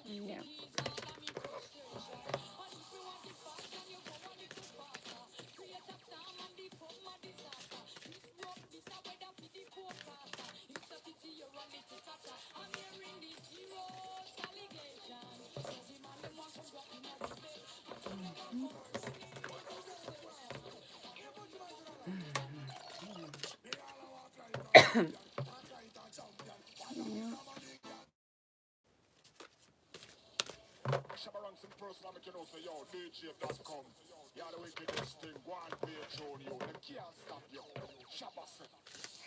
Yeah.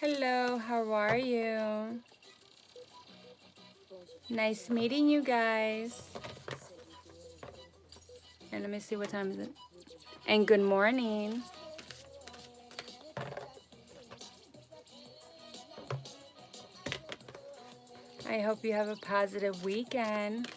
Hello, how are you? Nice meeting you guys. And let me see what time is it. And good morning. I hope you have a positive weekend.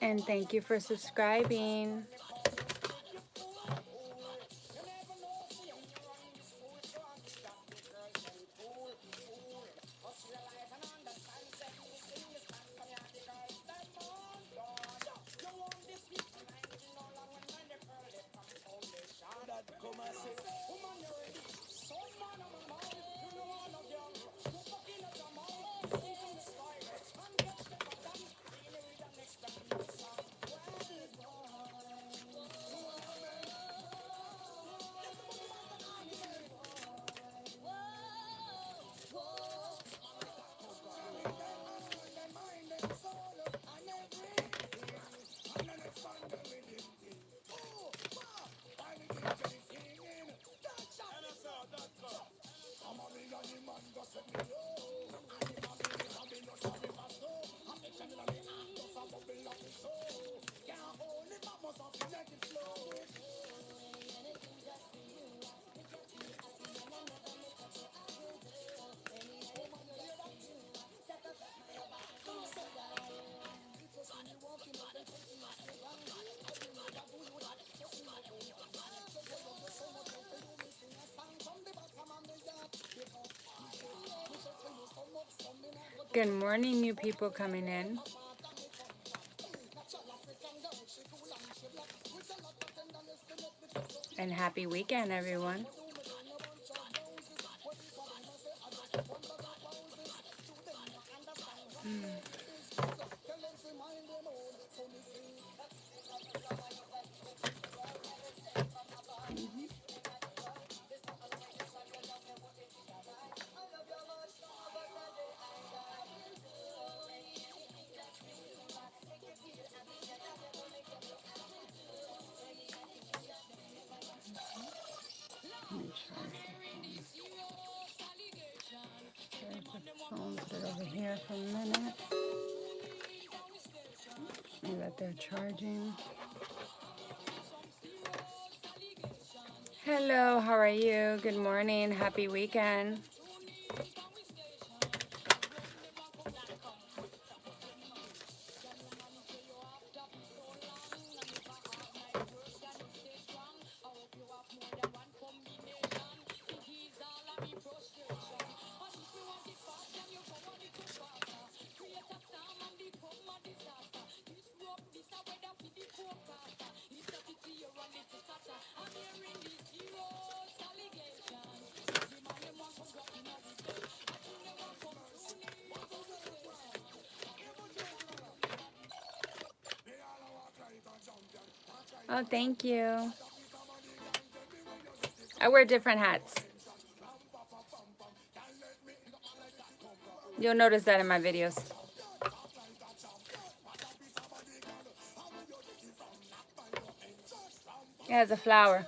And thank you for subscribing. Good morning, new people coming in. And happy weekend, everyone. Put it over here for a minute. Maybe that they're charging. Hello, how are you? Good morning. Happy weekend. Oh, thank you. I wear different hats. You'll notice that in my videos. It has a flower.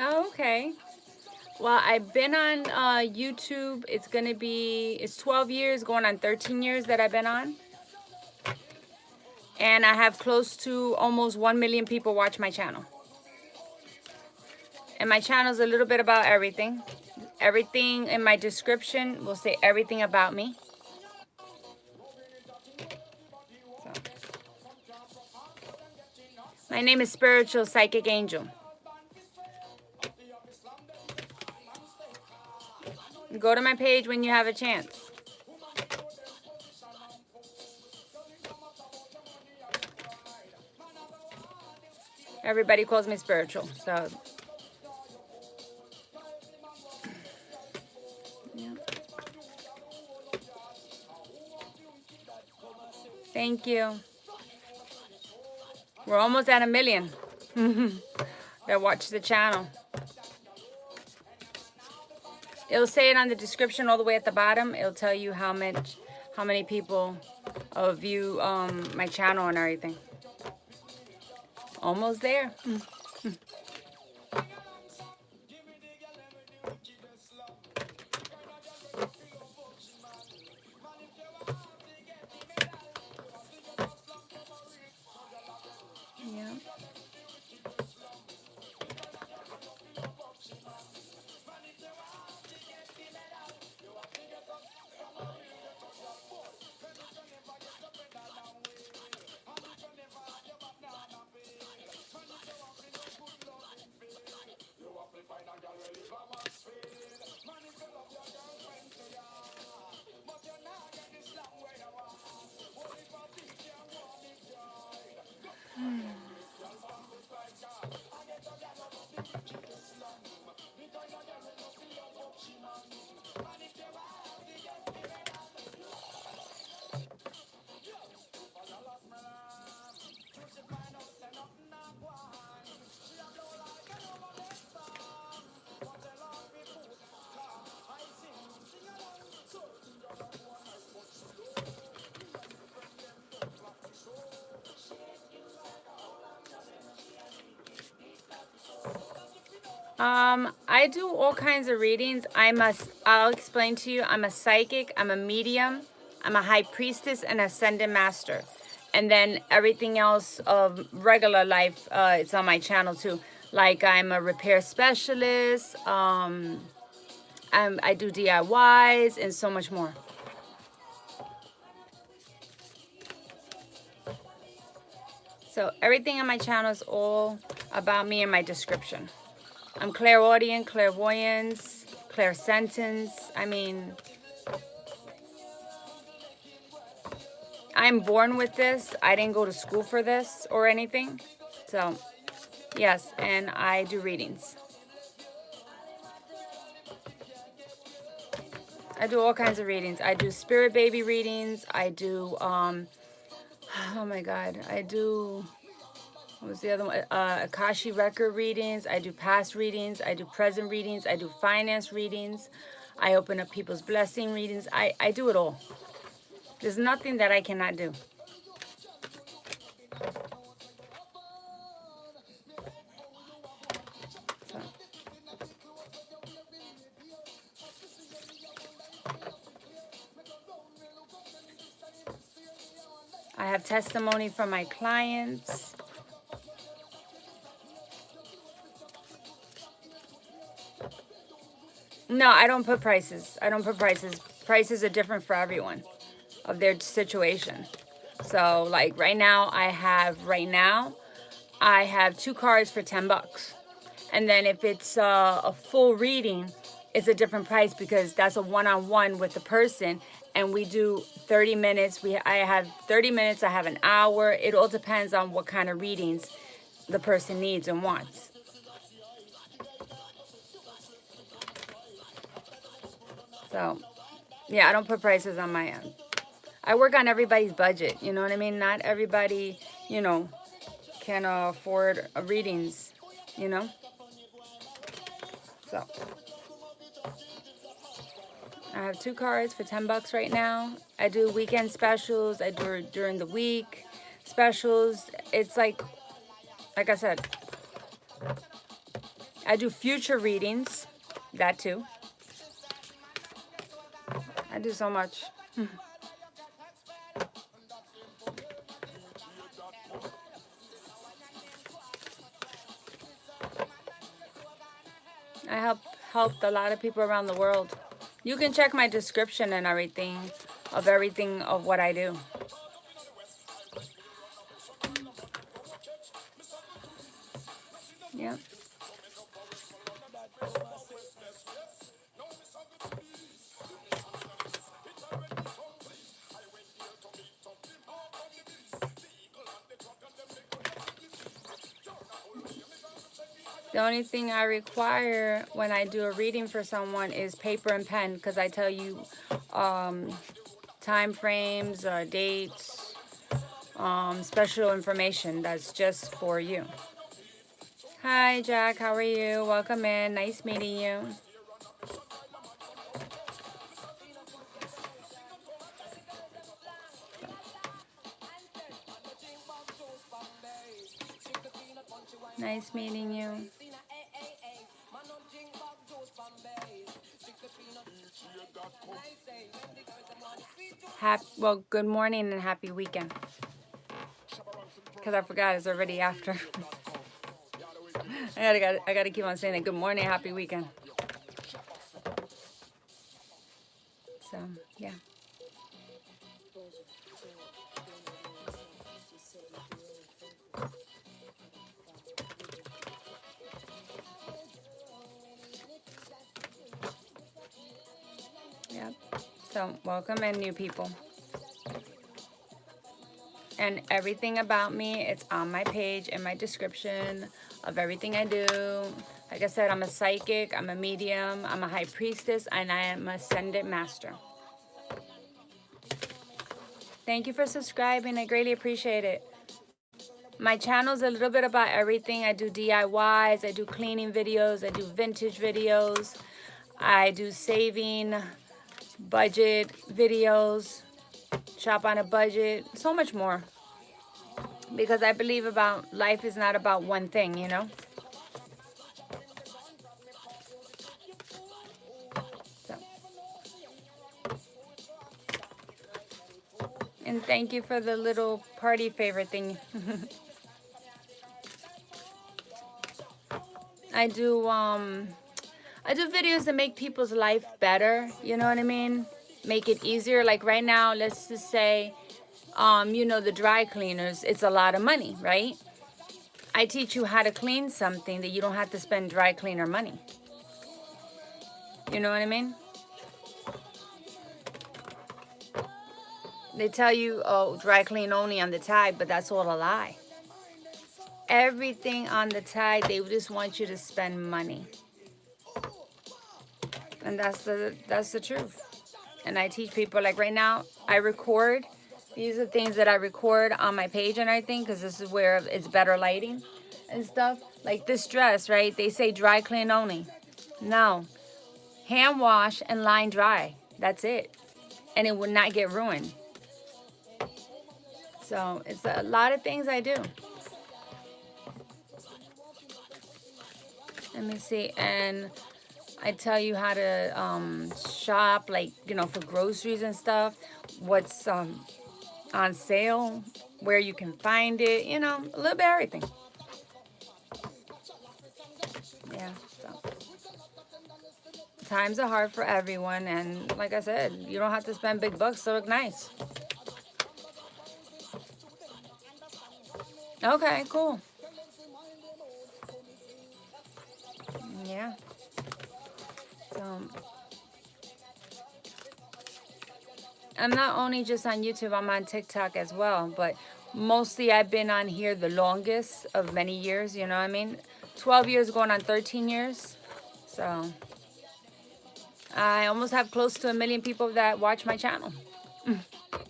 Oh, okay. Well, I've been on YouTube. It's 12 years, going on 13 years that I've been on. And I have close to almost 1 million people watch my channel. And my channel is a little bit about everything. Everything in my description will say everything about me. So. My name is Spiritual Psychic Angel. Go to my page when you have a chance. Everybody calls me spiritual. So, yeah. Thank you. We're almost at 1 million that watch the channel. It'll say it on the description all the way at the bottom. It'll tell you how many people view my channel and everything. Almost there. Yeah. I do all kinds of readings. I'll explain to you. I'm a psychic, I'm a medium, I'm a high priestess and ascended master. And then everything else of regular life, it's on my channel too. Like I'm a repair specialist, I do DIYs and so much more. So everything on my channel is all about me and my description. I'm clairaudient, clairvoyance, clairsentience. I mean, I'm born with this. I didn't go to school for this or anything. So, yes, and I do readings. I do all kinds of readings. I do spirit baby readings. I do, oh my God, I do, what was the other one? Akashi record readings. I do past readings. I do present readings. I do finance readings. I open up people's blessing readings. I do it all. There's nothing that I cannot do. So. I have testimony from my clients. No, I don't put prices. I don't put prices. Prices are different for everyone of their situation. So like right now I have 2 cards for $10. And then if it's a full reading, it's a different price because that's a one-on-one with the person. And we do 30 minutes. I have 30 minutes. I have an hour. It all depends on what kind of readings the person needs and wants. So, yeah, I don't put prices on my end. I work on everybody's budget. You know what I mean? Not everybody, can afford readings, So, I have 2 cards for $10 right now. I do weekend specials. I do during the week specials. It's like I said, I do future readings. That too. I do so much. I helped a lot of people around the world. You can check my description and everything of what I do. Yeah. The only thing I require when I do a reading for someone is paper and pen, because I tell you time frames, dates, special information that's just for you. Hi, Jack. How are you? Welcome in. Nice meeting you. Nice meeting you. Well, good morning and happy weekend. Because I forgot it's already after. I gotta keep on saying that. Good morning, happy weekend. So, yeah. Yep. So, welcome in, new people. And everything about me, it's on my page in my description of everything I do. Like I said, I'm a psychic, I'm a medium, I'm a high priestess, and I am a ascended master. Thank you for subscribing. I greatly appreciate it. My channel's a little bit about everything. I do DIYs, I do cleaning videos, I do vintage videos, I do saving, budget videos, shop on a budget, so much more. Because I believe about life is not about one thing, you know? So. And thank you for the little party favor thing. I do videos that make people's life better, you know what I mean? Make it easier. Like right now, let's just say, you know, the dry cleaners, it's a lot of money, right? I teach you how to clean something that you don't have to spend dry cleaner money. You know what I mean? They tell you, oh, dry clean only on the tag, but that's all a lie. Everything on the tag, they just want you to spend money. And that's the truth. And I teach people, like right now, I record. These are things that I record on my page and everything, because this is where it's better lighting and stuff. Like this dress, right? They say dry clean only. No. Hand wash and line dry. That's it. And it would not get ruined. So it's a lot of things I do. Let me see. And I tell you how to shop, like, you know, for groceries and stuff. What's on sale, where you can find it, you know, a little bit of everything. Yeah, so. Times are hard for everyone, and like I said, you don't have to spend big bucks to look nice. Okay, cool. Yeah. So I'm not only just on YouTube, I'm on TikTok as well, but mostly I've been on here the longest of many years, you know what I mean? 12 years going on 13 years. So I almost have close to 1 million people that watch my channel.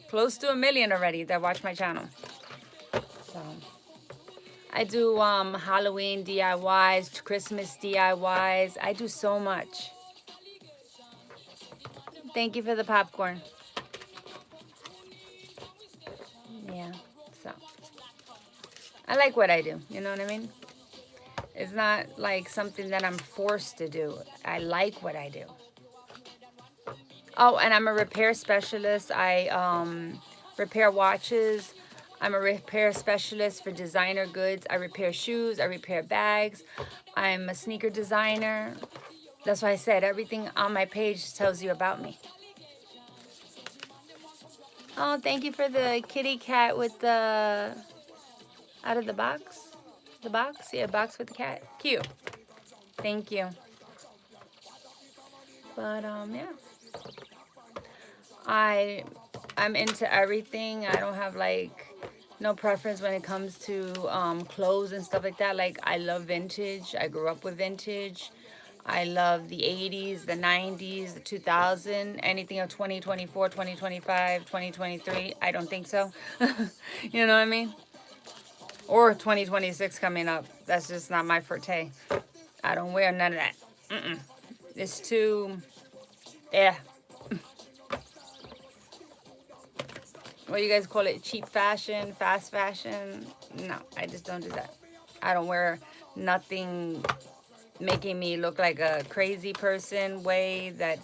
Close to 1 million already that watch my channel. So I do Halloween DIYs, Christmas DIYs. I do so much. Thank you for the popcorn. Yeah, so I like what I do, you know what I mean? It's not like something that I'm forced to do. I like what I do. Oh, and I'm a repair specialist. I repair watches. I'm a repair specialist for designer goods. I repair shoes. I repair bags. I'm a sneaker designer. That's why I said everything on my page tells you about me. Oh, thank you for the kitty cat with the out of the box. The box? Yeah, box with the cat. Cute. Thank you. But yeah. I'm into everything. I don't have like no preference when it comes to clothes and stuff like that. Like, I love vintage. I grew up with vintage. I love the 80s, the 90s, the 2000, anything of 2024, 2025, 2023. I don't think so. You know what I mean? Or 2026 coming up. That's just not my forte. I don't wear none of that. Mm-mm. It's too, yeah. What do you guys call it? Cheap fashion, fast fashion? No, I just don't do that. I don't wear nothing making me look like a crazy person way that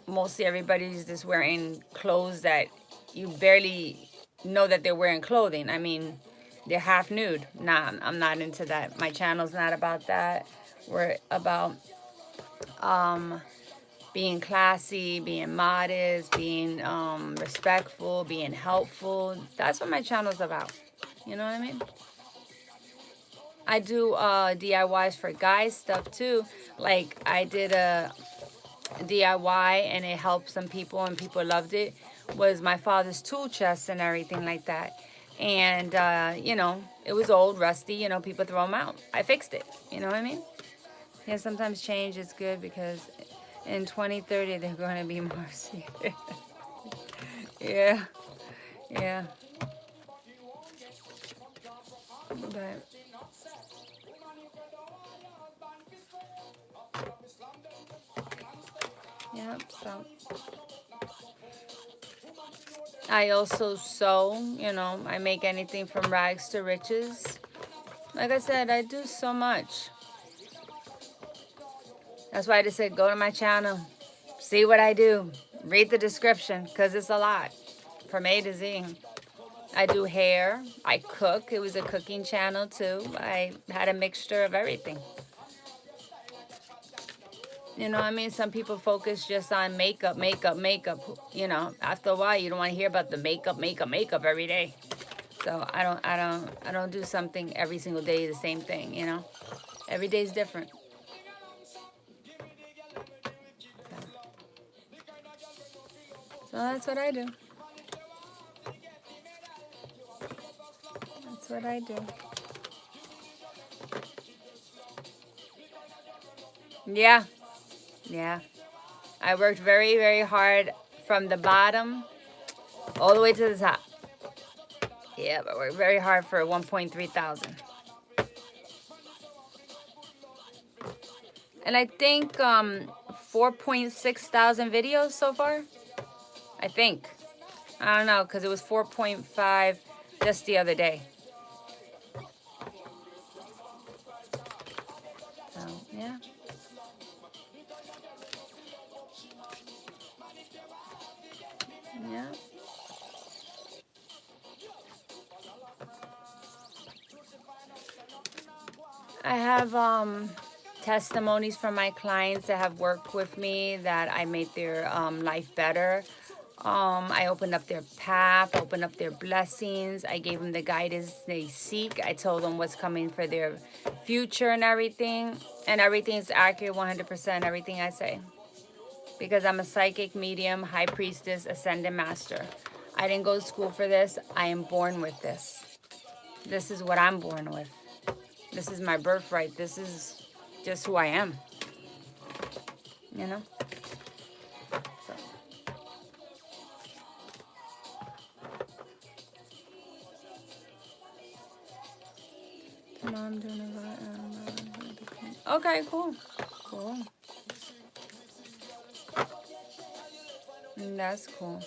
mostly everybody's just wearing clothes that you barely know that they're wearing clothing. I mean, they're half nude. Nah, I'm not into that. My channel's not about that. We're about being classy, being modest, being respectful, being helpful. That's what my channel's about. You know what I mean? I do DIYs for guys stuff too. Like, I did a DIY and it helped some people and people loved it. Was my father's tool chest and everything like that. And, you know, it was old, rusty, you know, people throw them out. I fixed it. You know what I mean? Yeah, sometimes change is good because in 2030 they're going to be more serious. Yeah, yeah. But, yeah, so. I also sew, you know, I make anything from rags to riches. Like I said, I do so much. That's why I just said go to my channel, see what I do, read the description, because it's a lot from A to Z. I do hair, I cook. It was a cooking channel too. I had a mixture of everything. You know what I mean? Some people focus just on makeup, makeup, makeup. You know, after a while, you don't want to hear about the makeup, makeup, makeup every day. So I don't do something every single day the same thing. You know, every day is different. So that's what I do. That's what I do. Yeah, yeah. I worked very, very hard from the bottom all the way to the top. Yeah, but I worked very hard for 1.3 thousand. And I think 4.6 thousand videos so far. I think. I don't know, because it was 4.5 just the other day. So, yeah. Yeah. I have testimonies from my clients that have worked with me that I made their life better. I opened up their path, opened up their blessings. I gave them the guidance they seek. I told them what's coming for their future and everything. And everything's accurate 100%, everything I say. Because I'm a psychic medium, high priestess, ascended master. I didn't go to school for this. I am born with this. This is what I'm born with. This is my birthright. This is just who I am. You know? So. Mom doing a lot. Okay, cool. Cool. That's cool.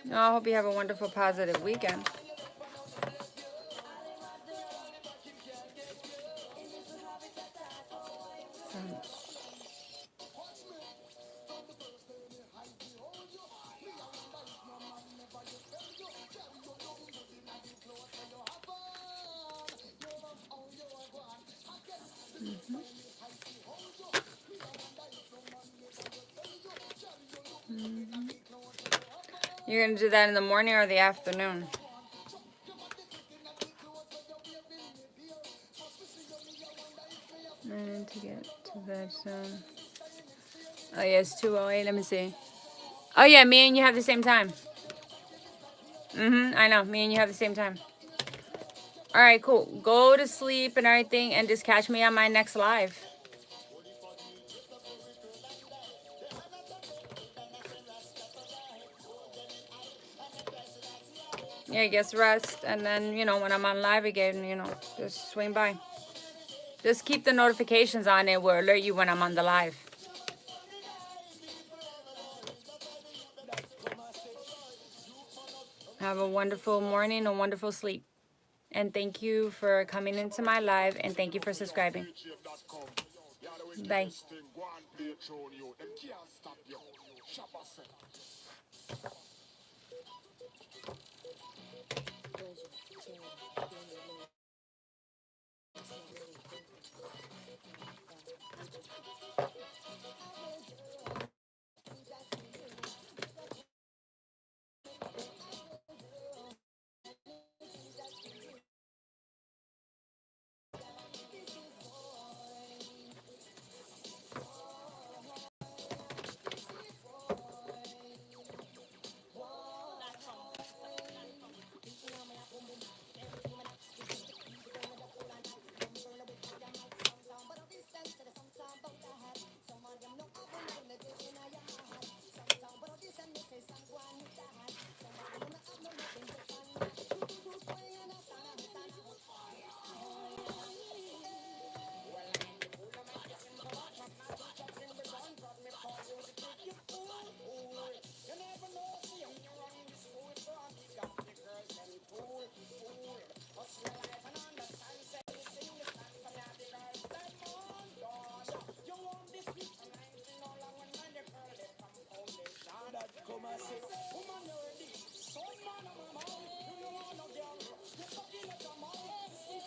No, I hope you have a wonderful, positive weekend. You're going to do that in the morning or the afternoon? I need to get to bed soon. Oh yeah, it's 2:08. Let me see. Oh yeah, me and you have the same time. I know. Me and you have the same time. All right, cool. Go to sleep and everything, and just catch me on my next live. Yeah, get rest, and then when I'm on live again, just swing by. Just keep the notifications on. It will alert you when I'm on the live. Have a wonderful morning, a wonderful sleep. And thank you for coming into my live, and thank you for subscribing. Bye.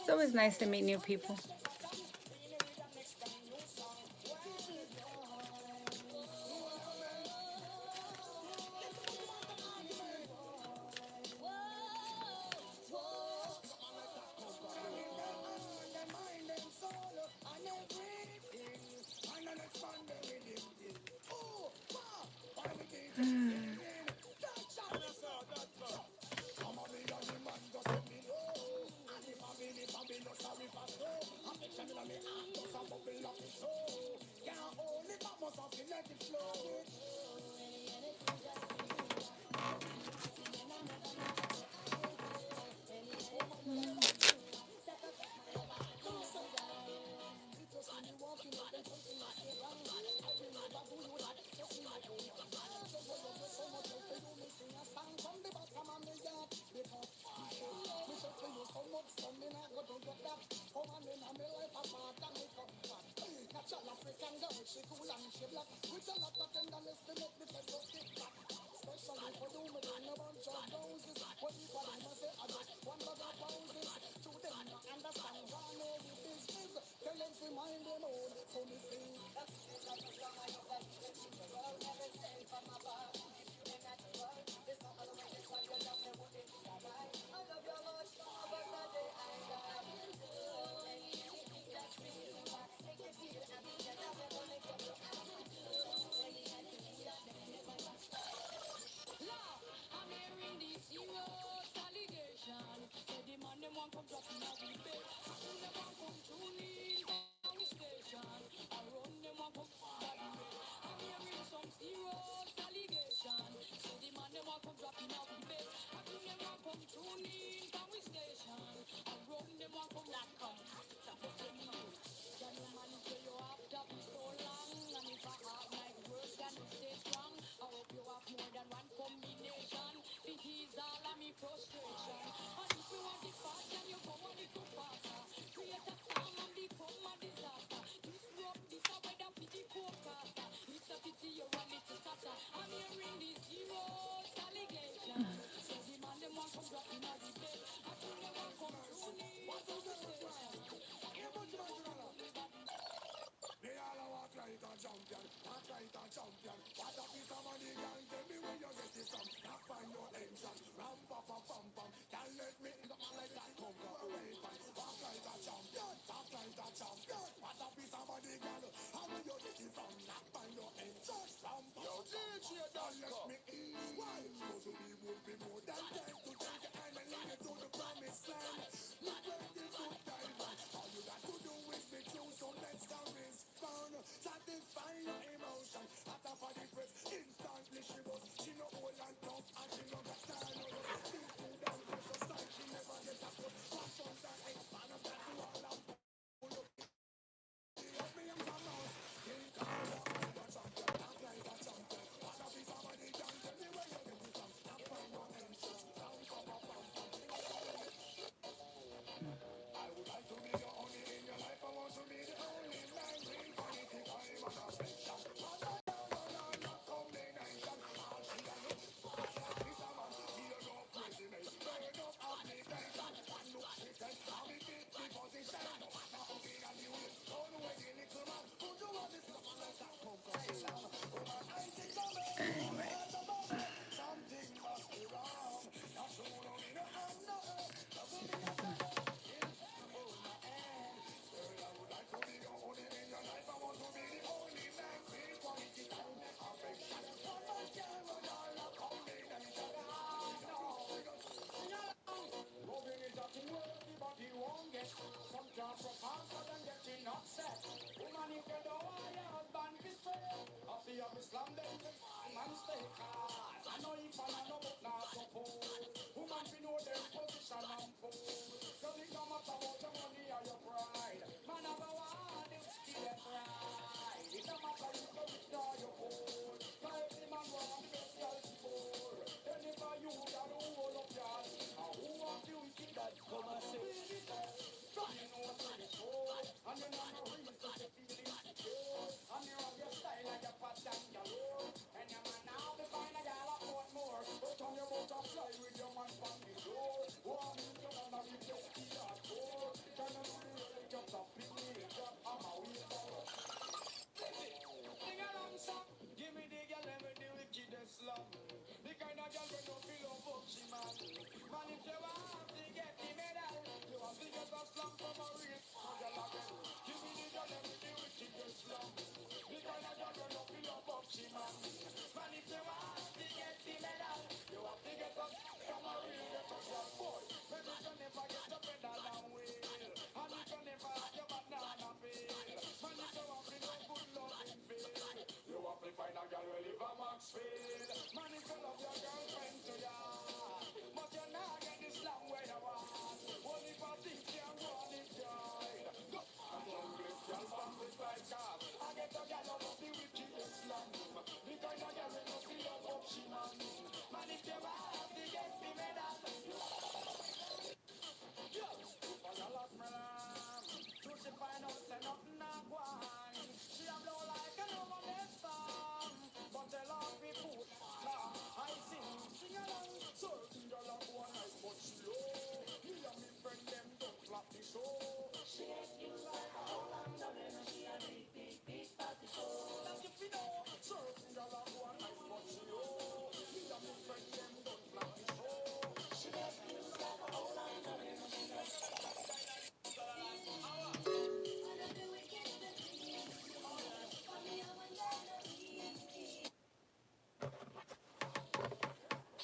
It's always nice to meet new people.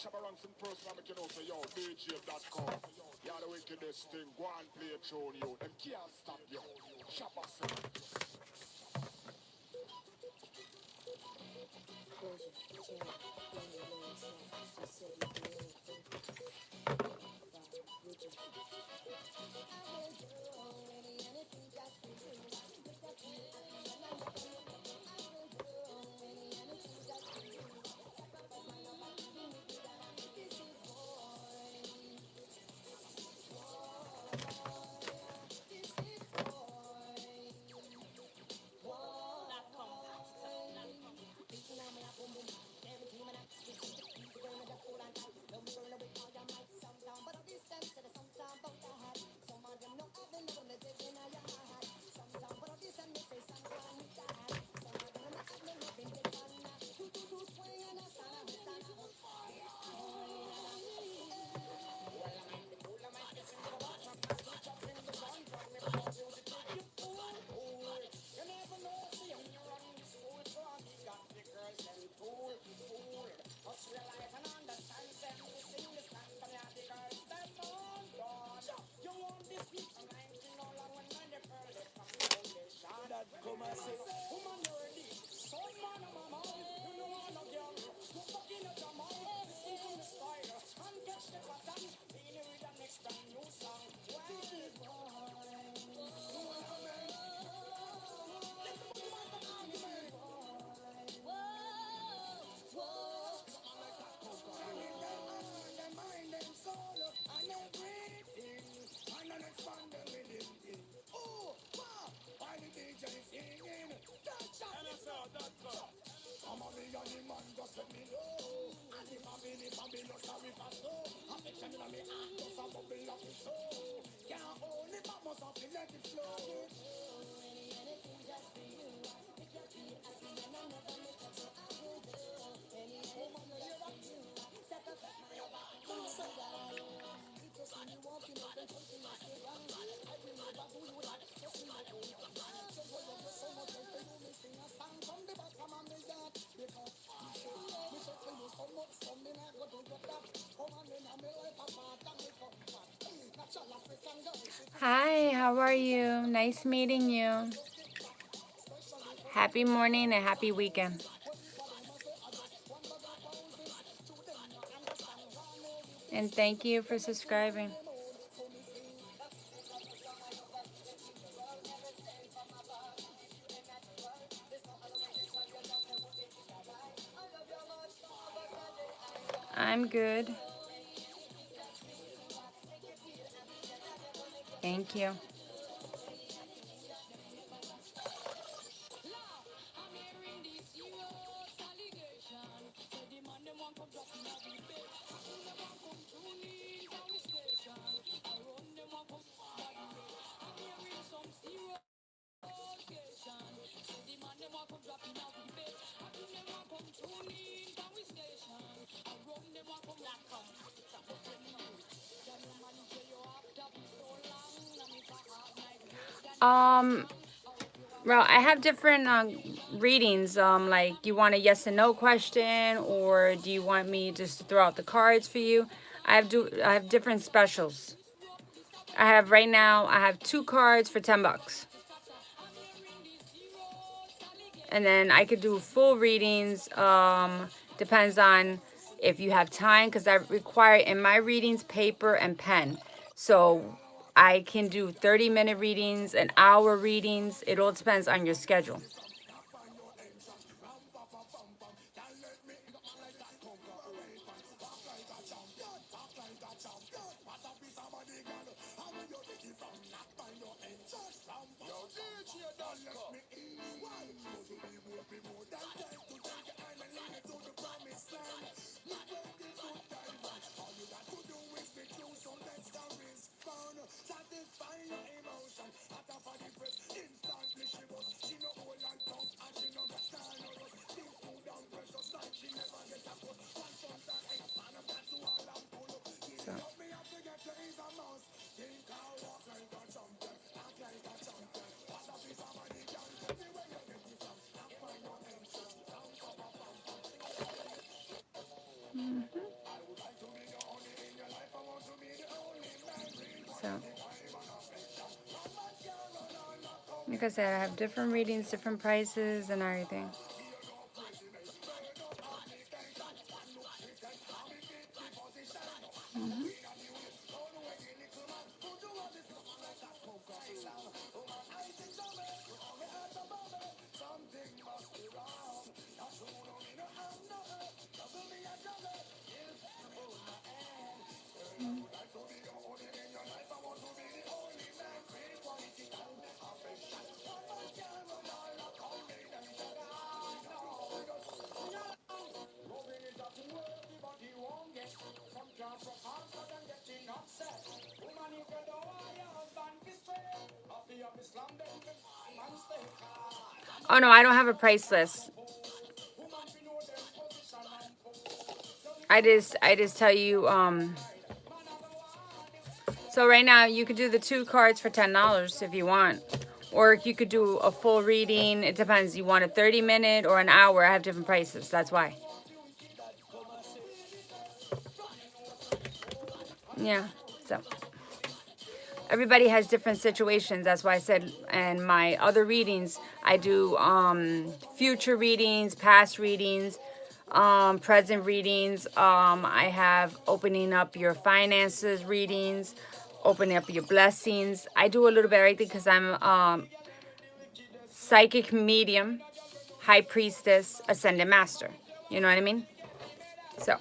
Shabba run some person I make you know say yo, DJ.com. You're the wickedest thing. Go and play a tune, you. Them can't stop you. Shabba say. Hi, how are you? Nice meeting you. Happy morning and happy weekend. And thank you for subscribing. I'm good. Thank you. Um, well, I have different readings. Like you want a yes and no question, or do you want me just to throw out the cards for you? I have different specials. I have right now. I have 2 cards for $10, and then I could do full readings. Depends on if you have time, because I require in my readings paper and pen. So I can do 30-minute readings, an hour readings. It all depends on your schedule. So. So, like I said, I have different readings, different prices, and everything. Oh no, I don't have a price list. I just tell you. So right now you could do the 2 cards for $10 if you want, or you could do a full reading. It depends. You want a 30-minute or an hour? I have different prices. That's why. Yeah. So everybody has different situations. That's why I said, and my other readings, I do future readings, past readings, present readings. I have opening up your finances readings, opening up your blessings. I do a little bit of everything because I'm psychic medium, high priestess, ascended master. You know what I mean? So,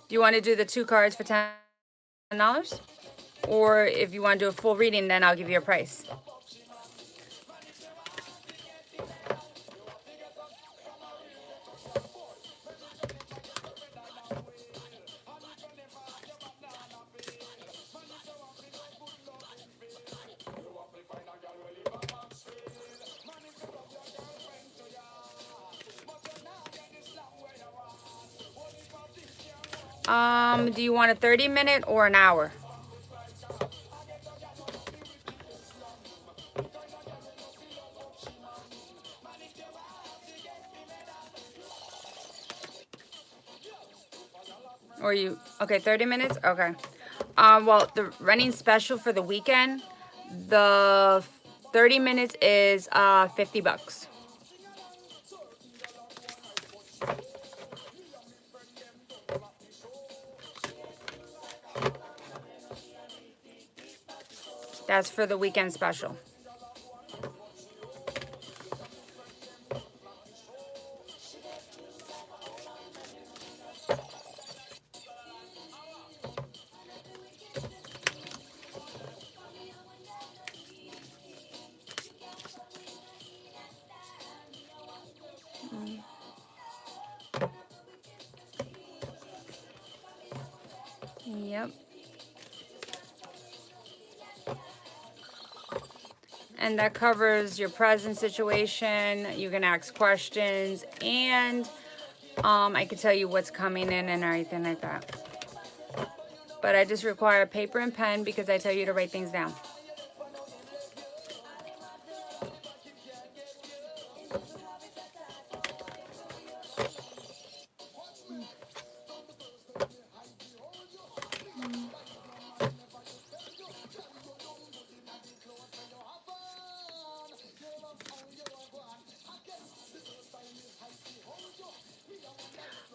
do you want to do the 2 cards for $10? Or if you want to do a full reading, then I'll give you a price. Do you want a 30-minute or an hour? Or you, okay, 30 minutes? Okay. Well, the running special for the weekend, the 30 minutes is $50. That's for the weekend special. Yep. And that covers your present situation. You can ask questions, and I can tell you what's coming in and everything like that. But I just require paper and pen because I tell you to write things down.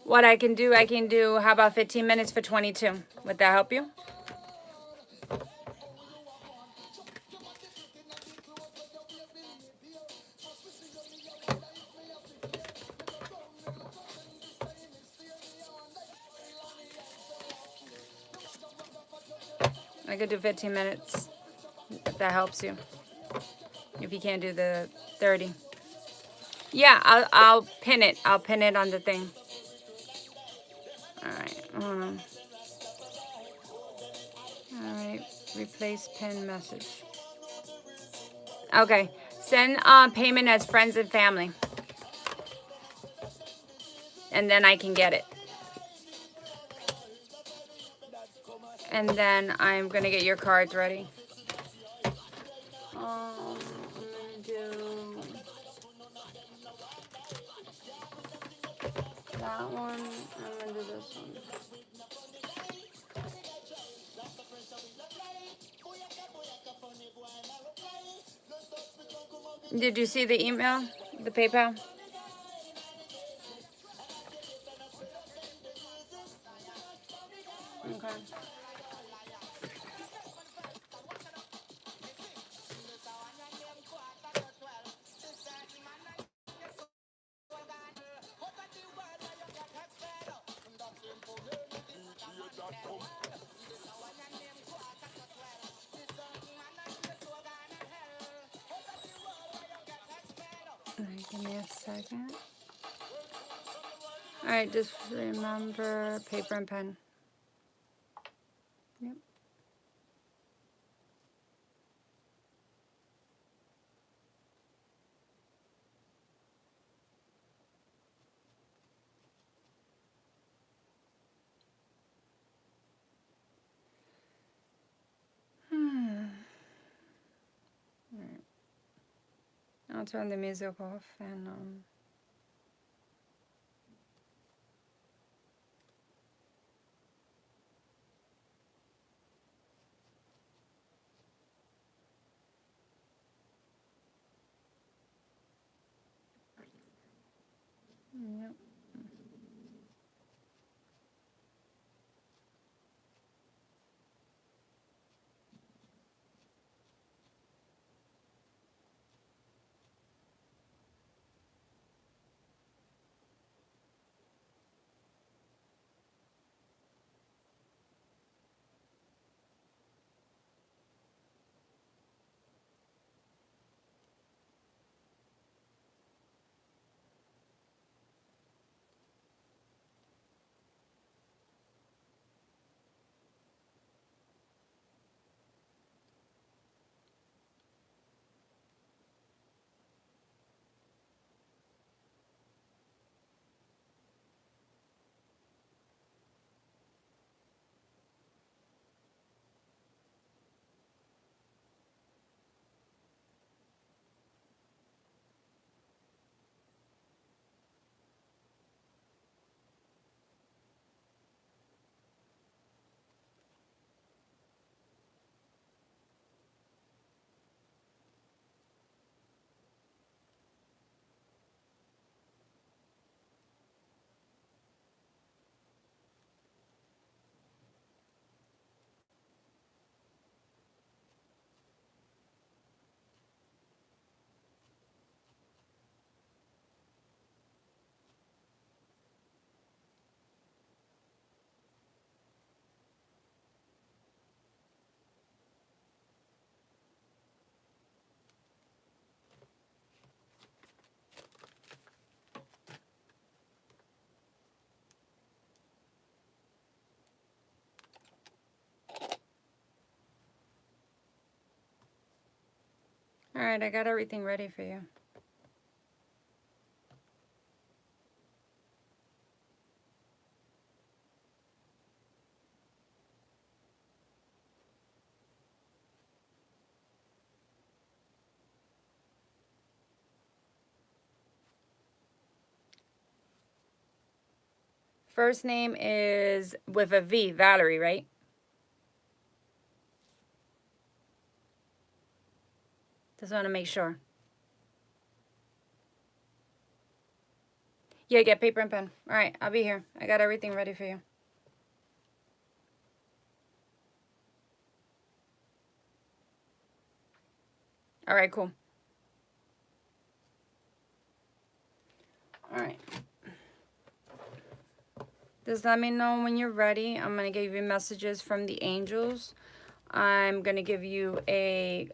What I can do, how about 15 minutes for 22? Would that help you? I could do 15 minutes if that helps you. If you can't do the 30. Yeah, I'll pin it. I'll pin it on the thing. All right. Hold on. All right. Replace pin message. Okay. Send payment as friends and family. And then I can get it. And then I'm going to get your cards ready. I'm going to do that one. I'm going to do this one. Did you see the email? The PayPal? Okay. All right, give me a second. All right, just remember paper and pen. Yep. All right. I'll turn the music off and yep. All right, I got everything ready for you. First name is with a V, Valerie, right? Just want to make sure. Yeah, get paper and pen. All right, I'll be here. I got everything ready for you. All right, cool. All right. Just let me know when you're ready. I'm going to give you messages from the angels. I'm going to give you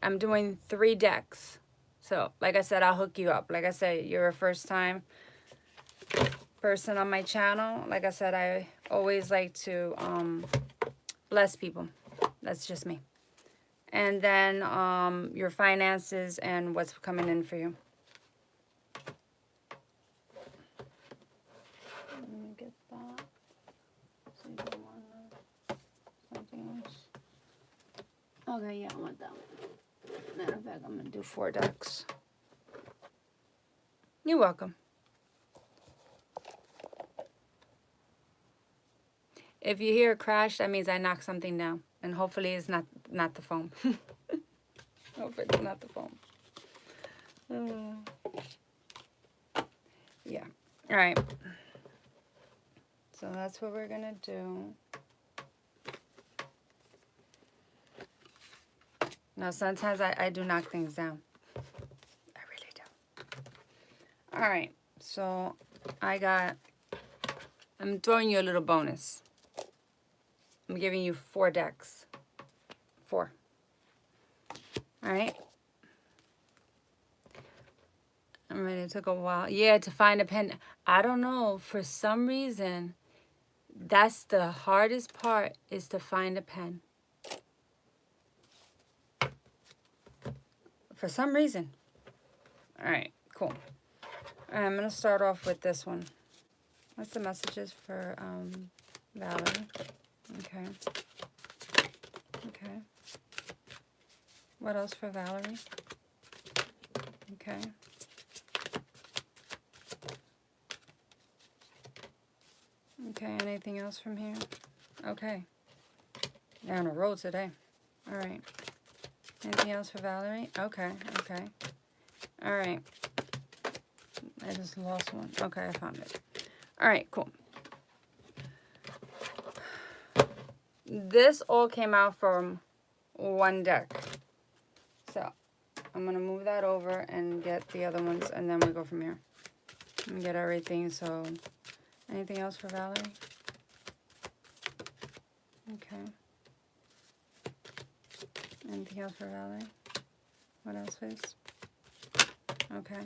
I'm doing 3 decks. So, like I said, I'll hook you up. Like I said, you're a first time person on my channel. Like I said, I always like to bless people. That's just me. And then your finances and what's coming in for you. Let me get that. So you don't want something else. Okay, yeah, I want that one. Matter of fact, I'm going to do 4 decks. You're welcome. If you hear a crash, that means I knocked something down. And hopefully it's not the phone. Hopefully it's not the phone. Yeah. All right. So that's what we're going to do. Now, sometimes I do knock things down. I really do. All right. So I'm throwing you a little bonus. I'm giving you 4 decks. 4. All right. I mean, it took a while. Yeah, to find a pen. I don't know. For some reason, that's the hardest part, is to find a pen. For some reason. All right, cool. All right, I'm going to start off with this one. What's the messages for Valerie? Okay. Okay. What else for Valerie? Okay. Okay, anything else from here? Okay. They're on a roll today. All right. Anything else for Valerie? Okay, okay. All right. I just lost one. Okay, I found it. All right, cool. This all came out from 1 deck. So, I'm going to move that over and get the other ones, and then we go from here. And get everything, so... Anything else for Valerie? Okay. Anything else for Valerie? What else, please? Okay.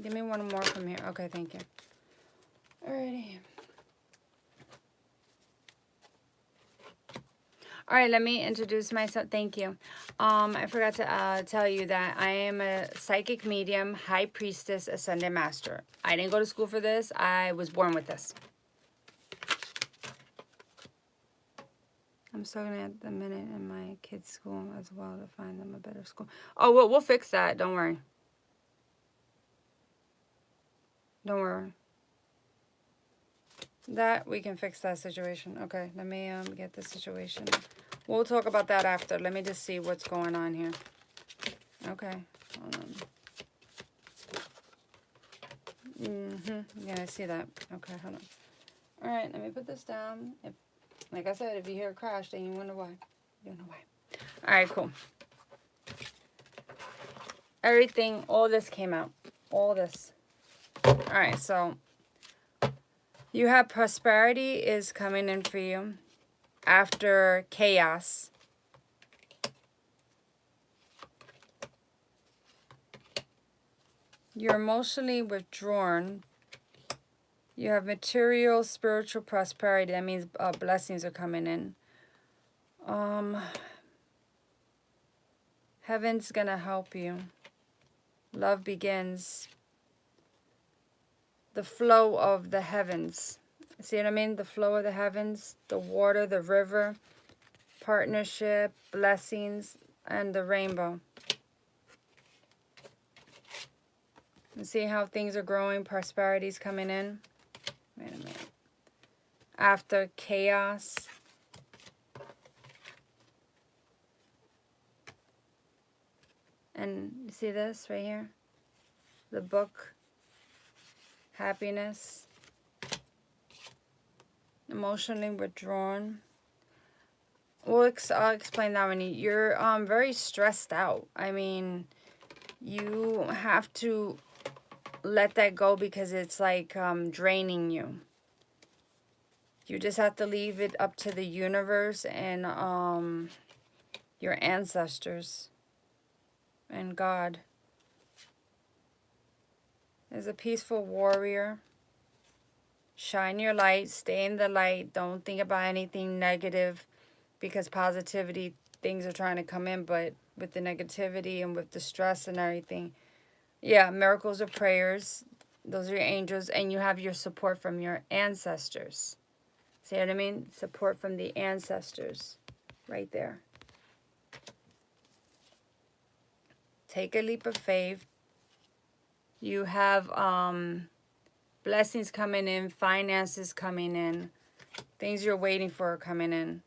Give me one more from here. Okay, thank you. Alrighty. All right, let me introduce myself. Thank you. I forgot to tell you that I am a psychic medium, high priestess, ascended master. I didn't go to school for this. I was born with this. I'm struggling at the minute in my kids' school as well to find them a better school. Oh, we'll fix that. Don't worry. Don't worry. That, we can fix that situation. Okay, let me get the situation. We'll talk about that after. Let me just see what's going on here. Okay, hold on. Yeah, I see that. Okay, hold on. All right, let me put this down. If, like I said, if you hear a crash, then you wonder why. You don't know why. All right, cool. Everything, all this came out. All this. All right, so you have prosperity is coming in for you after chaos. You're emotionally withdrawn. You have material, spiritual prosperity. That means blessings are coming in. Heaven's gonna help you. Love begins. The flow of the heavens. See what I mean? The flow of the heavens, the water, the river, partnership, blessings, and the rainbow. And see how things are growing, prosperity's coming in. Wait a minute. After chaos. And you see this right here? The book. Happiness. Emotionally withdrawn. Well, I'll explain that when you're very stressed out. I mean, you have to let that go because it's like draining you. You just have to leave it up to the universe and your ancestors and God. As a peaceful warrior, shine your light, stay in the light, don't think about anything negative because positivity, things are trying to come in, but with the negativity and with the stress and everything, yeah, miracles are prayers. Those are your angels, and you have your support from your ancestors. See what I mean? Support from the ancestors right there. Take a leap of faith. You have blessings coming in, finances coming in, things you're waiting for are coming in.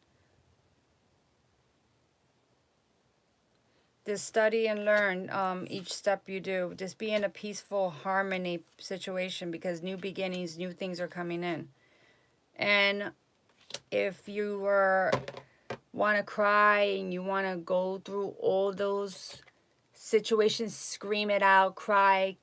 Just study and learn each step you do. Just be in a peaceful harmony situation because new beginnings, new things are coming in. And if you want to cry and you want to go through all those situations, scream it out, cry,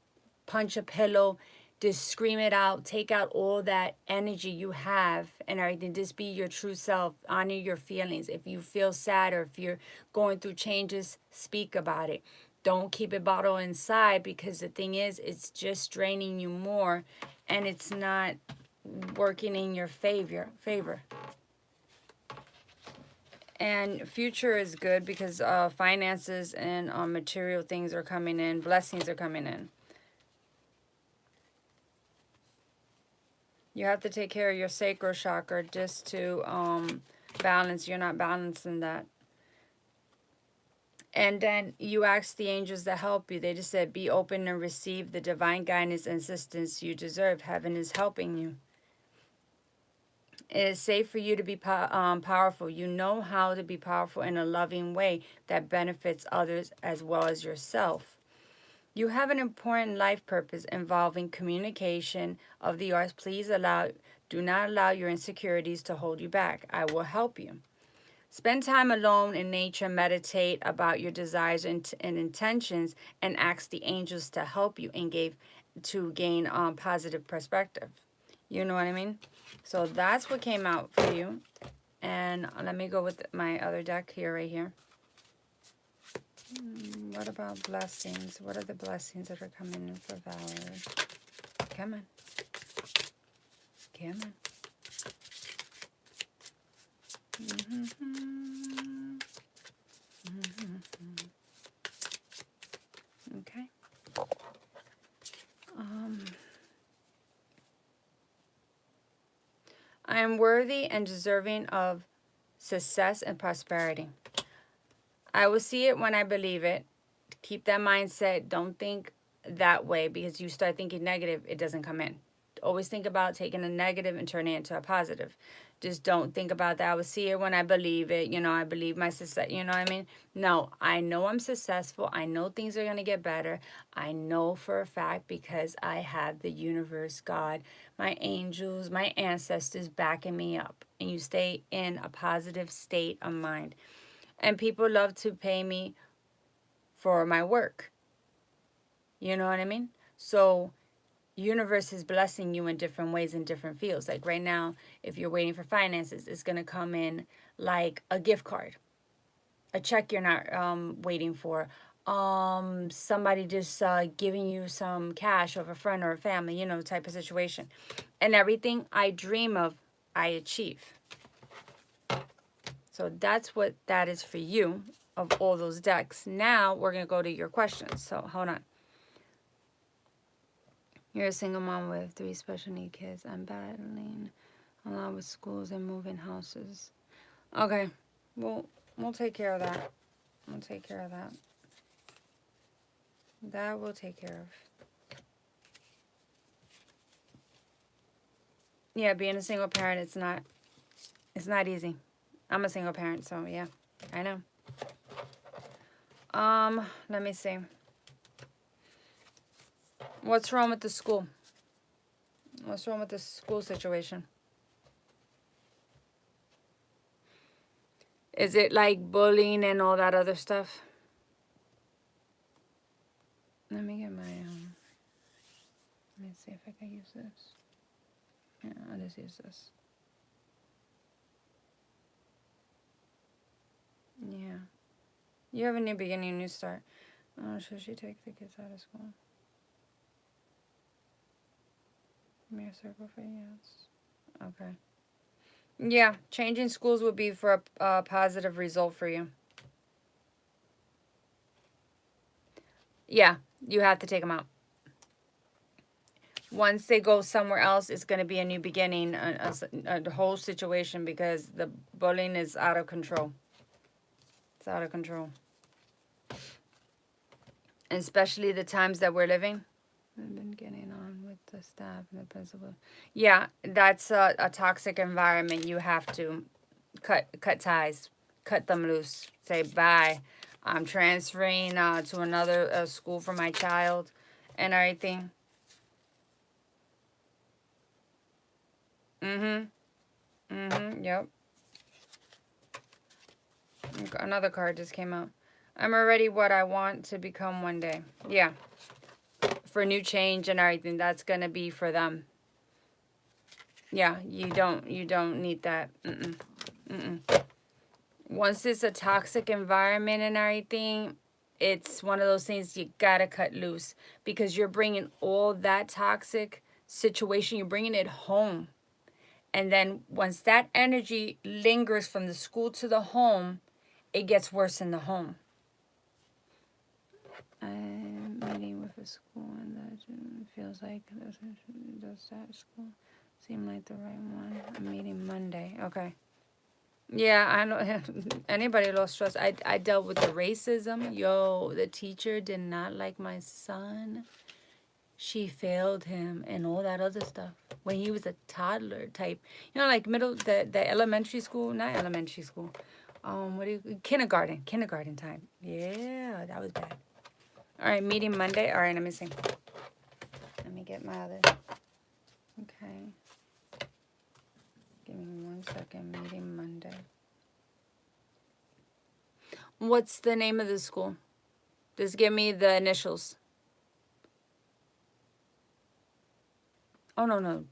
punch a pillow, just scream it out, take out all that energy you have and everything. Just be your true self, honor your feelings. If you feel sad or if you're going through changes, speak about it. Don't keep it bottled inside because the thing is, it's just draining you more and it's not working in your favor. And future is good because finances and material things are coming in, blessings are coming in. You have to take care of your sacral chakra just to balance. You're not balancing that. And then you ask the angels to help you. They just said, be open and receive the divine guidance and assistance you deserve. Heaven is helping you. It is safe for you to be powerful. You know how to be powerful in a loving way that benefits others as well as yourself. You have an important life purpose involving communication of the arts. Please do not allow your insecurities to hold you back. I will help you. Spend time alone in nature, meditate about your desires and intentions, and ask the angels to help you and gain positive perspective. You know what I mean? So that's what came out for you. And let me go with my other deck here, right here. What about blessings? What are the blessings that are coming in for Valerie? Come on. Come on. Okay. I am worthy and deserving of success and prosperity. I will see it when I believe it. Keep that mindset. Don't think that way because you start thinking negative, it doesn't come in. Always think about taking a negative and turning it into a positive. Just don't think about that. I will see it when I believe it. You know, I believe my success. You know what I mean? No, I know I'm successful. I know things are going to get better. I know for a fact because I have the universe, God, my angels, my ancestors backing me up. And you stay in a positive state of mind. And people love to pay me for my work. You know what I mean? So universe is blessing you in different ways in different fields. Like right now, if you're waiting for finances, it's going to come in like a gift card, a check you're not waiting for, somebody just giving you some cash of a friend or a family, you know, type of situation. And everything I dream of, I achieve. So that's what that is for you. of all those decks. Now we're going to go to your questions. So hold on. You're a single mom with 3 special need kids. I'm battling along with schools and moving houses. Okay. We'll take care of that. We'll take care of that. That we'll take care of. Yeah, being a single parent, it's not easy. I'm a single parent, so yeah, I know. Let me see. What's wrong with the school? What's wrong with the school situation? Is it like bullying and all that other stuff? Let me get my, let me see if I can use this. Yeah, I'll just use this. Yeah. You have a new beginning, new start. Oh, should she take the kids out of school? Give me a circle for yes. Okay. Yeah, changing schools would be for a positive result for you. Yeah, you have to take them out. Once they go somewhere else, it's going to be a new beginning, a whole situation, because the bullying is out of control. It's out of control. And especially the times that we're living. I've been getting on with the staff and the principal. Yeah, that's a toxic environment. You have to cut ties, cut them loose. Say bye. I'm transferring to another school for my child and everything. Yep. Another card just came out. I'm already what I want to become one day. Yeah. For new change and everything, that's gonna be for them. Yeah, you don't need that. Once it's a toxic environment and everything, it's one of those things you gotta cut loose, because you're bringing all that toxic situation, you're bringing it home. And then once that energy lingers from the school to the home, it gets worse in the home. I'm meeting with a school and that feels like does that school seem like the right one? I'm meeting Monday. Okay. Yeah, I know. Anybody lost trust. I dealt with the racism. Yo, the teacher did not like my son. She failed him and all that other stuff when he was a toddler type. You know, like the elementary school, not elementary school. Kindergarten time. Yeah, that was bad. All right, meeting Monday. All right, let me see. Let me get my other. Okay. Give me 1 second. Meeting Monday. What's the name of the school? Just give me the initials. Oh, no.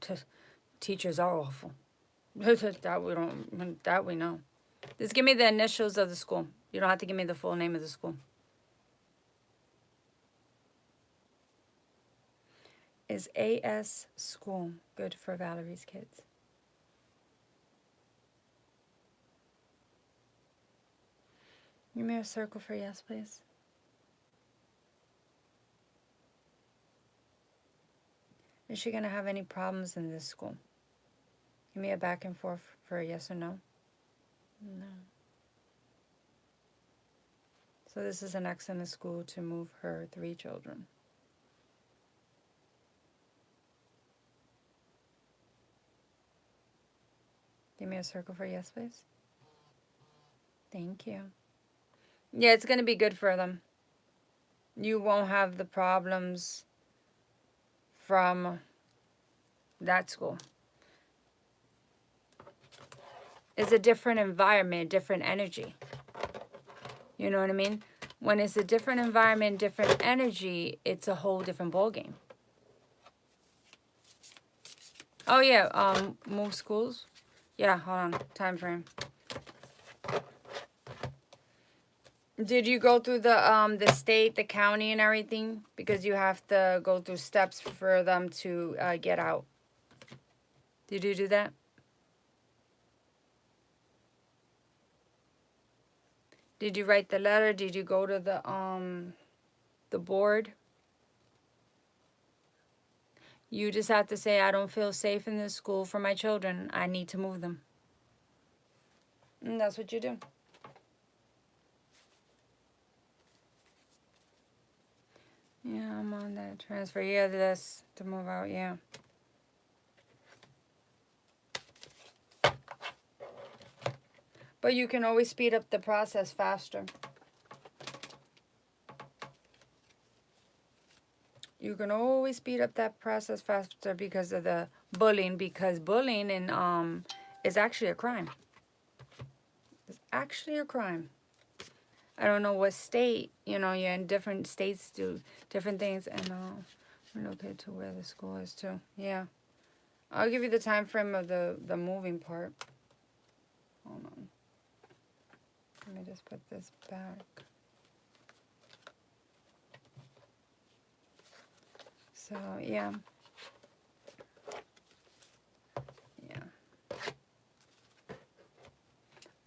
Teachers are awful. That we know. Just give me the initials of the school. You don't have to give me the full name of the school. Is AS School good for Valerie's kids? Give me a circle for yes, please. Is she going to have any problems in this school? Give me a back and forth for a yes or no. No. So this is an excellent school to move her 3 children. Give me a circle for yes, please. Thank you. Yeah, it's going to be good for them. You won't have the problems from that school. It's a different environment, different energy. You know what I mean? When it's a different environment, different energy, it's a whole different ballgame. Oh, yeah, move schools. Yeah, hold on. Time frame. Did you go through the state, the county, and everything? Because you have to go through steps for them to get out. Did you do that? Did you write the letter? Did you go to the board? You just have to say, I don't feel safe in this school for my children. I need to move them. And that's what you do. Yeah, I'm on that transfer. Yeah, this to move out, yeah. But you can always speed up the process faster. You can always speed up that process faster because of the bullying. Because bullying is actually a crime. It's actually a crime. I don't know what state, you're in different states do different things. And relocate to where the school is too. Yeah. I'll give you the time frame of the moving part. Hold on. Let me just put this back. So, yeah.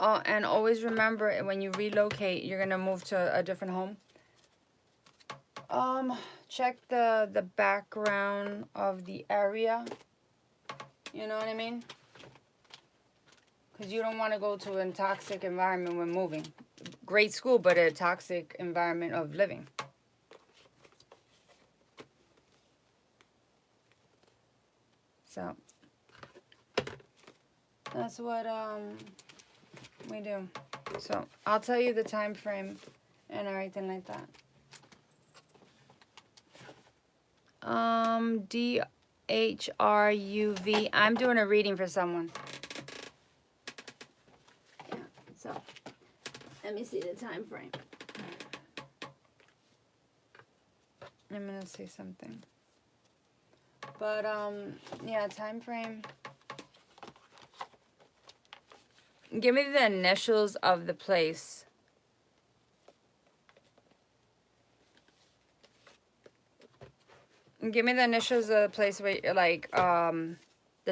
Oh, and always remember when you relocate, you're going to move to a different home. Check the background of the area. You know what I mean? Because you don't want to go to a toxic environment when moving. Great school, but a toxic environment of living. So, that's what we do. So, I'll tell you the time frame and everything like that. DHRUV. I'm doing a reading for someone. Yeah, so let me see the time frame. I'm gonna say something. But yeah, time frame. Give me the initials of the place. Give me the initials of the place where, like, the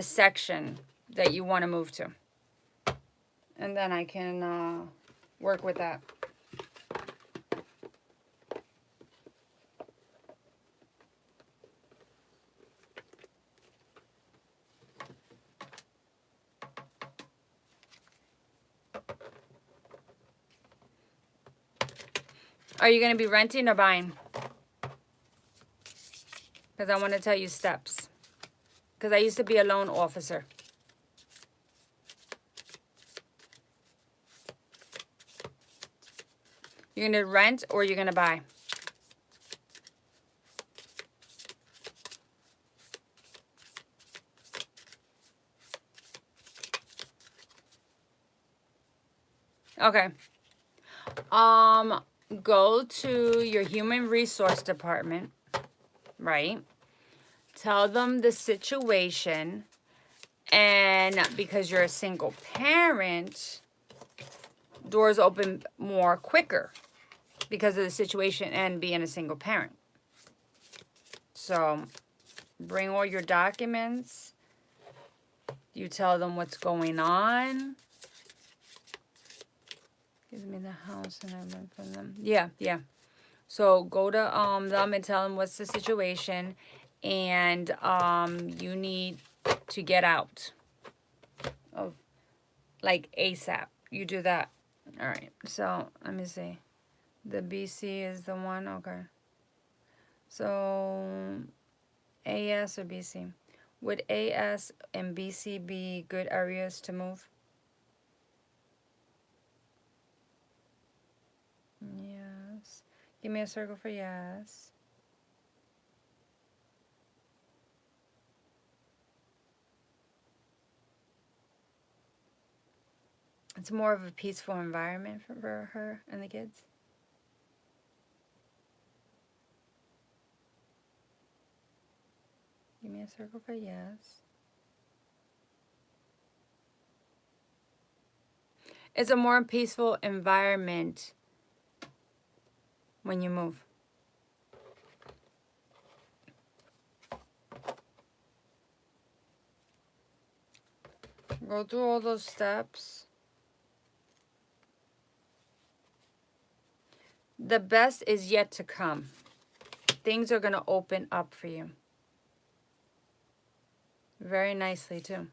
section that you want to move to. And then I can work with that. Are you going to be renting or buying? Because I want to tell you steps. Because I used to be a loan officer. You're going to rent or you're going to buy? Okay. Go to your human resource department, right? Tell them the situation. And because you're a single parent, doors open more quicker because of the situation and being a single parent. So bring all your documents. You tell them what's going on. Give me the house and I rent from them. Yeah. So go to them and tell them what's the situation, and you need to get out of, like, ASAP. You do that. All right. So let me see. The BC is the one. Okay. So AS or BC? Would AS and BC be good areas to move? Yes. Give me a circle for yes. It's more of a peaceful environment for her and the kids. Give me a circle for yes. It's a more peaceful environment when you move. Go through all those steps. the best is yet to come. Things are going to open up for you. Very nicely, too.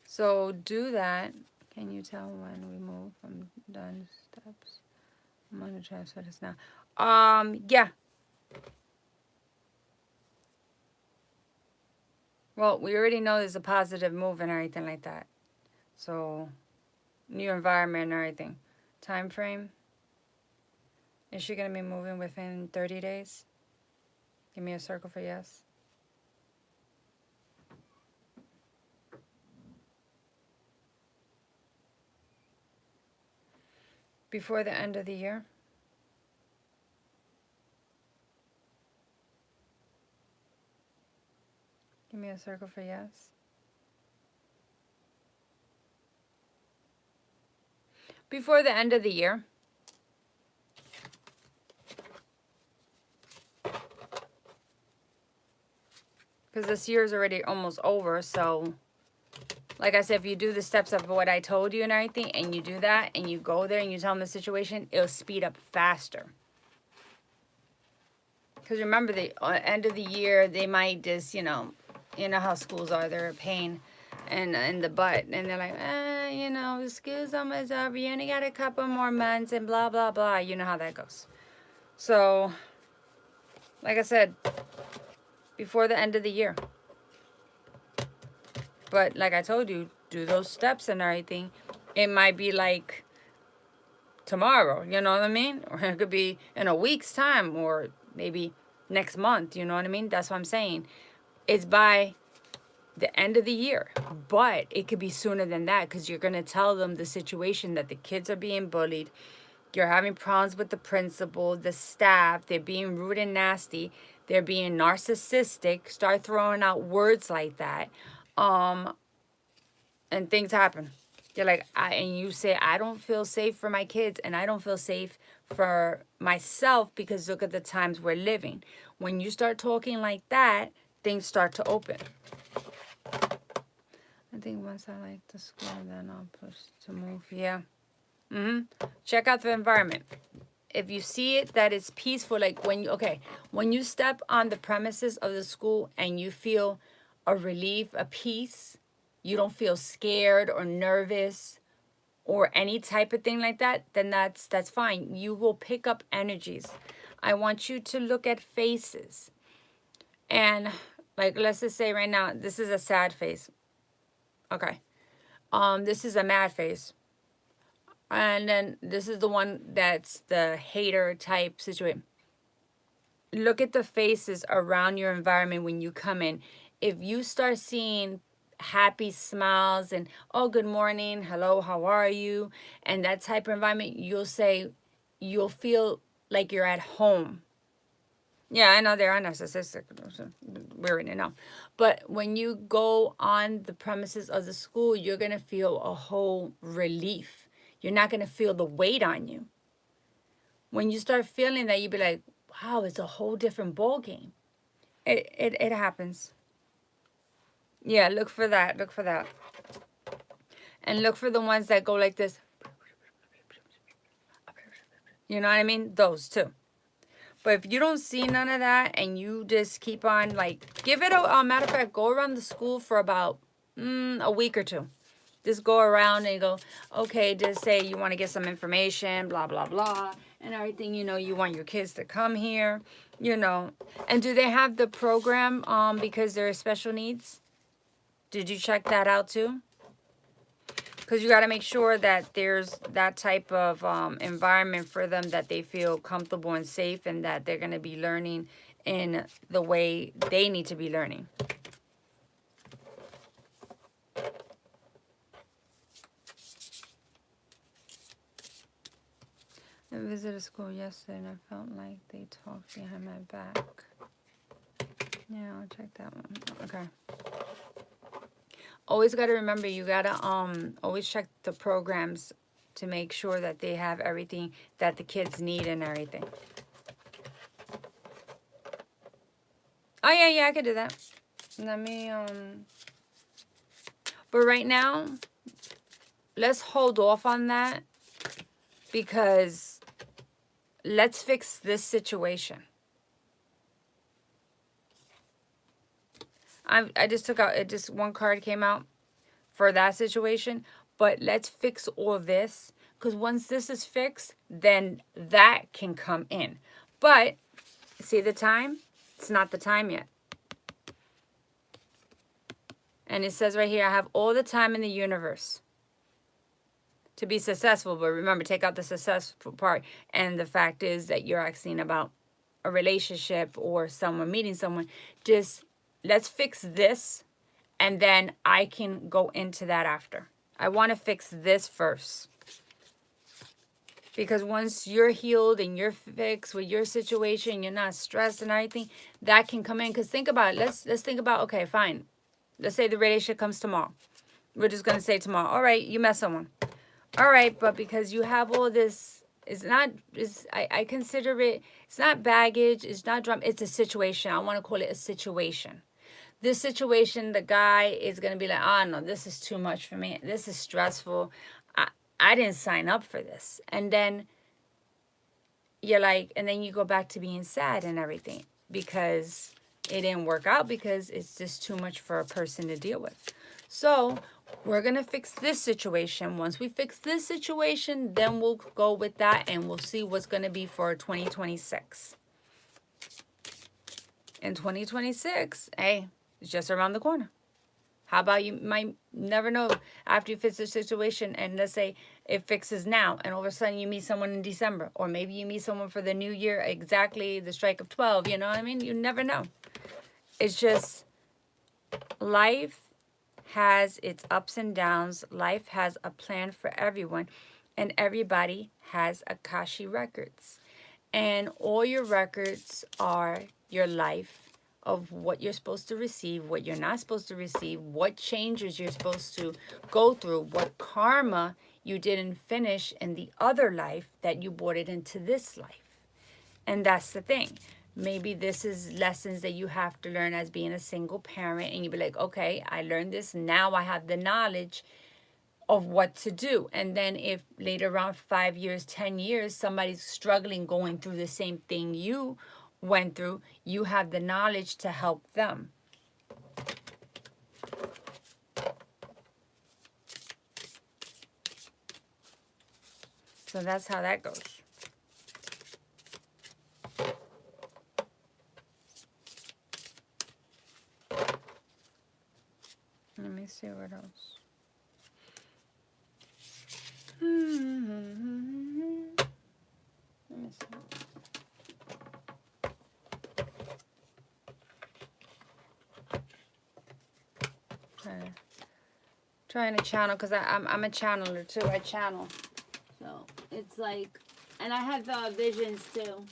So do that. Can you tell when we move from done steps? I'm going to transfer this now. Yeah. Well, we already know there's a positive move and everything like that. So, new environment and everything. Time frame. Is she going to be moving within 30 days? Give me a circle for yes. Before the end of the year? Give me a circle for yes. Before the end of the year. Because this year is already almost over, so like I said, if you do the steps of what I told you and everything, and you do that, and you go there and you tell them the situation, it'll speed up faster. Because remember, the end of the year, they might just, you know how schools are, they're a pain in the butt, and they're like, the school's almost over, you only got a couple more months, and blah, blah, blah. You know how that goes. So, like I said, before the end of the year. But like I told you, do those steps and everything. It might be like tomorrow, you know what I mean? Or it could be in a week's time, or maybe next month, you know what I mean? That's what I'm saying. It's by the end of the year. But it could be sooner than that, because you're going to tell them the situation, that the kids are being bullied. You're having problems with the principal, the staff. They're being rude and nasty. They're being narcissistic. Start throwing out words like that. And things happen. You're like, and you say, I don't feel safe for my kids, and I don't feel safe for myself, because look at the times we're living. When you start talking like that, things start to open. I think once I like the school, then I'll push to move. Yeah. Check out the environment. If you see it, that it's peaceful, like when you step on the premises of the school and you feel a relief, a peace, you don't feel scared or nervous or any type of thing like that, then that's fine. You will pick up energies. I want you to look at faces. And like, let's just say right now, this is a sad face. Okay. This is a mad face. And then this is the one that's the hater type situation. Look at the faces around your environment when you come in. If you start seeing happy smiles and, oh, good morning, hello, how are you? And that type of environment, you'll feel like you're at home. Yeah, I know they are narcissistic. We already know. But when you go on the premises of the school, you're going to feel a whole relief. You're not going to feel the weight on you. When you start feeling that, you'll be like, wow, it's a whole different ball game. It happens. Yeah, look for that. Look for that. And look for the ones that go like this. You know what I mean? Those too. But if you don't see none of that and you just keep on, like, give it a matter of fact, go around the school for about a week or two. Just go around and go, okay, just say you want to get some information, blah, blah, blah, and everything. You want your kids to come here, And do they have the program because they're special needs? Did you check that out too? Because you got to make sure that there's that type of environment for them, that they feel comfortable and safe, and that they're going to be learning in the way they need to be learning. I visited school yesterday and I felt like they talked behind my back. Yeah, I'll check that one. Okay. Always got to remember, you got to always check the programs to make sure that they have everything that the kids need and everything. Oh, yeah, I could do that. Let me, but right now, let's hold off on that because let's fix this situation. I just took out, it just one card came out for that situation, but let's fix all this because once this is fixed, then that can come in. But see the time? It's not the time yet. And it says right here, I have all the time in the universe to be successful. But remember, take out the successful part. And the fact is that you're asking about a relationship or someone meeting someone. Just let's fix this. And then I can go into that after. I want to fix this first. Because once you're healed and you're fixed with your situation, you're not stressed and everything, that can come in. Because think about it. Let's think about, okay, fine. Let's say the relationship comes tomorrow. We're just going to say tomorrow. All right, you met someone. All right, but because you have all this, I consider it, it's not baggage, it's not drama, it's a situation. I want to call it a situation. This situation, the guy is going to be like, oh, no, this is too much for me. This is stressful. I didn't sign up for this. And then you're like, and then you go back to being sad and everything because it didn't work out because it's just too much for a person to deal with. So we're going to fix this situation. Once we fix this situation, then we'll go with that and we'll see what's going to be for 2026. In 2026, hey, it's just around the corner. How about you might never know after you fix the situation and let's say it fixes now and all of a sudden you meet someone in December or maybe you meet someone for the new year, exactly the strike of 12, you know what I mean? You never know. It's just life has its ups and downs. Life has a plan for everyone and everybody has Akashic records. And all your records are your life of what you're supposed to receive, what you're not supposed to receive, what changes you're supposed to go through, what karma you didn't finish in the other life that you brought it into this life. And that's the thing. Maybe this is lessons that you have to learn as being a single parent and you be like, okay, I learned this. Now I have the knowledge of what to do. And then if later on 5 years, 10 years, somebody's struggling going through the same thing you went through, you have the knowledge to help them. So that's how that goes. Let me see what else. Let me see. Trying to channel because I'm a channeler too. I channel. So it's like, and I have visions too.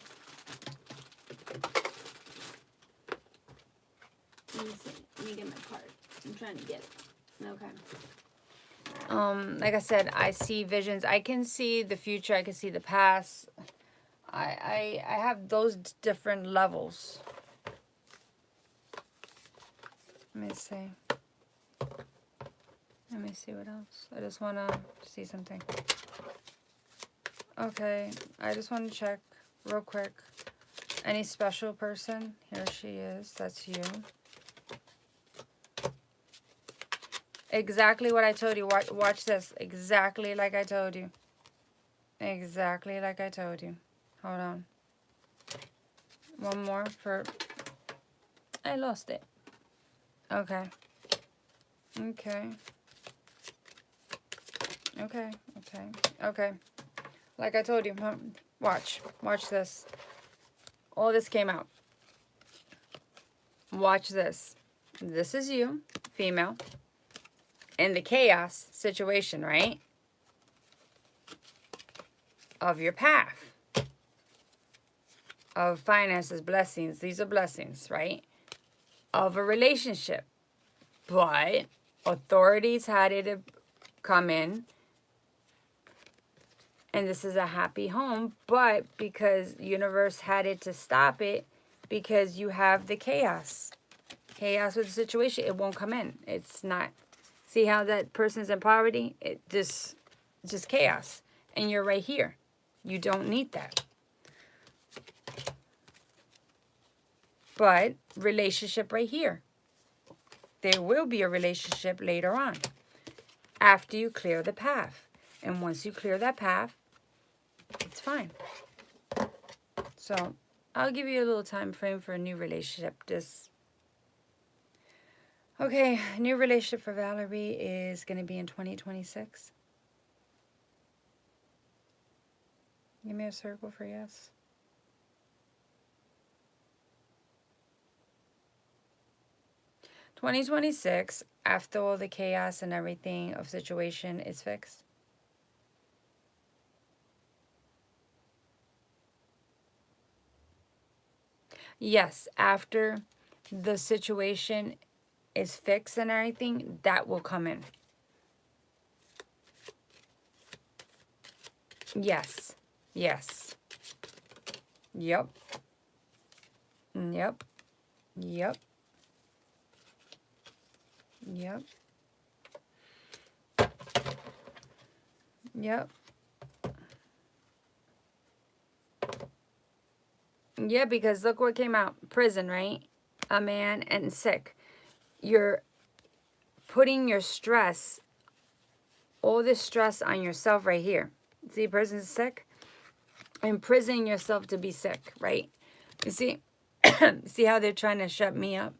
Let me see. Let me get my card. I'm trying to get it. Okay. Like I said, I see visions. I can see the future. I can see the past. I have those different levels. Let me see. Let me see what else. I just want to see something. Okay, I just want to check real quick. Any special person? Here she is. That's you. Exactly what I told you. Watch this. Exactly like I told you. Exactly like I told you. Hold on. One more for... I lost it. Okay. Okay. Okay. Okay. Okay. Like I told you. Watch. Watch this. All this came out. Watch this. This is you, female, in the chaos situation, right? Of your path. Of finances, blessings. These are blessings, right? Of a relationship. But authorities had it come in. And this is a happy home. But because universe had it to stop it, because you have the chaos. Chaos with the situation. It won't come in. It's not. See how that person's in poverty? It just chaos. And you're right here. You don't need that. But relationship right here. There will be a relationship later on after you clear the path. And once you clear that path, it's fine. So I'll give you a little time frame for a new relationship. Okay, new relationship for Valerie is going to be in 2026. Give me a circle for yes. 2026, after all the chaos and everything of situation is fixed. Yes, after the situation is fixed and everything, that will come in. Yes. Yes. Yep. Yep. Yep. Yep. Yep. Yeah, because look what came out. Prison, right? A man and sick. You're putting your stress, all this stress on yourself right here. See, a person's sick? Imprisoning yourself to be sick, right? You see? See how they're trying to shut me up?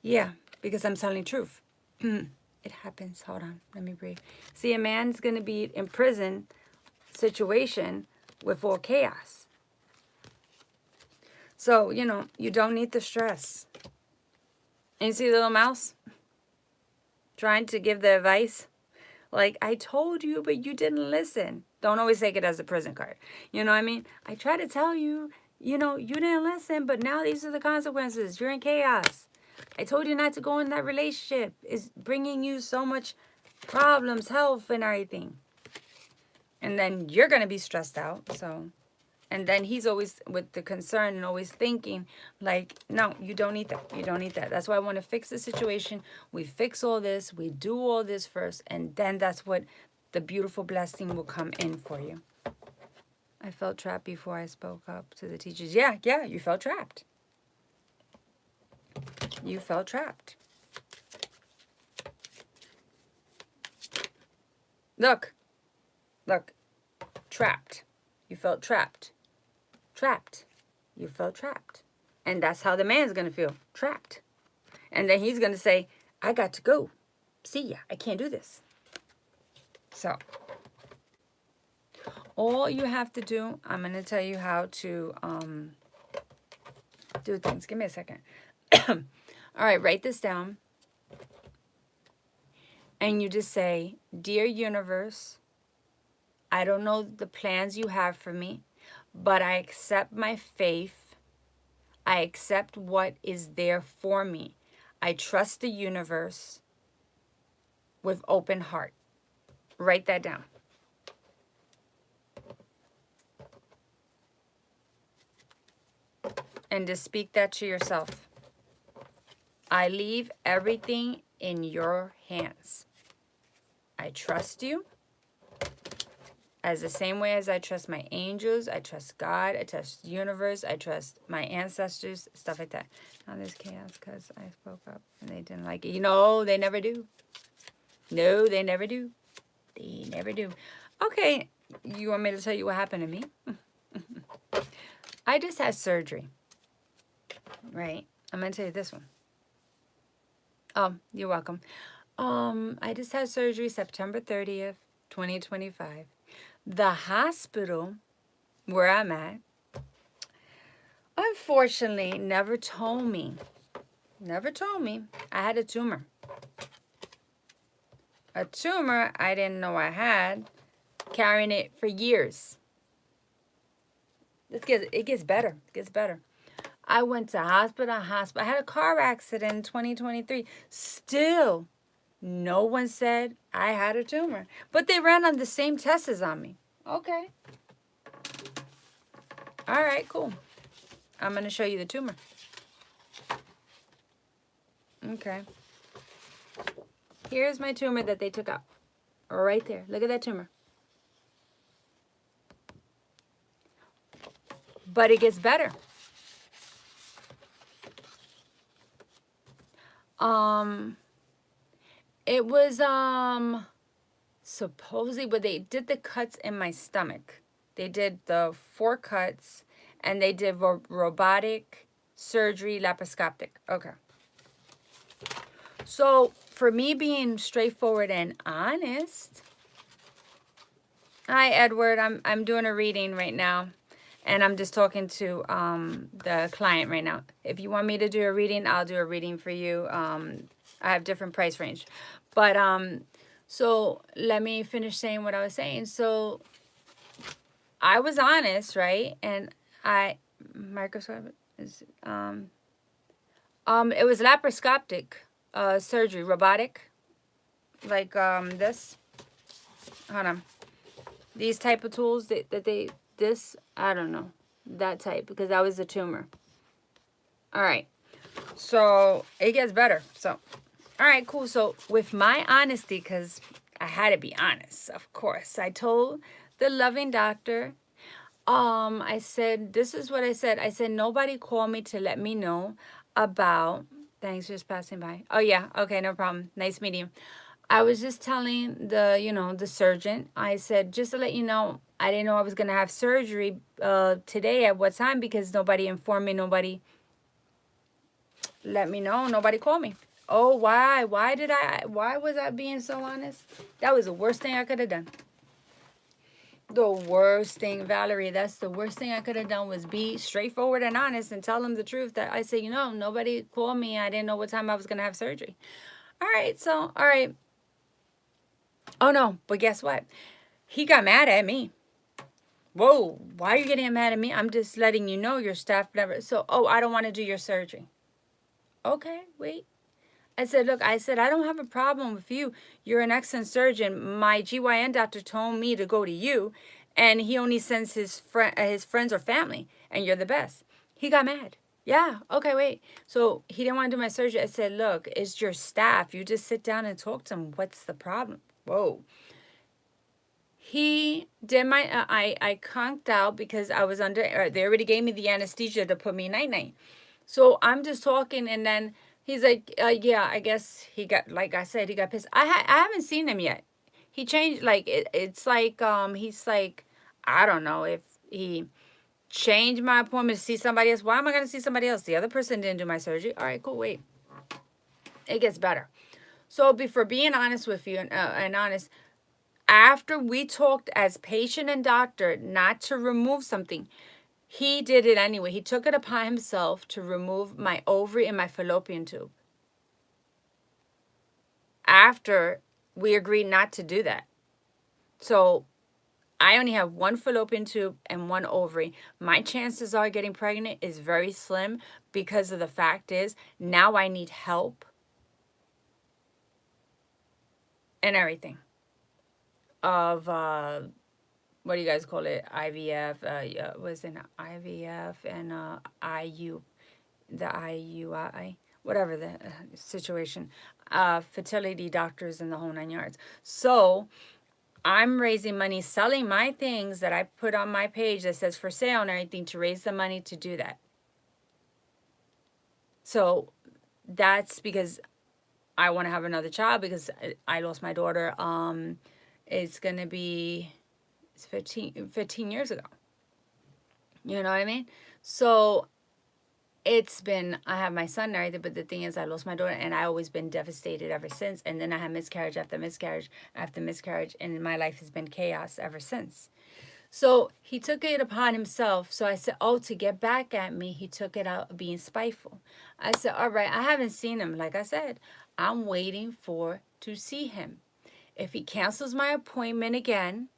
Yeah, because I'm telling the truth. It happens. Hold on. Let me breathe. See, a man's going to be in prison situation with all chaos. So, you know, you don't need the stress. And you see the little mouse trying to give the advice? Like, I told you, but you didn't listen. Don't always take it as a prison card. You know what I mean? I try to tell you, you know, you didn't listen, but now these are the consequences. You're in chaos. I told you not to go in that relationship. It's bringing you so much problems, health, and everything. And then you're going to be stressed out. So, and then he's always with the concern and always thinking like, no, you don't need that. You don't need that. That's why I want to fix the situation. We fix all this. We do all this first. And then that's what the beautiful blessing will come in for you. I felt trapped before I spoke up to the teachers. Yeah, you felt trapped. You felt trapped. Look, trapped. You felt trapped. Trapped. You felt trapped. And that's how the man's going to feel, trapped. And then he's going to say, I got to go. See ya. I can't do this. So, all you have to do, I'm going to tell you how to do things. Give me a second. All right, write this down. And you just say, Dear universe, I don't know the plans you have for me, but I accept my faith. I accept what is there for me. I trust the universe with open heart. Write that down. And just speak that to yourself. I leave everything in your hands. I trust you. As the same way as I trust my angels, I trust God, I trust the universe, I trust my ancestors, stuff like that. Now there's chaos because I spoke up and they didn't like it. You know, they never do. No, they never do. They never do. Okay, you want me to tell you what happened to me? I just had surgery. Right? I'm going to tell you this one. Oh, you're welcome. I just had surgery September 30th, 2025. The hospital where I'm at, unfortunately, never told me I had a tumor. A tumor I didn't know I had, carrying it for years. It gets better. It gets better. I went to hospital. I had a car accident in 2023. Still, no one said I had a tumor. But they ran on the same tests on me. Okay. All right, cool. I'm going to show you the tumor. Okay. Here's my tumor that they took out. Right there. Look at that tumor. But it gets better. It was supposedly, but they did the cuts in my stomach. They did the 4 cuts, and they did robotic surgery, laparoscopic. Okay. So for me being straightforward and honest, hi Edward, I'm doing a reading right now, and I'm just talking to the client right now. If you want me to do a reading, I'll do a reading for you. I have different price range, but so let me finish saying what I was saying. So I was honest, right? And microscope is it was laparoscopic surgery, robotic, like this. Hold on. These type of tools I don't know, that type, because that was a tumor. All right. So it gets better. So, all right, cool. So with my honesty, because I had to be honest, of course, I told the loving doctor, I said, this is what I said. I said, nobody called me to let me know about, thanks, just passing by. Oh yeah, okay, no problem. Nice meeting you. I was just telling the surgeon, I said, just to let you know, I didn't know I was going to have surgery today at what time, because nobody informed me, nobody let me know, nobody called me. Oh, why? Why was I being so honest? That was the worst thing I could have done. The worst thing, Valerie, that's the worst thing I could have done, was be straightforward and honest and tell them the truth, that I said, nobody called me. I didn't know what time I was going to have surgery. All right. Oh, no, but guess what? He got mad at me. Whoa, why are you getting mad at me? I'm just letting you know your staff never. So, I don't want to do your surgery. Okay, wait. I said, look, I don't have a problem with you. You're an excellent surgeon. My GYN doctor told me to go to you, and he only sends his friends or family, and you're the best. He got mad. Yeah, okay, wait. So he didn't want to do my surgery. I said, look, it's your staff. You just sit down and talk to them. What's the problem? Whoa. He did my, I conked out because I was under, they already gave me the anesthesia to put me night-night. So I'm just talking, and then he's like, yeah, I guess he got, like I said, he got pissed. I haven't seen him yet. He changed, like, it's like, he's like, I don't know if he changed my appointment to see somebody else. Why am I going to see somebody else? The other person didn't do my surgery. All right, cool, wait. It gets better. So before being honest with you and honest, after we talked as patient and doctor not to remove something, he did it anyway. He took it upon himself to remove my ovary and my fallopian tube. After we agreed not to do that. So I only have 1 fallopian tube and 1 ovary. My chances are getting pregnant is very slim, because of the fact is now I need help and everything of what do you guys call it? IVF, was it IVF and IU, the IUI, whatever the situation, fertility doctors and the whole 9 yards. So I'm raising money, selling my things that I put on my page that says for sale and everything, to raise the money to do that. So that's because I want to have another child, because I lost my daughter. It's going to be 15 years ago. You know what I mean? So it's been, I have my son and everything, but the thing is I lost my daughter, and I always been devastated ever since. And then I had miscarriage after miscarriage after miscarriage, and my life has been chaos ever since. So he took it upon himself. So I said, to get back at me, he took it out being spiteful. I said, all right, I haven't seen him. Like I said, I'm waiting to see him. If he cancels my appointment again,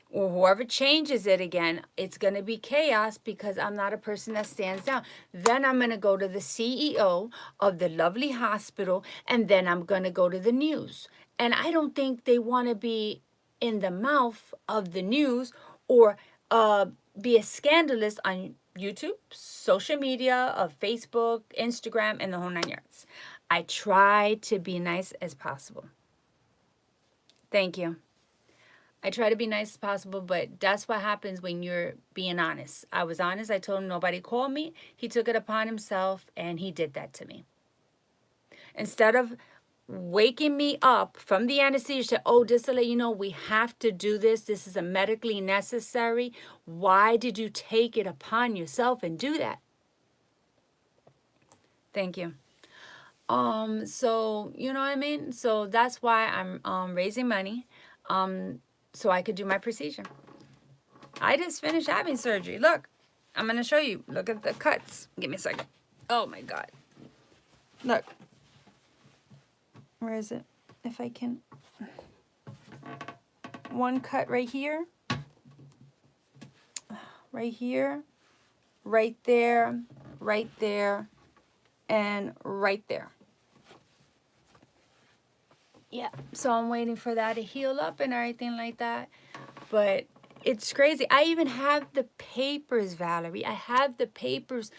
or whoever changes it again, it's going to be chaos, because I'm not a person that stands down. Then I'm going to go to the CEO of the lovely hospital, and then I'm going to go to the news. And I don't think they want to be in the mouth of the news, or be a scandalous on YouTube, social media, of Facebook, Instagram, and the whole 9 yards. I try to be nice as possible. Thank you. I try to be nice as possible, but that's what happens when you're being honest. I was honest. I told him nobody called me. He took it upon himself, and he did that to me. Instead of waking me up from the anesthesia, oh, just to let you know, we have to do this. This is a medically necessary. Why did you take it upon yourself and do that? Thank you. So you know what I mean? So that's why I'm raising money, so I could do my procedure. I just finished having surgery. Look, I'm gonna show you. Look at the cuts. Give me a second. Oh my God. Look. Where is it? If I can. One cut right here. Right here. Right there. Right there. And right there. Yeah, so I'm waiting for that to heal up and everything like that. But it's crazy. I even have the papers, Valerie. I have the papers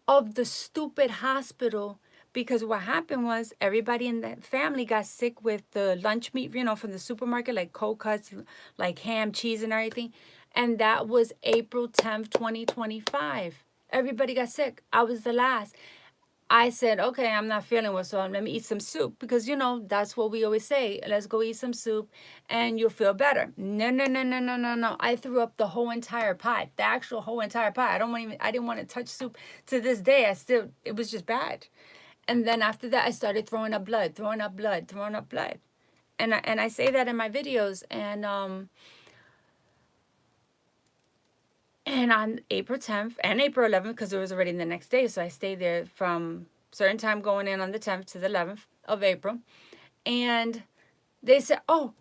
of the stupid hospital, because what happened was everybody in the family got sick with the lunch meat, you know, from the supermarket, like cold cuts, like ham, cheese, and everything. And that was April 10th, 2025. Everybody got sick. I was the last. I said, okay, I'm not feeling well, so let me eat some soup, because, you know, that's what we always say. Let's go eat some soup and you'll feel better. No, no, no, no, no, no, no. I threw up the whole entire pot, the actual whole entire pot. I didn't want to touch soup to this day. It was just bad. And then after that, I started throwing up blood, throwing up blood, throwing up blood. And I say that in my videos. And on April 10th and April 11th, because it was already the next day, so I stayed there from certain time going in on the 10th to the 11th of April. And they said, oh,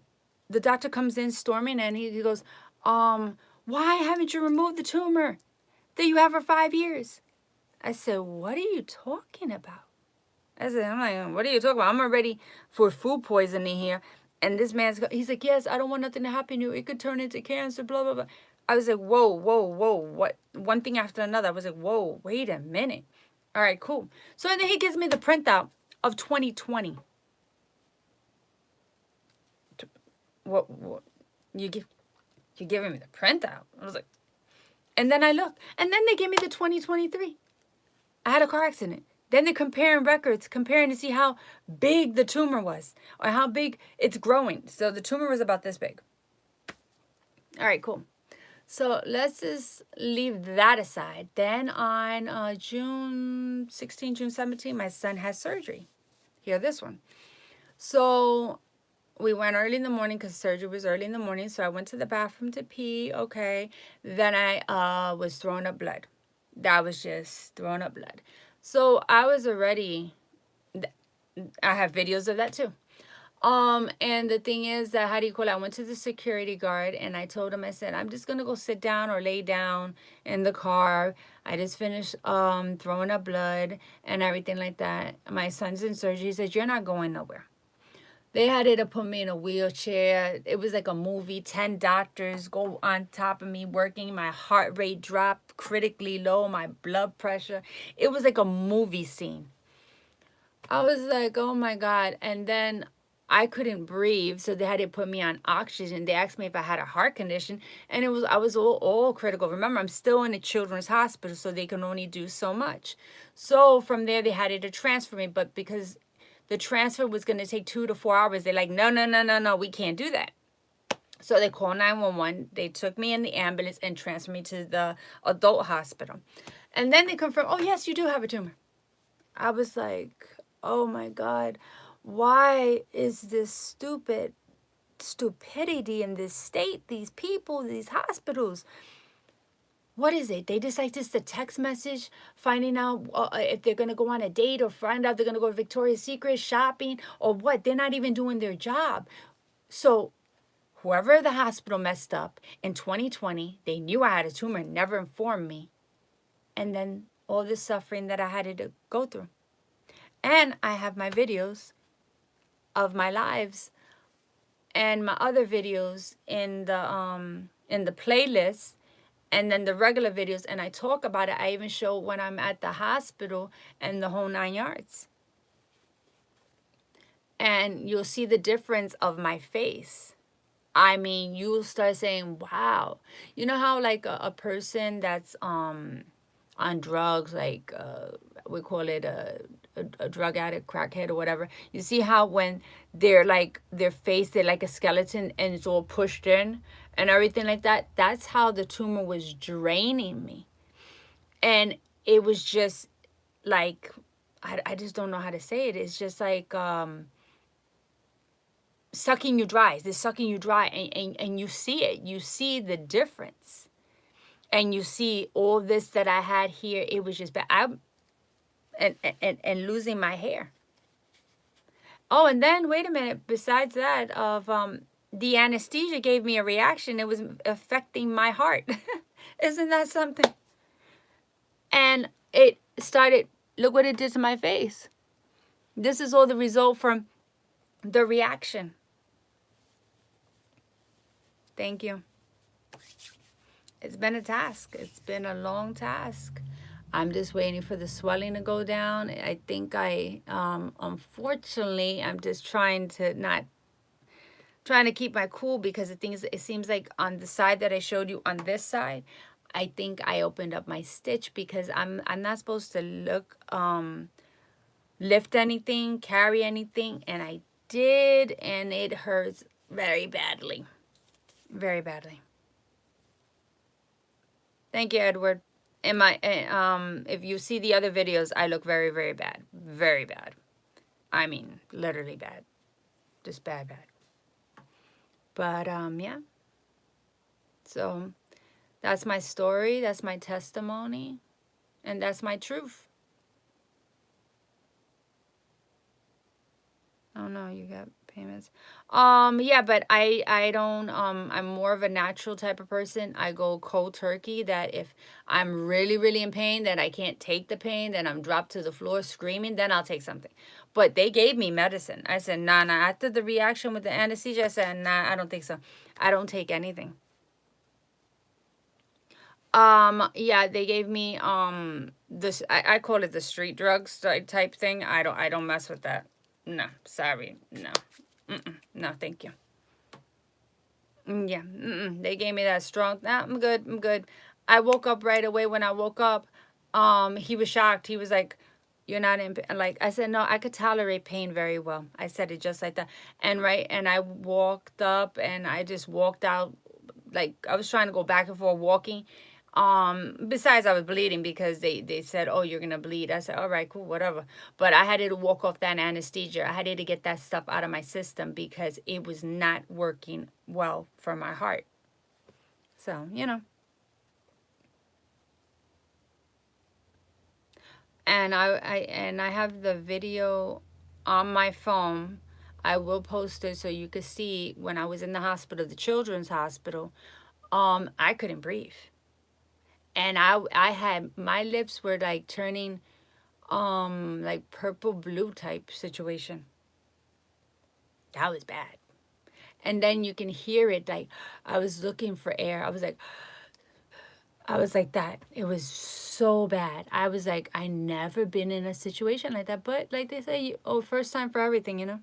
the doctor comes in storming, and he goes, why haven't you removed the tumor that you have for 5 years? I said, what are you talking about? I'm like, what are you talking about? I'm already for food poisoning here. And this he's like, yes, I don't want nothing to happen to you. It could turn into cancer, blah, blah, blah. I was like, whoa, whoa, whoa, what? One thing after another. I was like, whoa, wait a minute. All right, cool. So then he gives me the printout of 2020. What you're giving me the printout? I was like, and then I looked, and then they give me the 2023. I had a car accident. Then they're comparing records, comparing to see how big the tumor was or how big it's growing. So the tumor was about this big. All right, cool. So let's just leave that aside. Then on June 16, June 17, my son has surgery. Hear this one. So we went early in the morning because surgery was early in the morning. So I went to the bathroom to pee. Okay. Then I was throwing up blood. That was just throwing up blood. So I was already, I have videos of that too. And the thing is that, I went to the security guard and I told him, I said, I'm just going to go sit down or lay down in the car. I just finished throwing up blood and everything like that. My son's in surgery. He said, you're not going nowhere. They had to put me in a wheelchair. It was like a movie. 10 doctors go on top of me working. My heart rate dropped critically low. My blood pressure. It was like a movie scene. I was like, oh my God. And then I couldn't breathe, so they had to put me on oxygen. They asked me if I had a heart condition, and I was all critical. Remember, I'm still in a children's hospital, so they can only do so much. So from there, they had to transfer me, but because the transfer was going to take 2 to 4 hours, they're like, no, we can't do that. So they called 911. They took me in the ambulance and transferred me to the adult hospital. And then they confirmed, oh, yes, you do have a tumor. I was like, oh my God. Why is this stupidity in this state, these people, these hospitals? What is it? They just like just a text message, finding out if they're going to go on a date or find out they're going to go to Victoria's Secret shopping or what? They're not even doing their job. So whoever the hospital messed up in 2020, they knew I had a tumor and never informed me. And then all this suffering that I had to go through. And I have my videos of my lives and my other videos in the playlist, and then the regular videos, and I talk about it. I even show when I'm at the hospital and the whole 9 yards. And you'll see the difference of my face. I mean, you'll start saying, wow. You know how like a person that's on drugs, like we call it a drug addict, crackhead or whatever. You see how when they're like their face, they're like a skeleton and it's all pushed in and everything like that. That's how the tumor was draining me. And it was just like, I just don't know how to say it. It's just like sucking you dry. They're sucking you dry, and you see it. You see the difference. And you see all this that I had here, it was just bad. And losing my hair. Oh, and then wait a minute. Besides that, of the anesthesia gave me a reaction. It was affecting my heart. Isn't that something? And it started. Look what it did to my face. This is all the result from the reaction. Thank you. It's been a task. It's been a long task. I'm just waiting for the swelling to go down. I think unfortunately, I'm just trying to keep my cool, because it seems like on the side that I showed you on this side, I think I opened up my stitch, because I'm not supposed to lift anything, carry anything, and I did, and it hurts very badly. Very badly. Thank you, Edward. If you see the other videos, I look very, very bad. Very bad. I mean, literally bad. Just bad. But, yeah. So, that's my story. That's my testimony. And that's my truth. Oh, no, you got payments. Yeah, but I don't, I'm more of a natural type of person. I go cold turkey, that if I'm really, really in pain, that I can't take the pain, then I'm dropped to the floor screaming, then I'll take something. But they gave me medicine. I said, nah. After the reaction with the anesthesia, I said, nah, I don't think so. I don't take anything. Yeah, they gave me, this, I call it the street drugs type thing. I don't mess with that. No, sorry, no. No, thank you. Yeah, they gave me that strong. Nah, I'm good. I woke up right away. When I woke up, he was shocked. He was like, "You're not in pain." Like I said, no, I could tolerate pain very well. I said it just like that. And I walked up and I just walked out. Like I was trying to go back and forth walking. Besides I was bleeding, because they said, oh, you're gonna bleed. I said, all right, cool, whatever. But I had to walk off that anesthesia. I had to get that stuff out of my system, because it was not working well for my heart. So, and I have the video on my phone. I will post it so you could see when I was in the hospital, the children's hospital. I couldn't breathe. And I had, my lips were like turning like purple blue type situation. That was bad. And then you can hear it, like I was looking for air. I was like that. It was so bad. I was like, I never been in a situation like that. But like they say, first time for everything.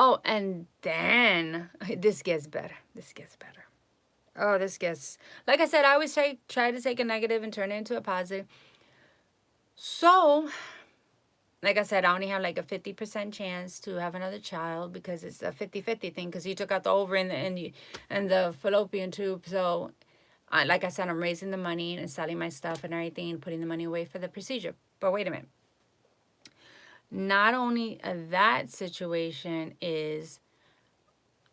Oh, and then this gets better. Oh, like I said, I always try to take a negative and turn it into a positive. So, like I said, I only have like a 50% chance to have another child, because it's a 50-50 thing, because he took out the ovary and the fallopian tube. So, like I said, I'm raising the money and selling my stuff and everything and putting the money away for the procedure. But wait a minute. Not only that situation is,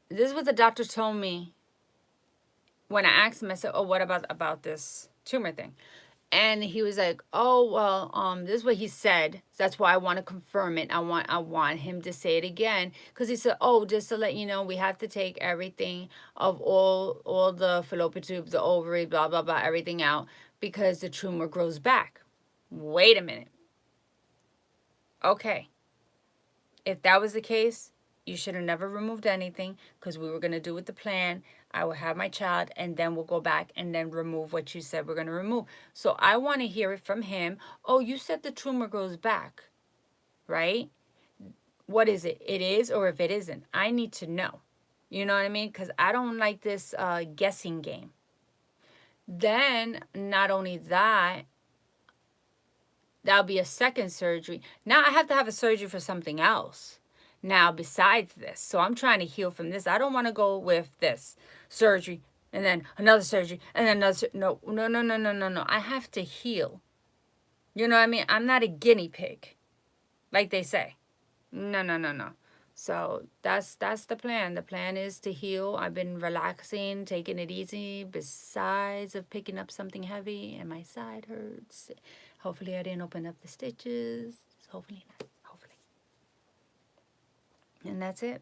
this is what the doctor told me when I asked him. I said, oh, what about this tumor thing? And he was like, oh, well, this is what he said. That's why I want to confirm it. I want him to say it again. Because he said, oh, just to let you know, we have to take everything of all the fallopian tubes, the ovary, blah, blah, blah, everything out, because the tumor grows back. Wait a minute. Okay. If that was the case, you should have never removed anything, because we were going to do with the plan. I will have my child, and then we'll go back and then remove what you said we're going to remove. So I want to hear it from him. Oh, you said the tumor goes back, right? What is it? It is, or if it isn't. I need to know. You know what I mean? Because I don't like this guessing game. Then, not only that, that'll be a second surgery. Now I have to have a surgery for something else. Now, besides this. So I'm trying to heal from this. I don't want to go with this surgery and then another surgery and then another. No, no, no, no, no, no, no. I have to heal. You know what I mean? I'm not a guinea pig, like they say. No, no, no, no. So that's the plan. The plan is to heal. I've been relaxing, taking it easy, besides of picking up something heavy, and my side hurts. Hopefully I didn't open up the stitches. Hopefully not. Hopefully. And that's it.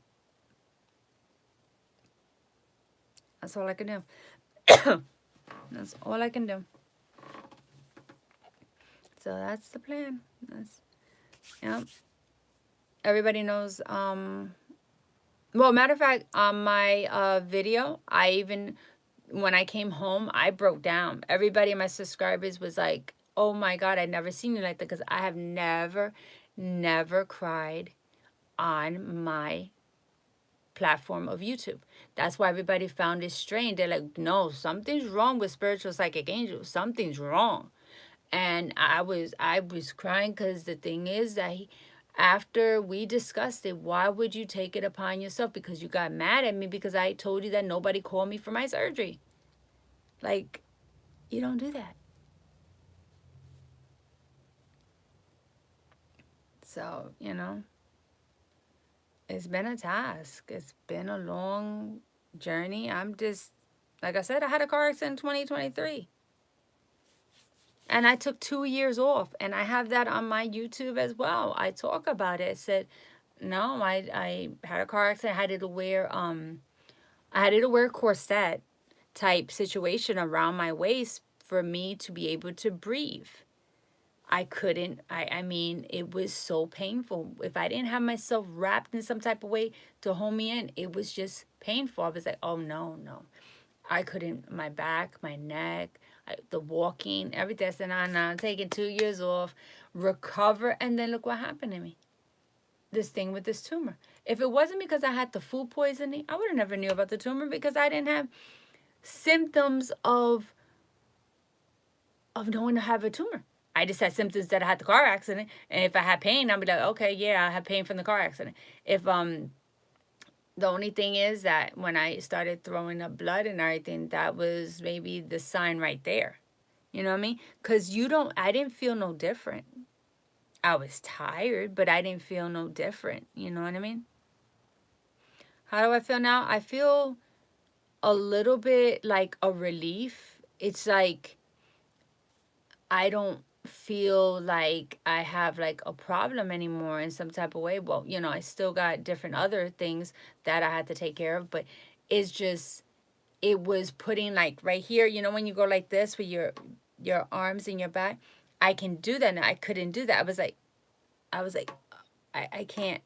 That's all I can do. That's all I can do. So that's the plan. That's, yep. Everybody knows, well, matter of fact, on my video, I even, when I came home, I broke down. Everybody, my subscribers, was like, oh my God, I've never seen you like that, because I have never cried on my platform of YouTube. That's why everybody found it strange. They're like, no, something's wrong with Spiritual Psychic Angel. Something's wrong. And I was crying, because the thing is that after we discussed it, why would you take it upon yourself? Because you got mad at me because I told you that nobody called me for my surgery. Like, you don't do that. So, you know, it's been a task. It's been a long journey. I'm just, like I said, I had a car accident in 2023. And I took 2 years off. And I have that on my YouTube as well. I talk about it. I said, no, I had a car accident. I had to wear corset type situation around my waist for me to be able to breathe. I couldn't, I mean, it was so painful. If I didn't have myself wrapped in some type of way to hold me in, it was just painful. I was like, oh no, no. I couldn't, my back, my neck, the walking, everything. I said, no, I'm taking 2 years off, recover, and then look what happened to me. This thing with this tumor. If it wasn't because I had the food poisoning, I would have never knew about the tumor, because I didn't have symptoms of knowing I have a tumor. I just had symptoms that I had the car accident, and if I had pain, I'd be like, okay, yeah, I have pain from the car accident. If the only thing is that when I started throwing up blood and everything, that was maybe the sign right there. You know what I mean? Because I didn't feel no different. I was tired, but I didn't feel no different. You know what I mean? How do I feel now? I feel a little bit like a relief. It's like I don't feel like I have like a problem anymore in some type of way. Well, you know, I still got different other things that I had to take care of, but it's just, it was putting like right here, you know, when you go like this with your arms and your back, I can do that now. I couldn't do that. I was like, I can't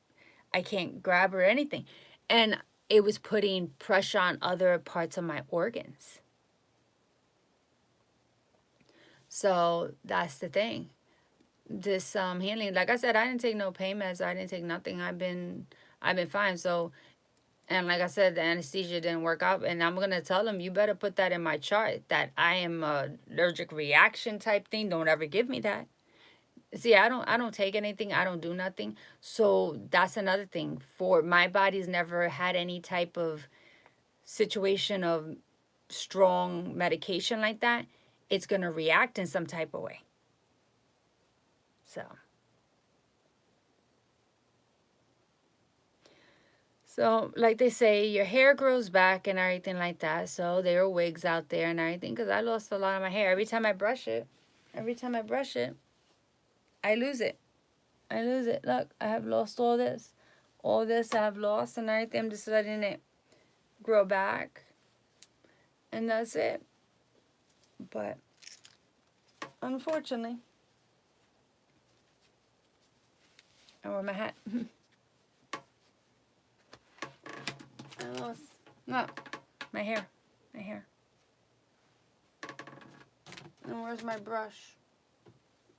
grab or anything. And it was putting pressure on other parts of my organs. So that's the thing. This healing, like I said, I didn't take no pain meds. I didn't take nothing. I've been fine. So, and like I said, the anesthesia didn't work out. And I'm gonna tell them, you better put that in my chart, that I am a allergic reaction type thing. Don't ever give me that. See, I don't take anything. I don't do nothing. So that's another thing. For my body's never had any type of situation of strong medication like that. It's gonna react in some type of way. So, like they say, your hair grows back and everything like that. So there are wigs out there and everything, because I lost a lot of my hair. Every time I brush it, I lose it. I lose it. Look, I have lost all this. All this I have lost and everything. I'm just letting it grow back. And that's it. But, unfortunately, I wear my hat. No, my hair. My hair. And where's my brush?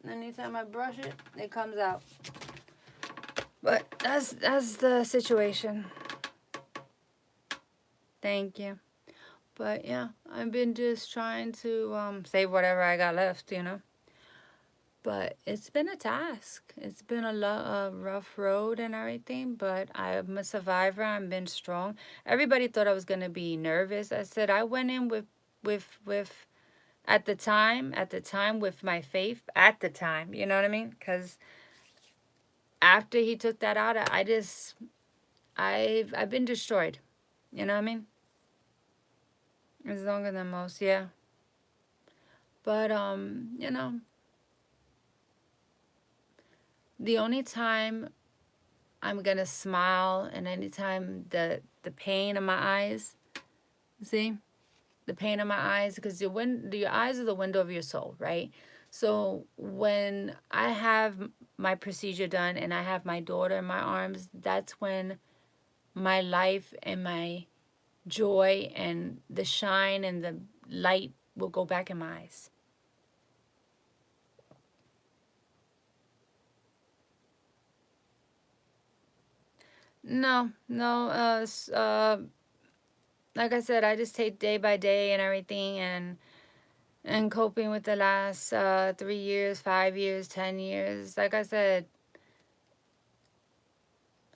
Anytime I brush it, it comes out. But that's the situation. Thank you. But yeah, I've been just trying to save whatever I got left, you know. But it's been a task. It's been a rough road and everything, but I'm a survivor. I've been strong. Everybody thought I was gonna be nervous. I said I went in with at the time with my faith at the time. You know what I mean? Because after he took that out, I've been destroyed. You know what I mean? It's longer than most, yeah. But you know, the only time I'm gonna smile, and anytime the pain in my eyes, see, the pain in my eyes, because your eyes are the window of your soul, right? So when I have my procedure done and I have my daughter in my arms, that's when my life and my joy and the shine and the light will go back in my eyes. No, no, like I said, I just take day by day and everything, and coping with the last 3 years, 5 years, 10 years. Like I said,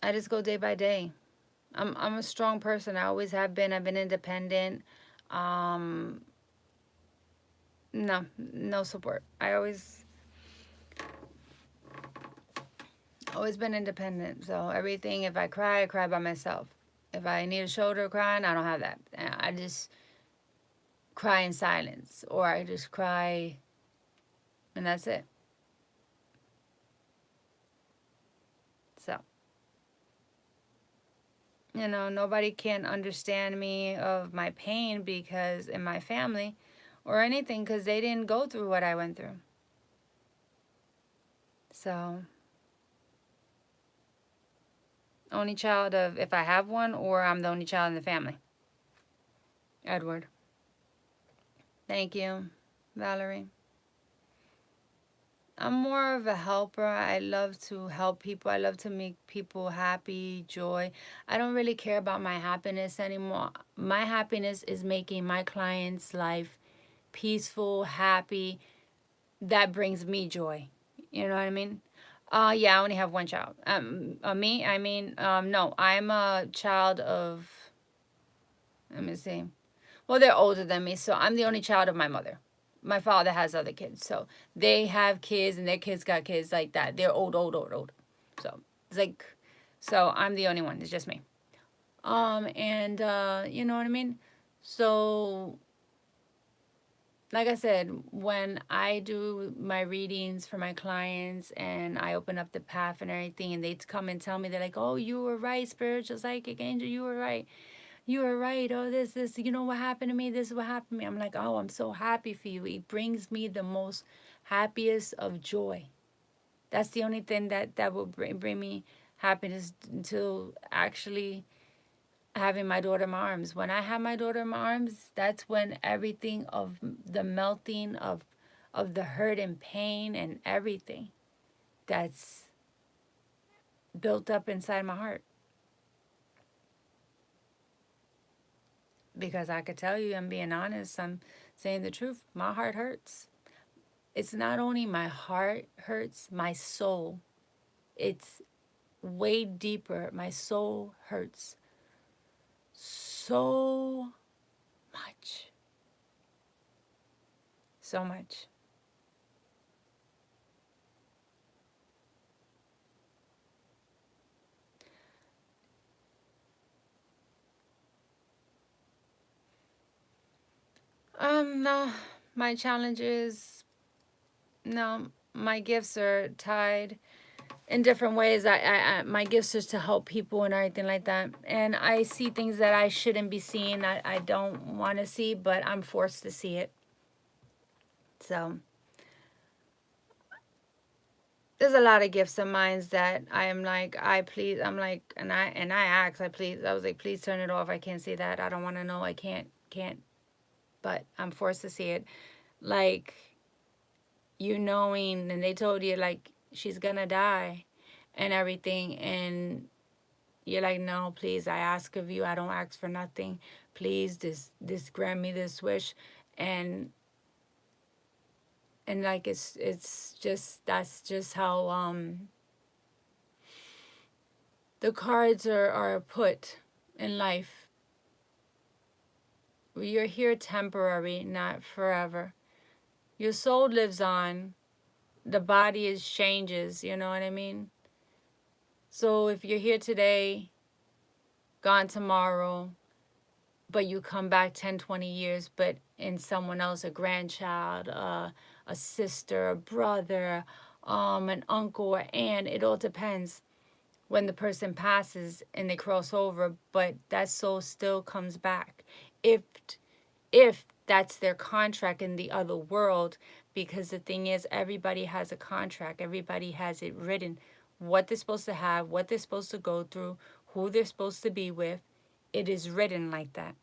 I just go day by day. I'm a strong person. I always have been. I've been independent. Um, no support. I always been independent. So everything, if I cry by myself. If I need a shoulder crying, I don't have that. I just cry in silence, or I just cry, and that's it. So, you know, nobody can understand me of my pain because in my family or anything, because they didn't go through what I went through. So, only child of, if I have one, or I'm the only child in the family. Edward. Thank you, Valerie. I'm more of a helper. I love to help people. I love to make people happy, joy. I don't really care about my happiness anymore. My happiness is making my clients' life peaceful, happy. That brings me joy. You know what I mean? Yeah, I only have one child. Me, I mean, no, I'm a child of, let me see. Well, they're older than me, so I'm the only child of my mother. My father has other kids, so they have kids, and their kids got kids like that. They're old. So it's like, so I'm the only one. It's just me. And you know what I mean? So, like I said, when I do my readings for my clients and I open up the path and everything, and they come and tell me, they're like, "Oh, you were right, spiritual psychic angel. You were right. You were right. Oh, this, you know what happened to me? This is what happened to me." I'm like, "Oh, I'm so happy for you." It brings me the most happiest of joy. That's the only thing that will bring me happiness, until actually having my daughter in my arms. When I have my daughter in my arms, that's when everything of the melting of the hurt and pain and everything that's built up inside my heart. Because I could tell you, I'm being honest, I'm saying the truth, my heart hurts. It's not only my heart hurts, my soul. It's way deeper. My soul hurts so much. So much. No, my challenges, no, my gifts are tied in different ways. My gifts is to help people and everything like that. And I see things that I shouldn't be seeing. I don't want to see, but I'm forced to see it. So there's a lot of gifts of mine that I am like, I'm like, and I asked, I was like, please turn it off. I can't see that. I don't want to know. I can't, but I'm forced to see it. Like, you knowing, and they told you, like, she's gonna die and everything. And you're like, no, please, I ask of you. I don't ask for nothing. Please, this grant me this wish. And, like, it's just, that's just how, the cards are put in life. You're here temporary, not forever. Your soul lives on. The body is changes, you know what I mean? So if you're here today, gone tomorrow, but you come back 10, 20 years, but in someone else, a grandchild, a sister, a brother, an uncle or aunt, it all depends when the person passes and they cross over, but that soul still comes back. If if that's their contract in the other world, because the thing is, everybody has a contract, everybody has it written, what they're supposed to have, what they're supposed to go through, who they're supposed to be with. It is written like that.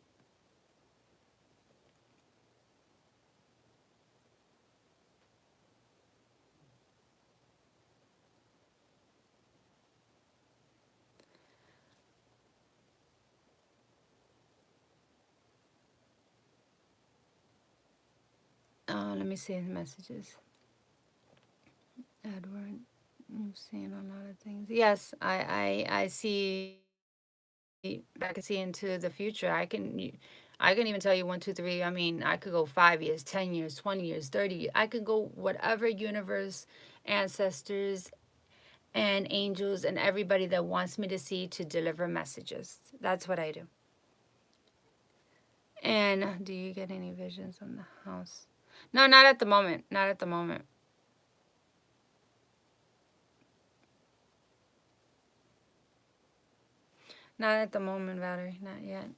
Let me see the messages. Edward, I'm seeing a lot of things. Yes, I see. I can see into the future. I can even tell you 1, 2, 3. I mean, I could go 5 years, 10 years, 20 years, 30. I could go whatever universe, ancestors, and angels, and everybody that wants me to see to deliver messages. That's what I do. And do you get any visions on the house? No, not at the moment. Not at the moment. Not at the moment, Valerie. Not yet.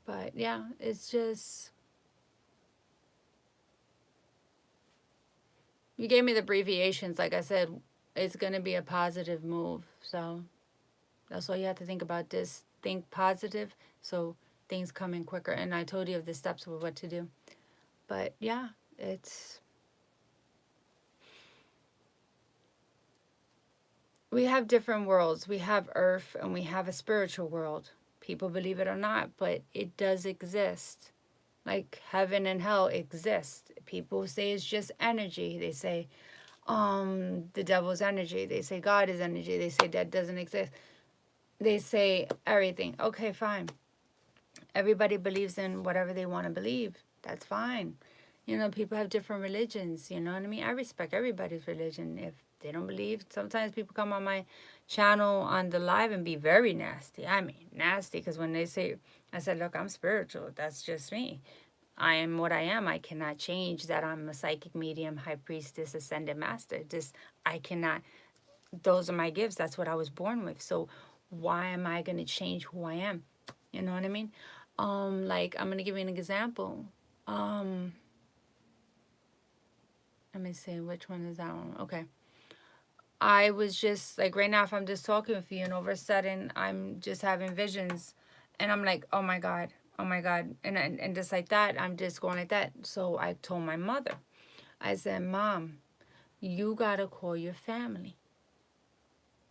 But yeah, it's just, you gave me the abbreviations. Like I said, it's going to be a positive move. So that's all you have to think about. This, think positive, so things come in quicker. And I told you of the steps of what to do. But yeah, it's, we have different worlds. We have earth and we have a spiritual world. People believe it or not, but it does exist. Like heaven and hell exist. People say it's just energy. They say the devil's energy. They say God is energy. They say that doesn't exist. They say everything. Okay, fine. Everybody believes in whatever they want to believe. That's fine. You know, people have different religions. You know what I mean? I respect everybody's religion. If they don't believe, sometimes people come on my channel on the live and be very nasty. I mean, nasty, because when they say, I said, look, I'm spiritual. That's just me. I am what I am. I cannot change that I'm a psychic medium, high priestess, ascended master. Just, I cannot, those are my gifts. That's what I was born with. So why am I going to change who I am? You know what I mean? Like, I'm going to give you an example. Um, Let me see, which one is that one? Okay. I was just like, right now, if I'm just talking with you and all of a sudden I'm just having visions and I'm like, oh my God, oh my God. And just like that, I'm just going like that. So I told my mother, I said, Mom, you got to call your family.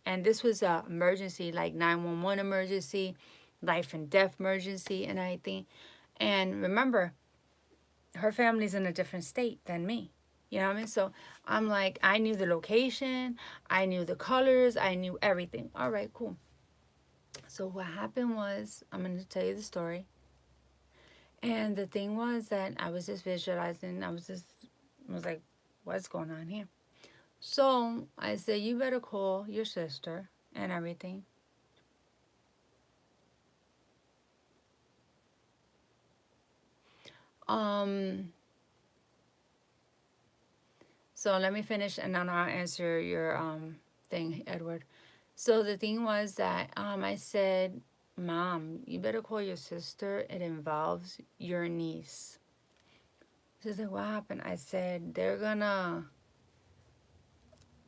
And this was a emergency, like 911 emergency, life and death emergency and everything. And remember, her family's in a different state than me. You know what I mean? So I'm like, I knew the location, I knew the colors, I knew everything. All right, cool. So what happened was, I'm going to tell you the story. And the thing was that I was just visualizing, I was like, what's going on here? So I said, you better call your sister and everything. So let me finish and then I'll answer your thing, Edward. So the thing was that I said, Mom, you better call your sister. It involves your niece. She's like, what happened? I said, they're gonna,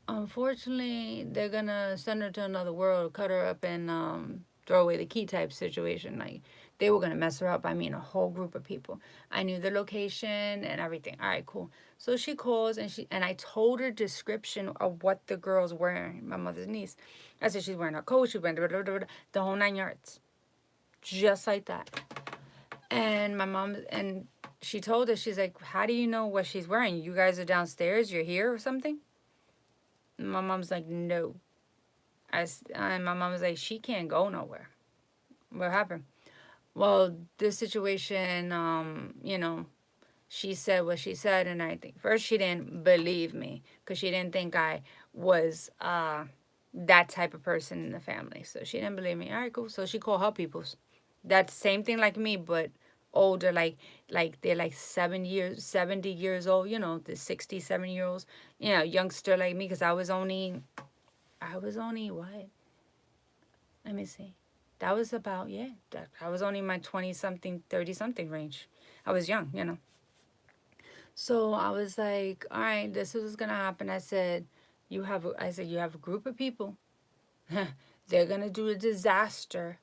unfortunately, they're gonna send her to another world, cut her up, and throw away the key type situation. Like, they were gonna mess her up. I mean, a whole group of people. I knew the location and everything. All right, cool. So she calls and I told her description of what the girl's wearing. My mother's niece. I said she's wearing a coat. She's wearing the whole 9 yards, just like that. And my mom and she told us, she's like, how do you know what she's wearing? You guys are downstairs. You're here or something? And my mom's like, no. And my mom was like, she can't go nowhere. What happened? Well, this situation, she said what she said, and I think first she didn't believe me because she didn't think I was that type of person in the family. So she didn't believe me. All right, cool. So she called her peoples. That's same thing like me, but older, like they're like 70 years old. You know, the 67-year olds. You know, youngster like me because I was only what? Let me see. That was about, yeah, I was only in my 20 something, 30 something range. I was young, you know. So I was like, all right, this is what's gonna happen. I said, you have a group of people. They're gonna do a disaster.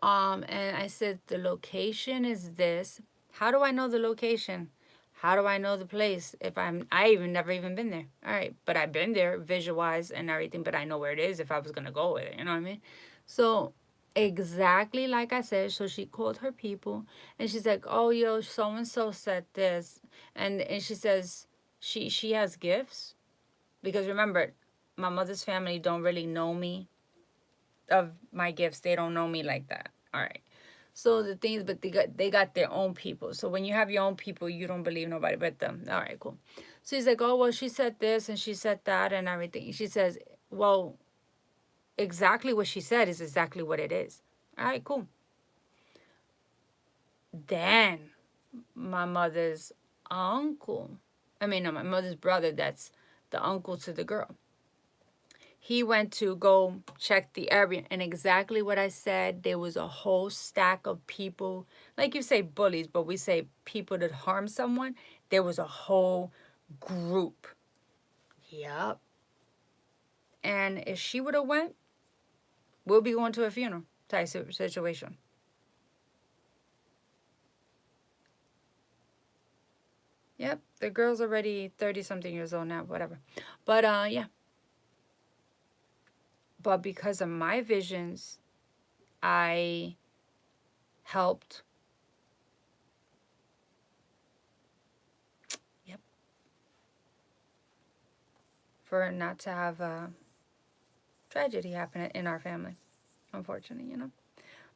And I said, the location is this. How do I know the location? How do I know the place if I even never even been there? All right, but I've been there visualize and everything, but I know where it is if I was gonna go with it, you know what I mean? So exactly like I said, so she called her people and she's like, oh yo, so and so said this. And she says she has gifts. Because remember, my mother's family don't really know me of my gifts. They don't know me like that. All right. So the things, but they got their own people. So when you have your own people, you don't believe nobody but them. All right, cool. So he's like, oh well, she said this and she said that and everything. She says, well, exactly what she said is exactly what it is. All right, cool. Then my mother's uncle, I mean, no, my mother's brother, that's the uncle to the girl. He went to go check the area, and exactly what I said, there was a whole stack of people, like you say bullies, but we say people that harm someone. There was a whole group. Yep. And if she would have went, we'll be going to a funeral type situation. Yep, the girl's already 30 something years old now, whatever. But yeah. But because of my visions, I helped. Yep. For not to have a tragedy happen in our family, unfortunately, you know.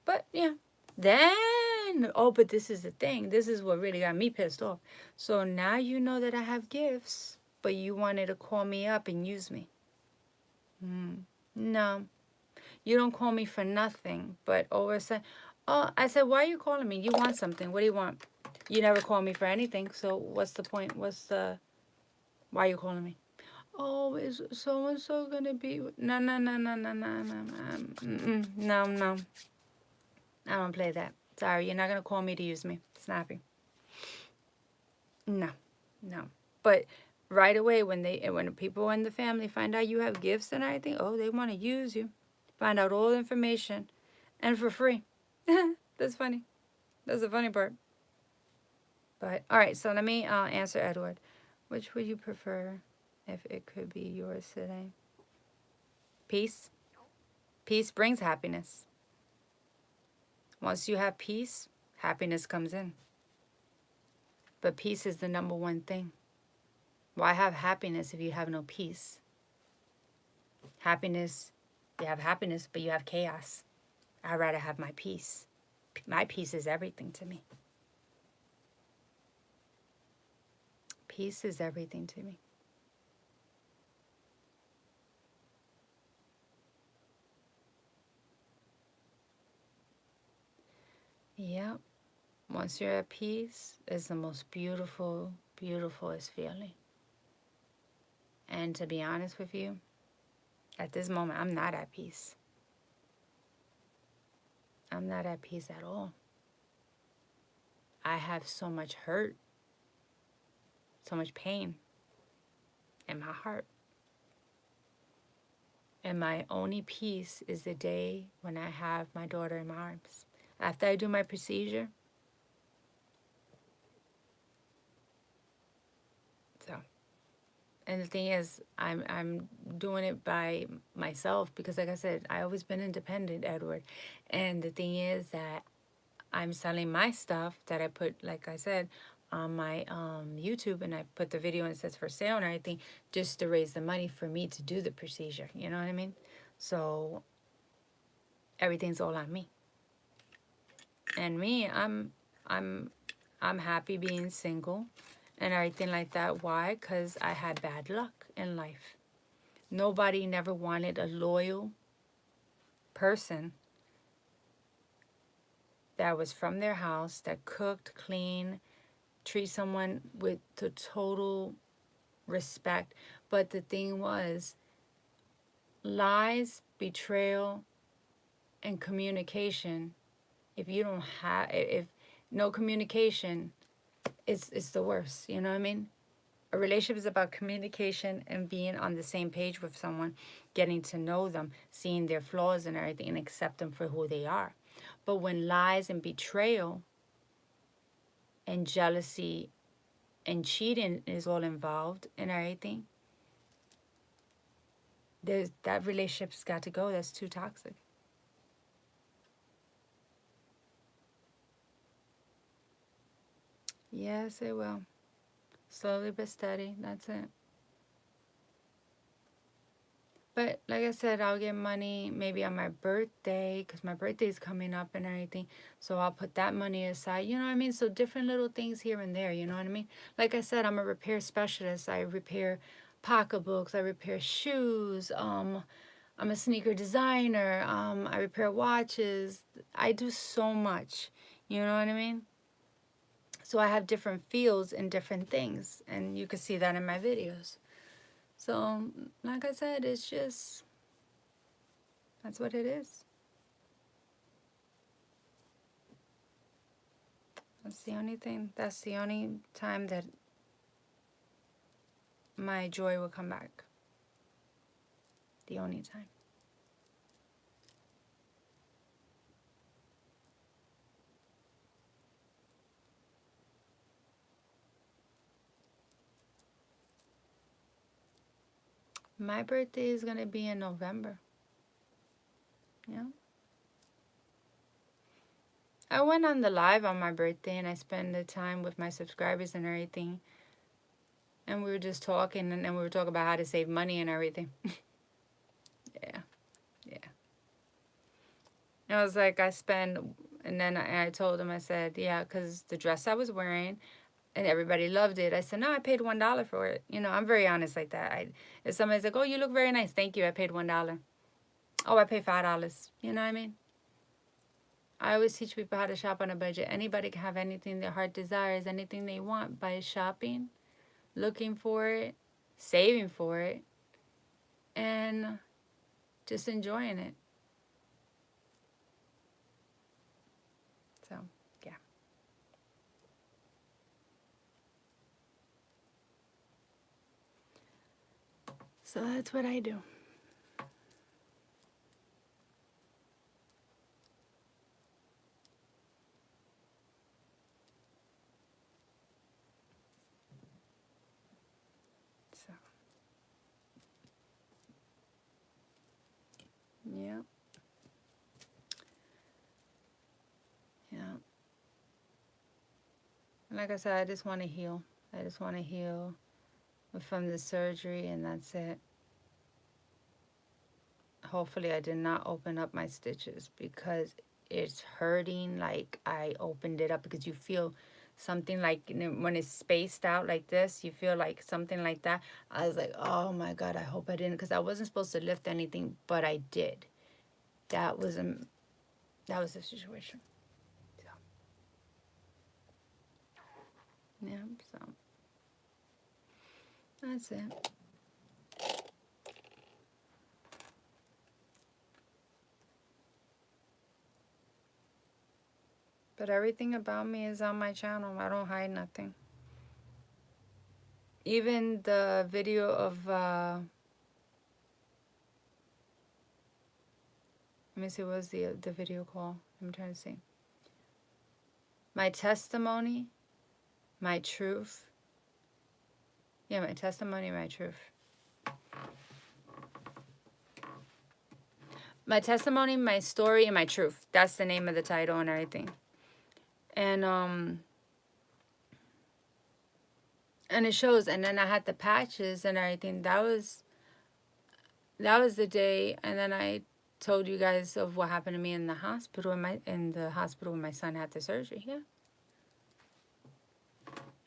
But yeah. Then, oh, but this is the thing. This is what really got me pissed off. So now you know that I have gifts, but you wanted to call me up and use me. No, you don't call me for nothing. But over a sudden, oh, I said, why are you calling me? You want something. What do you want? You never call me for anything. So what's the point? Why are you calling me? Oh, is so and so gonna be? No, no, no, no, no, no, no, no, no, no. I don't play that. Sorry, you're not gonna call me to use me. Snappy. No, no. But right away, when people in the family find out you have gifts and everything, oh, they want to use you. Find out all the information, and for free. That's funny. That's the funny part. But all right, so let me answer Edward. Which would you prefer if it could be yours today? Peace. Peace brings happiness. Once you have peace, happiness comes in. But peace is the number one thing. Why have happiness if you have no peace? Happiness, you have happiness, but you have chaos. I'd rather have my peace. My peace is everything to me. Peace is everything to me. Yep. Once you're at peace, it's the most beautiful, beautifulest feeling. And to be honest with you, at this moment, I'm not at peace. I'm not at peace at all. I have so much hurt. so much pain in my heart. And my only peace is the day when I have my daughter in my arms. After I do my procedure, so. And the thing is, I'm doing it by myself because, like I said, I always been independent, Edward. And the thing is that I'm selling my stuff that I put, like I said, on my YouTube, and I put the video and it says for sale and everything, just to raise the money for me to do the procedure. You know what I mean? So everything's all on me. And me, I'm happy being single and everything like that. Why? Because I had bad luck in life. Nobody never wanted a loyal person that was from their house, that cooked, cleaned, treat someone with the total respect. But the thing was, lies, betrayal, and communication. If you don't have, if no communication, it's the worst. You know what I mean? A relationship is about communication and being on the same page with someone, getting to know them, seeing their flaws and everything, and accept them for who they are. But when lies and betrayal and jealousy and cheating is all involved in everything, that relationship's got to go. That's too toxic. Yes, it will. Slowly but steady. That's it. But like I said, I'll get money maybe on my birthday because my birthday is coming up and everything. So I'll put that money aside. You know what I mean? So different little things here and there. You know what I mean? Like I said, I'm a repair specialist. I repair pocketbooks. I repair shoes. I'm a sneaker designer. I repair watches. I do so much. You know what I mean? So I have different fields and different things. And you can see that in my videos. So, like I said, it's just, that's what it is. That's the only thing, that's the only time that my joy will come back. The only time. My birthday is going to be in November. Yeah. I went on the live on my birthday and I spent the time with my subscribers and everything. And we were just talking, and then we were talking about how to save money and everything. Yeah. Yeah. I was like, and then I told him, I said, yeah, because the dress I was wearing, and everybody loved it. I said, no, I paid $1 for it. You know, I'm very honest like that. If somebody's like, oh, you look very nice. Thank you. I paid $1. Oh, I paid $5. You know what I mean? I always teach people how to shop on a budget. Anybody can have anything their heart desires, anything they want by shopping, looking for it, saving for it, and just enjoying it. So, yeah. So that's what I do. So, yeah. Yeah. Like I said, I just want to heal. I just want to heal from the surgery, and that's it. Hopefully I did not open up my stitches because it's hurting like I opened it up, because you feel something like, you know, when it's spaced out like this, you feel like something like that. I was like, oh my God, I hope I didn't, because I wasn't supposed to lift anything, but I did. That was the situation. So, yeah, so that's it. But everything about me is on my channel. I don't hide nothing. Even the video of let me see, what was the video called? I'm trying to see. My testimony, my truth. Yeah, my testimony, my truth. My testimony, my story, and my truth. That's the name of the title and everything. And it shows. And then I had the patches and everything. That was the day. And then I told you guys of what happened to me in the hospital. In the hospital when my son had the surgery. Yeah.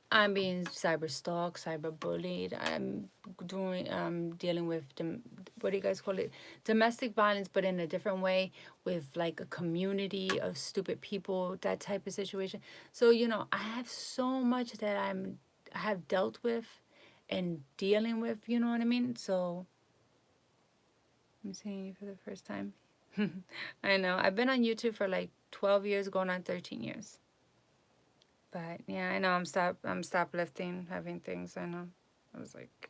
I'm being cyber stalked, cyber bullied. I'm dealing with what do you guys call it? Domestic violence, but in a different way, with like a community of stupid people, that type of situation. So I have so much that I have dealt with and dealing with. You know what I mean? So I'm seeing you for the first time. I know. I've been on YouTube for like 12 years, going on 13 years. But yeah, I know I'm stop lifting, having things. I know. I was like,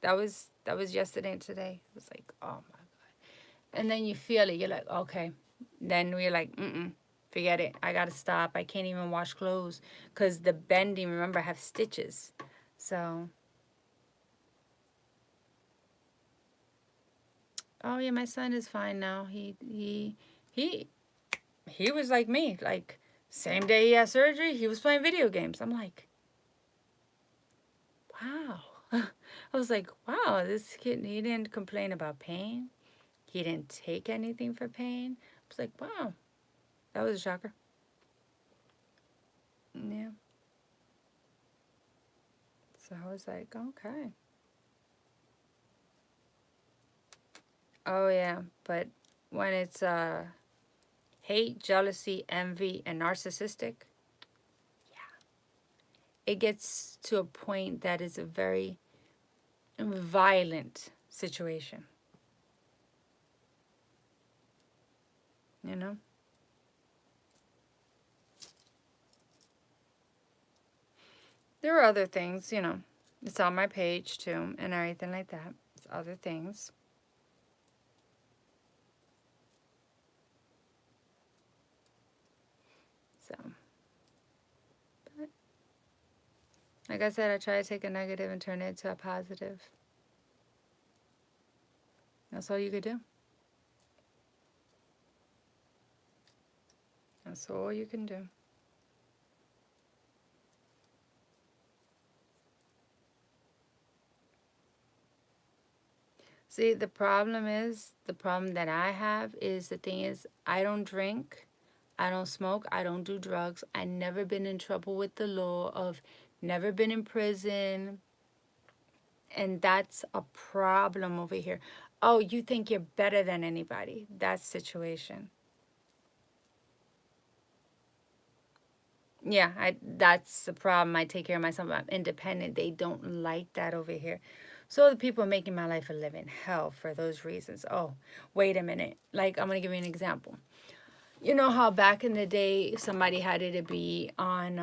that was yesterday and today. It was like, oh my God. And then you feel it. You're like, okay. Then we're like, forget it. I gotta stop. I can't even wash clothes because the bending. Remember, I have stitches, so. Oh yeah, my son is fine now. He was like me. Like same day he had surgery, he was playing video games. I'm like, wow. I was like, wow, this kid, he didn't complain about pain. He didn't take anything for pain. I was like, wow, that was a shocker. Yeah. So I was like, okay. Oh, yeah. But when it's hate, jealousy, envy, and narcissistic, it gets to a point that is a very violent situation. You know? There are other things, It's on my page too and everything like that. It's other things. So, but like I said, I try to take a negative and turn it into a positive. That's all you could do. That's all you can do. See, the problem that I have is the thing is, I don't drink, I don't smoke, I don't do drugs. I never been in trouble with the law of, never been in prison. And that's a problem over here. Oh, you think you're better than anybody. That situation. Yeah, that's the problem. I take care of myself. I'm independent. They don't like that over here. So the people are making my life a living hell for those reasons. Oh, wait a minute. Like, I'm going to give you an example. You know how back in the day, somebody had to be on,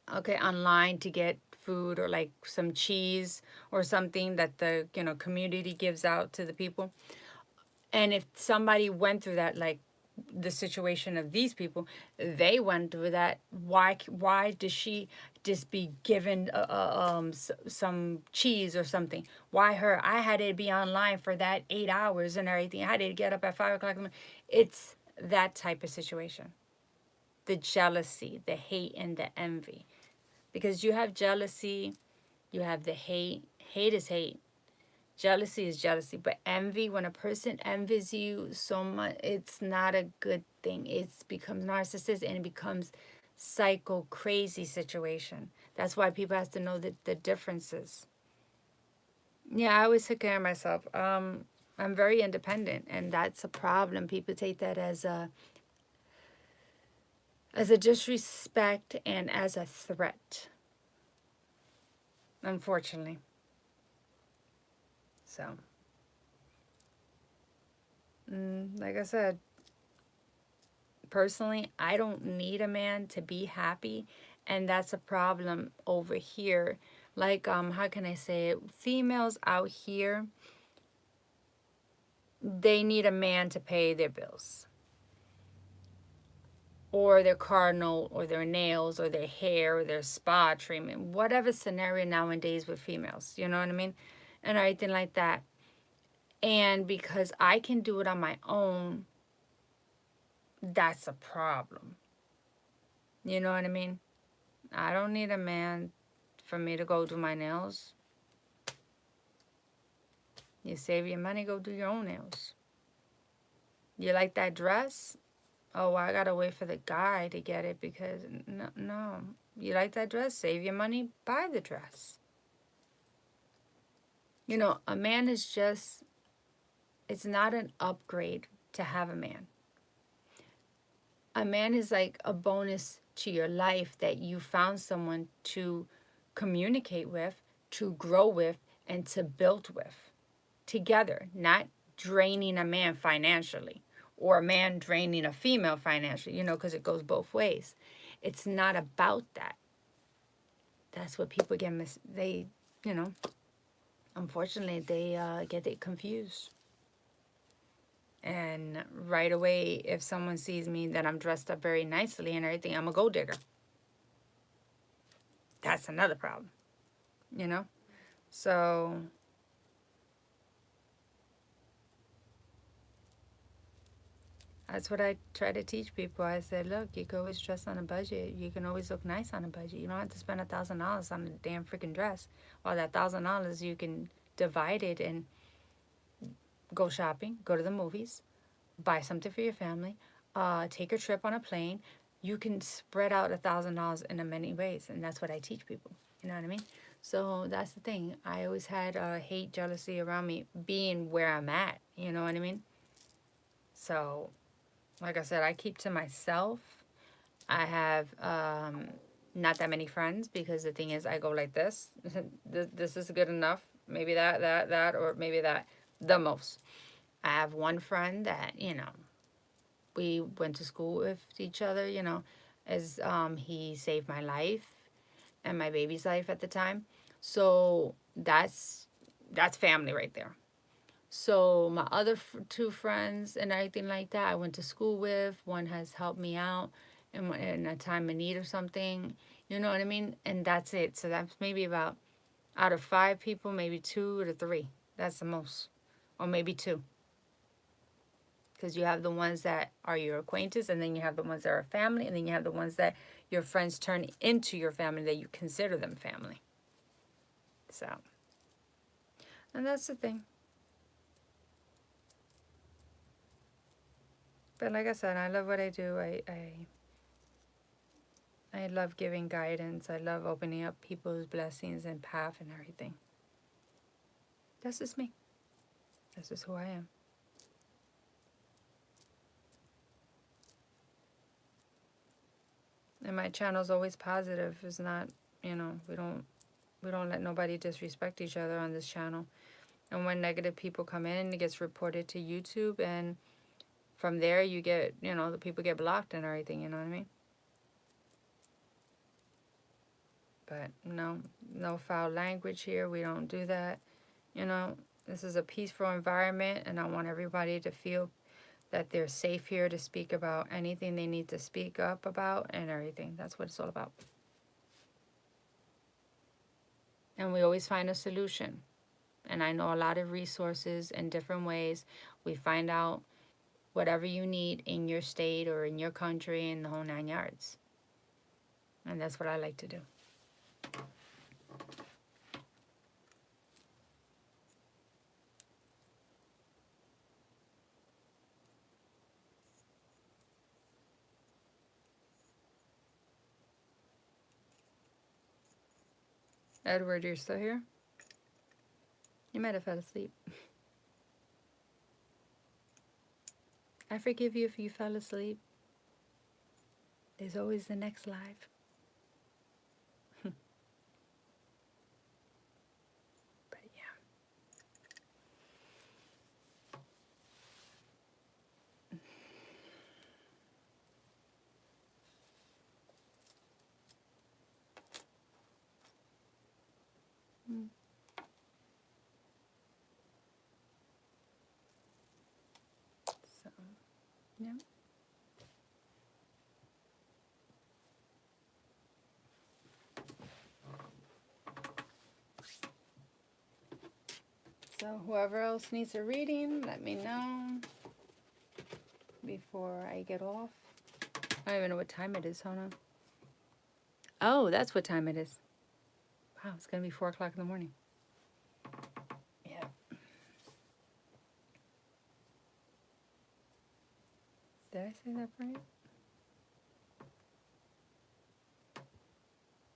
online to get food or like some cheese or something that the, community gives out to the people. And if somebody went through that, like the situation of these people, they went through that. Why does she just be given some cheese or something? Why her? I had to be online for that 8 hours and everything. I had to get up at 5 o'clock in the morning. It's that type of situation. The jealousy, the hate, and the envy. Because you have jealousy, you have the hate. Hate is hate. Jealousy is jealousy, but envy, when a person envies you so much, it's not a good thing. It becomes narcissistic and it becomes psycho crazy situation. That's why people have to know the differences. Yeah, I always take care of myself. I'm very independent, and that's a problem. People take that as a disrespect and as a threat, unfortunately. So, like I said, personally, I don't need a man to be happy And that's a problem over here. Like, how can I say it? Females out here, they need a man to pay their bills, or their car note, or their nails, or their hair, or their spa treatment, whatever scenario nowadays with females, you know what I mean? And everything like that. And because I can do it on my own, that's a problem. You know what I mean? I don't need a man for me to go do my nails. You save your money, go do your own nails. You like that dress? Oh, I gotta wait for the guy to get it because no, no. You like that dress? Save your money, buy the dress. You know, a man is just, it's not an upgrade to have a man. A man is like a bonus to your life that you found someone to communicate with, to grow with, and to build with together, not draining a man financially or a man draining a female financially, you know, because it goes both ways. It's not about that. That's what people get they, you know, unfortunately, they get it confused. And right away, if someone sees me that I'm dressed up very nicely and everything, I'm a gold digger. That's another problem, you know? So that's what I try to teach people. I said, look, you can always dress on a budget. You can always look nice on a budget. You don't have to spend $1,000 on a damn freaking dress. Well, that $1,000 you can divide it and go shopping, go to the movies, buy something for your family, take a trip on a plane. You can spread out $1,000 in many ways, and that's what I teach people. You know what I mean? So that's the thing. I always had hate, jealousy around me being where I'm at. You know what I mean? So, like I said, I keep to myself. I have not that many friends because the thing is, I go like this. This is good enough. Maybe that, or maybe that. The most. I have one friend that, you know, we went to school with each other, you know, as he saved my life and my baby's life at the time. So that's family right there. So my other two friends and everything like that, I went to school with. One has helped me out in a time of need or something. You know what I mean? And that's it. So that's maybe about, out of 5 people, maybe 2 to 3. That's the most. Or maybe 2. Because you have the ones that are your acquaintance, and then you have the ones that are family, and then you have the ones that your friends turn into your family, that you consider them family. So, and that's the thing. But like I said, I love what I do. I love giving guidance. I love opening up people's blessings and path and everything. That's just me. That's just who I am. And my channel's always positive. It's not, you know, we don't let nobody disrespect each other on this channel. And when negative people come in, it gets reported to YouTube, and from there you get, you know, the people get blocked and everything, you know what I mean? But no foul language here. We don't do that. You know, this is a peaceful environment, and I want everybody to feel that they're safe here to speak about anything they need to speak up about and everything. That's what it's all about. And we always find a solution. And I know a lot of resources in different ways. We find out whatever you need in your state or in your country, in the whole 9 yards. And that's what I like to do. Edward, you're still here? You might have fell asleep. I forgive you if you fell asleep. There's always the next live. But yeah. So, yeah. So whoever else needs a reading, let me know before I get off. I don't even know what time it is. Hold on. Oh, that's what time it is. Wow, it's going to be 4 o'clock in the morning. Yeah. Did I say that right?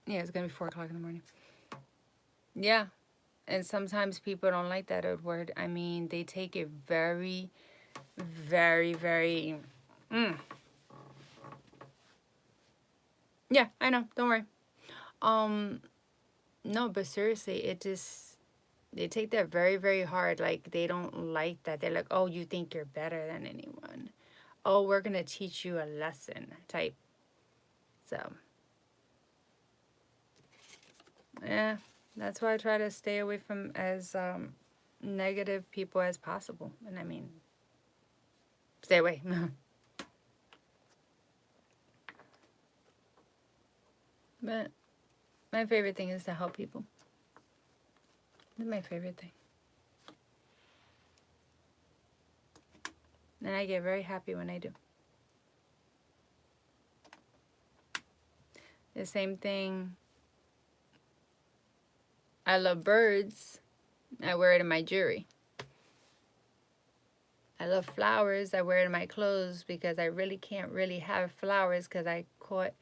Yeah, it's going to be 4 o'clock in the morning. Yeah. And sometimes people don't like that word. I mean, they take it very, very, very... Yeah, I know. Don't worry. No, but seriously, it just... They take that very, very hard. Like, they don't like that. They're like, oh, you think you're better than anyone. Oh, we're going to teach you a lesson type. So, yeah, that's why I try to stay away from as negative people as possible. And I mean, stay away. But my favorite thing is to help people. That's my favorite thing. And I get very happy when I do. The same thing. I love birds. I wear it in my jewelry. I love flowers. I wear it in my clothes because I really can't really have flowers because I caught,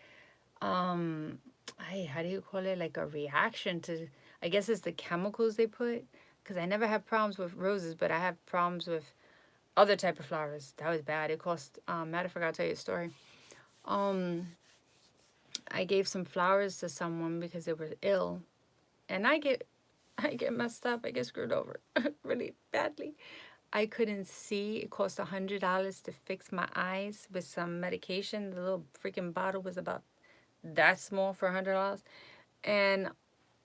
how do you call it? Like a reaction to, I guess it's the chemicals they put. Because I never had problems with roses, but I have problems with other type of flowers. That was bad. It cost, matter of fact, I'll tell you a story. I gave some flowers to someone because they were ill. And I get messed up. I get screwed over really badly. I couldn't see. It cost $100 to fix my eyes with some medication. The little freaking bottle was about that small for $100. And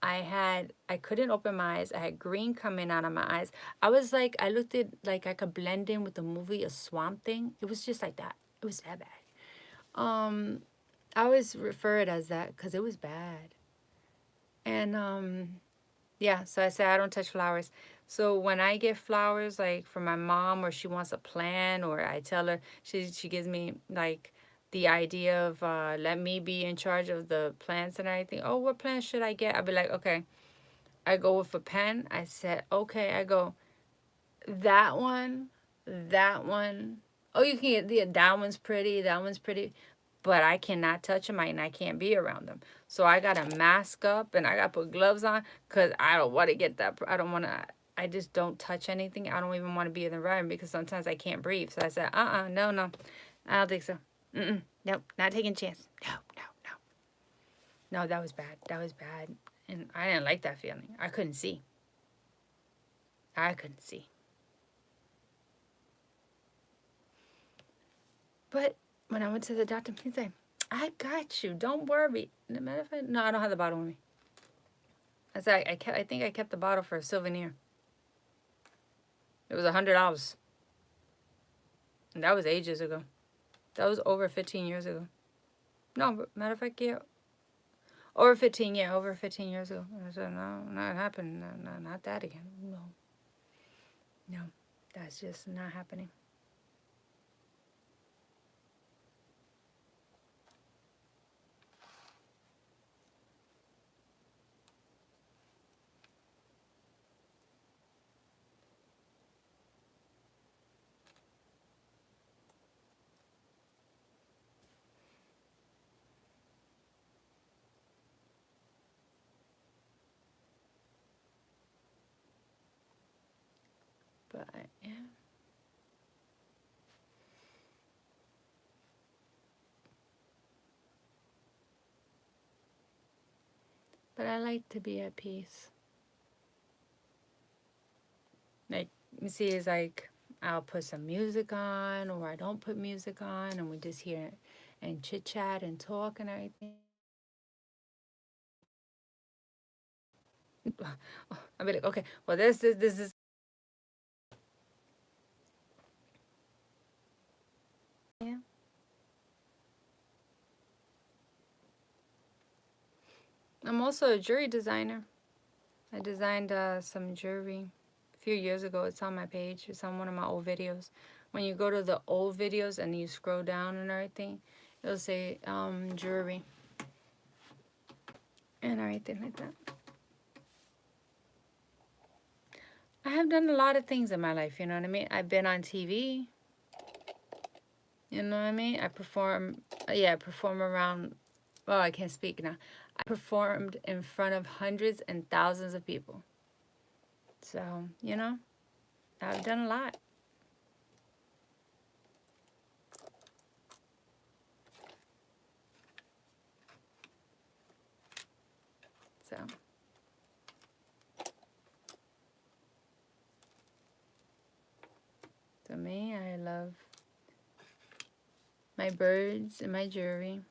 I couldn't open my eyes. I had green coming out of my eyes. I was like, I looked at like I could blend in with the movie A Swamp Thing. It was just like that. It was that bad. I always refer it as that because it was bad. And yeah, so I said I don't touch flowers. So when I get flowers, like from my mom, or she wants a plant, or I tell her, she gives me like the idea of let me be in charge of the plants and everything. Oh, what plant should I get? I'll be like, okay. I go with a pen. I said, okay. I go, that one, that one. Oh, you can get that one's pretty, that one's pretty. But I cannot touch them and I can't be around them. So I got to mask up and I got to put gloves on because I don't want to get that. I don't want to. I just don't touch anything. I don't even want to be in the environment because sometimes I can't breathe. So I said, no, no. I don't think so. Nope, not taking a chance. No, no, no. No, that was bad. That was bad. And I didn't like that feeling. I couldn't see. I couldn't see. But when I went to the doctor, he said, I got you. Don't worry. No matter of fact, no, I don't have the bottle with me. I said, I think I kept the bottle for a souvenir. It was $100. And that was ages ago. That was over 15 years ago. No, but matter of fact, yeah. Over 15 years ago. I said, no, not happening. No, not that again. No. No, that's just not happening. But, yeah. But I like to be at peace. Like, you see, it's like I'll put some music on or I don't put music on and we just hear and chit chat and talk and everything. I'll be like, okay, well, this is. Yeah. I'm also a jewelry designer. I designed some jewelry a few years ago. It's on my page. It's on one of my old videos. When you go to the old videos and you scroll down and everything, it'll say jewelry and everything like that. I have done a lot of things in my life, you know what I mean? I've been on TV, you know what I mean? I perform, yeah, I perform around, well, I can't speak now. I performed in front of hundreds and thousands of people. So, you know, I've done a lot. So, to me, I love my birds and my jewelry.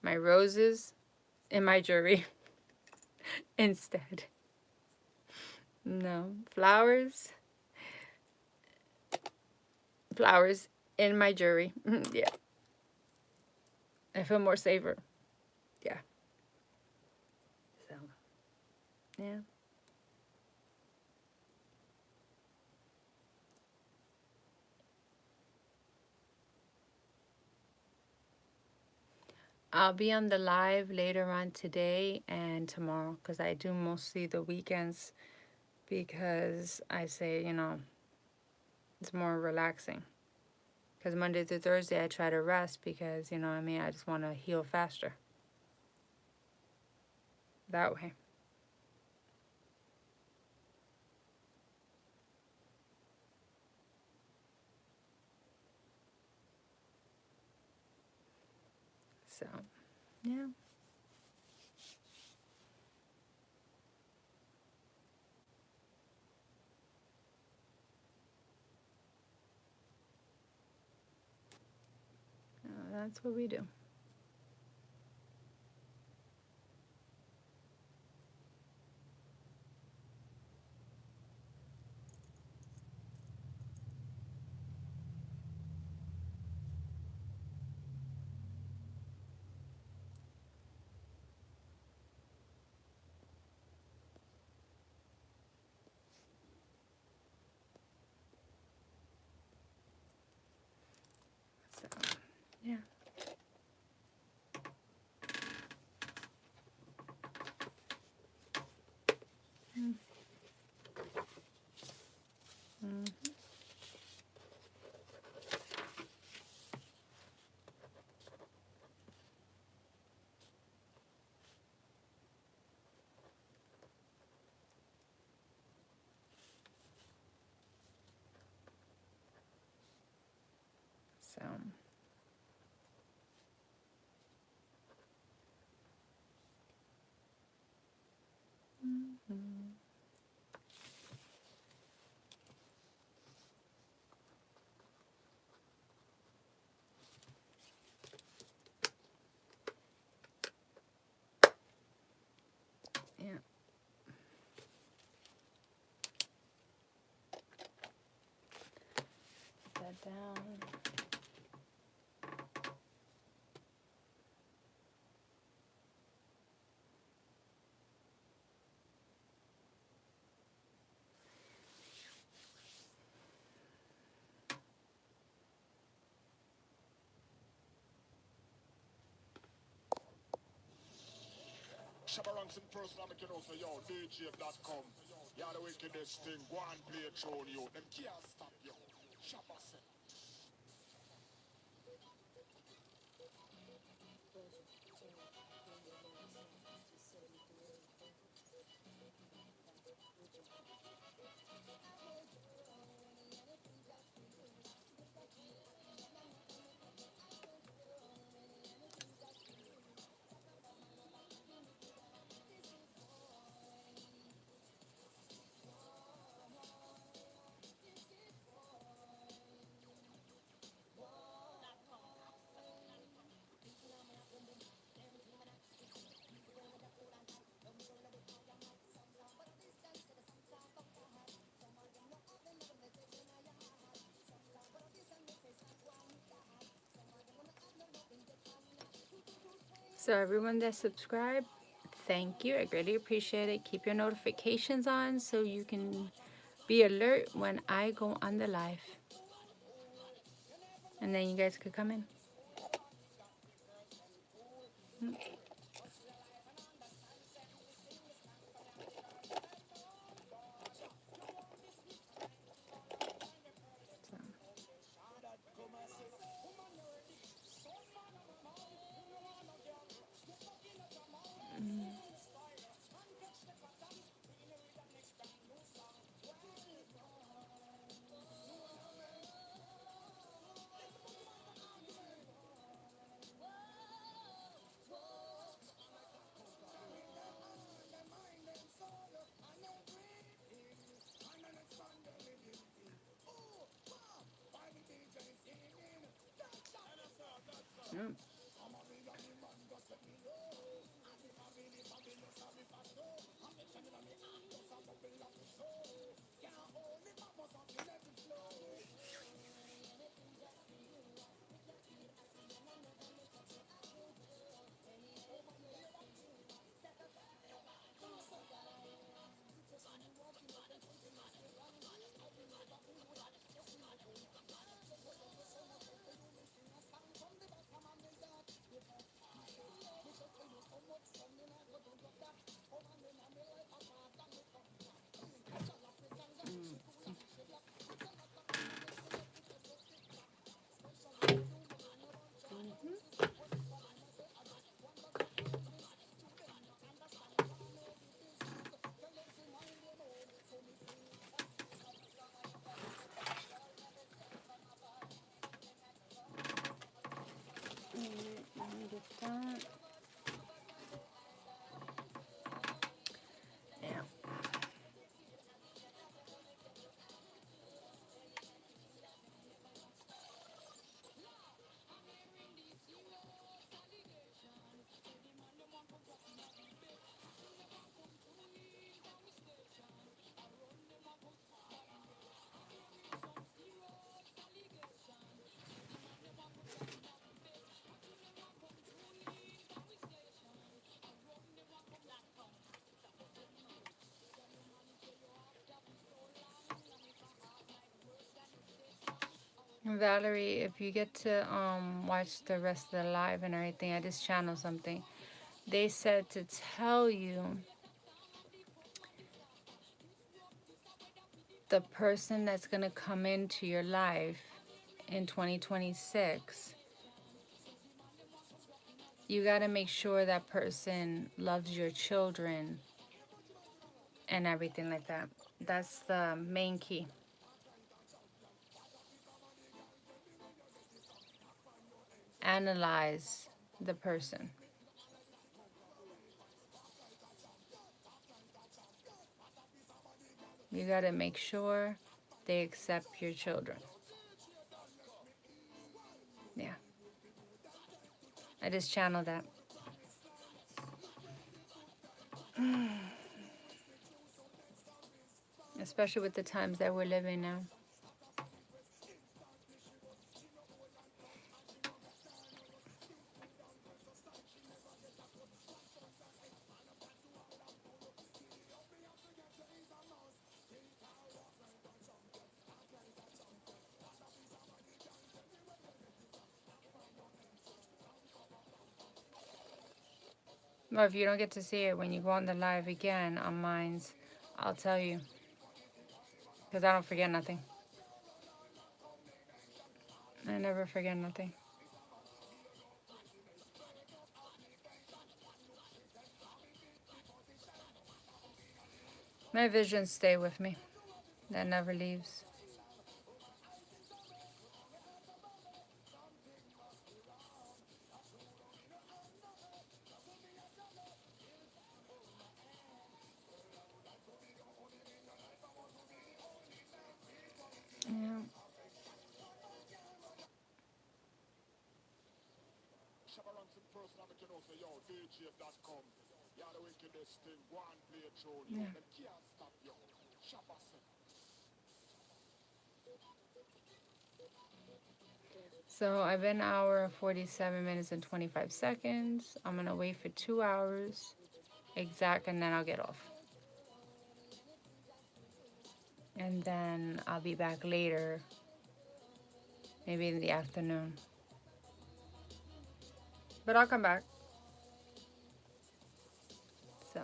My roses and my jewelry instead. No, flowers, flowers in my jewelry. Yeah, I feel more safer. Yeah. So, yeah. I'll be on the live later on today and tomorrow because I do mostly the weekends because I say, you know, it's more relaxing. Because Monday through Thursday I try to rest because, you know what I mean, I just want to heal faster. That way. So, yeah. That's what we do. So, yeah. Mm. So, mm, yeah. Put that down. Shabaranks in person, I make you know, say, yo, DJM.com. You're the wickedest thing. Go and play a tune, you. Them can't stop you. Shabba say. So everyone that subscribed, thank you. I greatly appreciate it. Keep your notifications on so you can be alert when I go on the live. And then you guys could come in. So, mm. Let me get that. Yeah. Valerie, if you get to watch the rest of the live and everything, I just channeled something. They said to tell you the person that's gonna come into your life in 2026. You gotta make sure that person loves your children and everything like that. That's the main key. Analyze the person. You gotta make sure they accept your children. Yeah. I just channeled that. Especially with the times that we're living now. Well, if you don't get to see it when you go on the live again on Minds, I'll tell you. Because I don't forget nothing. I never forget nothing. My visions stay with me. That never leaves. Yeah. Shabaranson person, I'm you know, say, yo, DJ.com. You're the wickedest thing. Go and play a tune, yo. Yeah. Them can't stop you. Shabba So I've been an hour, 47 minutes, and 25 seconds. I'm going to wait for 2 hours exact, and then I'll get off. And then I'll be back later, maybe in the afternoon. But I'll come back. So.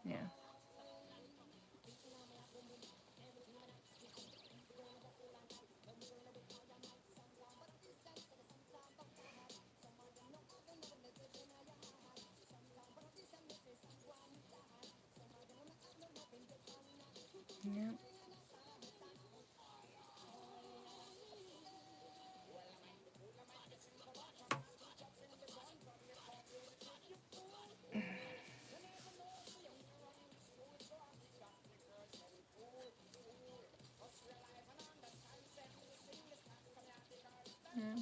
Yeah. Yeah. Yeah.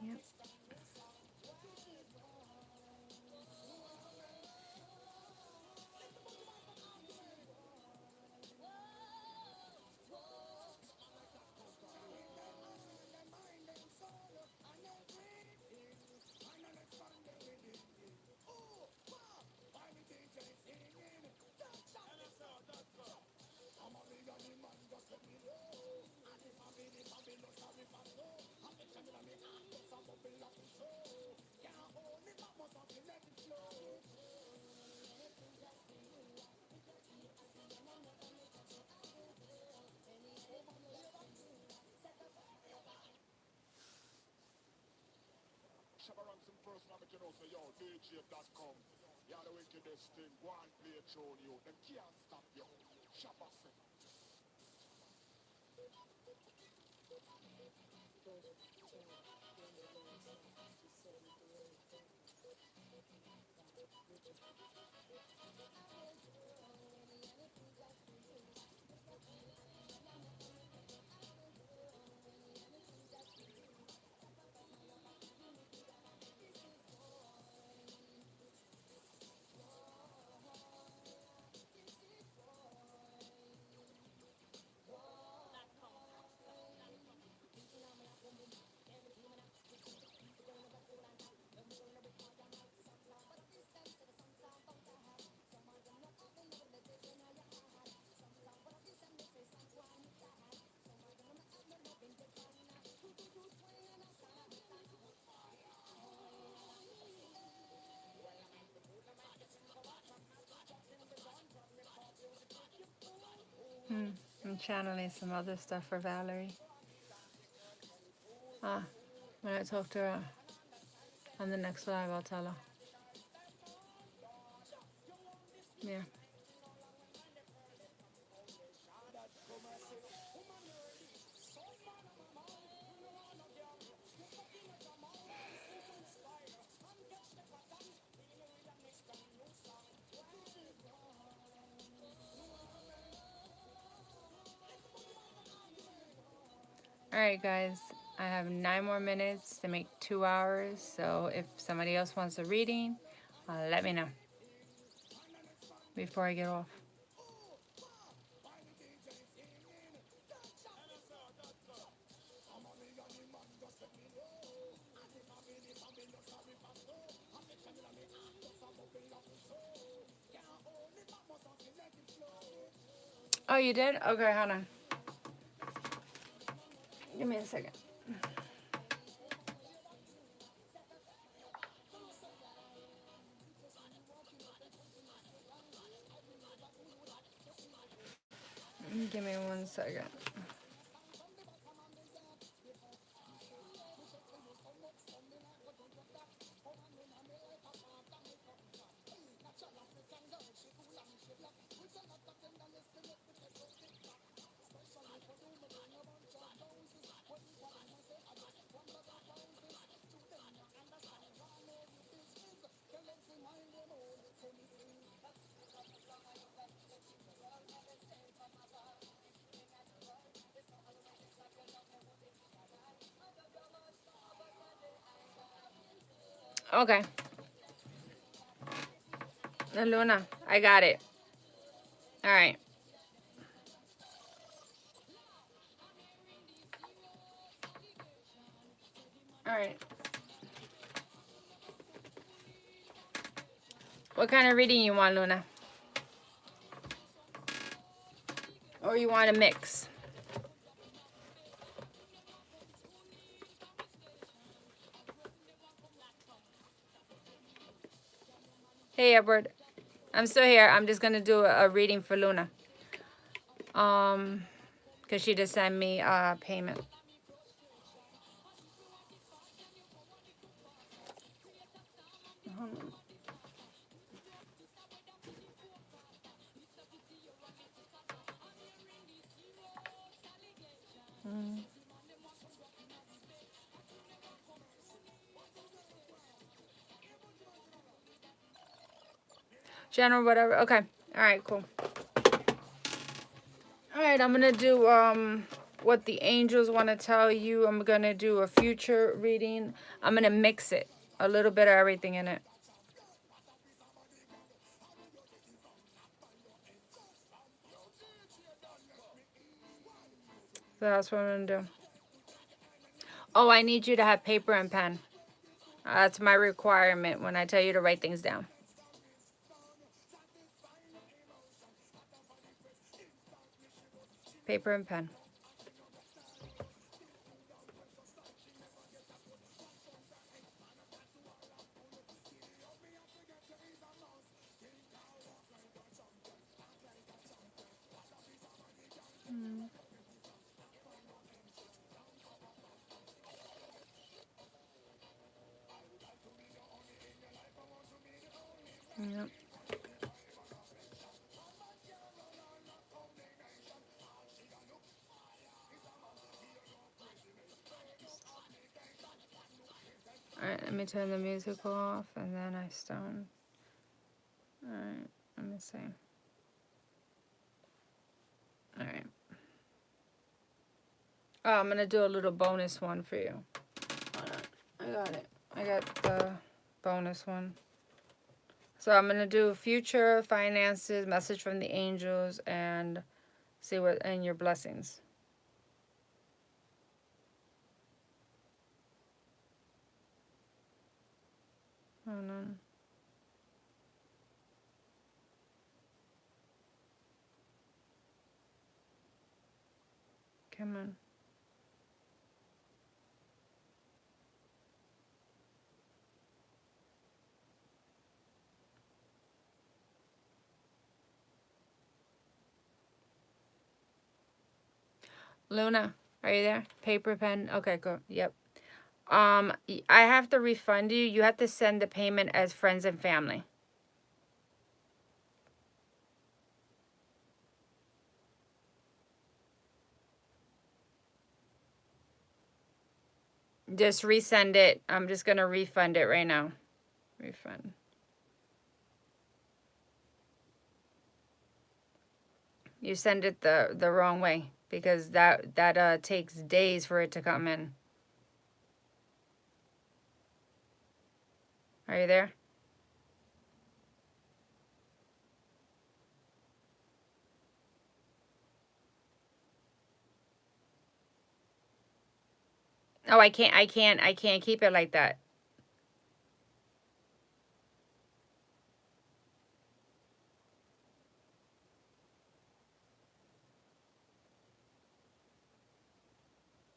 Yep. Shabba Ransom person, I'm you know, say, yo, DJ.com. You're the wickedest thing. Go and play a tune, you. Them can't stop you. Shabba say. I'm channeling some other stuff for Valerie. When I talk to her on the next live, I'll tell her. Yeah. All right, guys. I have 9 more minutes to make 2 hours. So if somebody else wants a reading, let me know before I get off. Oh, you did? Okay, hold on. Give me a second. Give me 1 second. Okay. Luna, I got it. All right. All right. What kind of reading you want, Luna? Or you want a mix? Hey, Edward. I'm still here. I'm just going to do a reading for Luna. Because she just sent me a payment. General, whatever. Okay. All right, cool. All right, I'm going to do what the angels want to tell you. I'm going to do a future reading. I'm going to mix it. A little bit of everything in it. So that's what I'm going to do. Oh, I need you to have paper and pen. That's my requirement when I tell you to write things down. Paper and pen. Yep. Alright, let me turn the music off and then I start. Alright, let me see. Alright. Oh, I'm gonna do a little bonus one for you. Hold on. I got it. I got the bonus one. So I'm gonna do future finances, message from the angels, and see what and your blessings. Hold on. Come on. Luna, are you there? Paper, pen? Okay, go. Yep. I have to refund you. You have to send the payment as friends and family. Just resend it. I'm just gonna refund it right now. Refund. You send it the wrong way because that takes days for it to come in. Are you there? Oh, I can't keep it like that.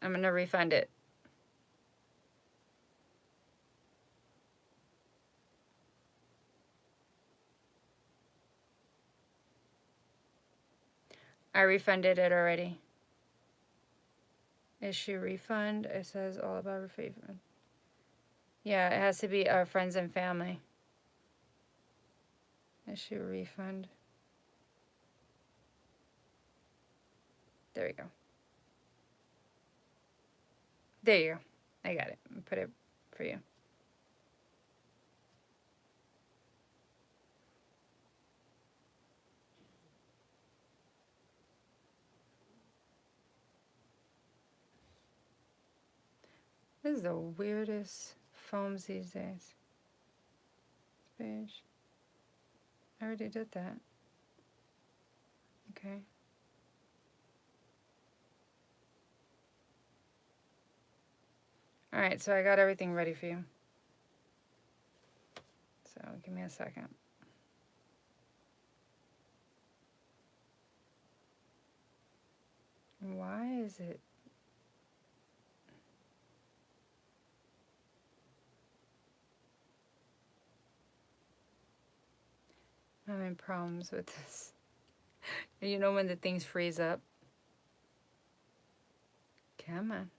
I'm gonna refund it. I refunded it already. Issue refund. It says all about refund. Yeah, it has to be our friends and family. Issue refund. There we go. There you go. I got it. Put it for you. This is the weirdest phones these days. page. I already did that. Okay. All right, so I got everything ready for you. So give me a second. Why is it? I'm having problems with this. You know when the things freeze up? Come on.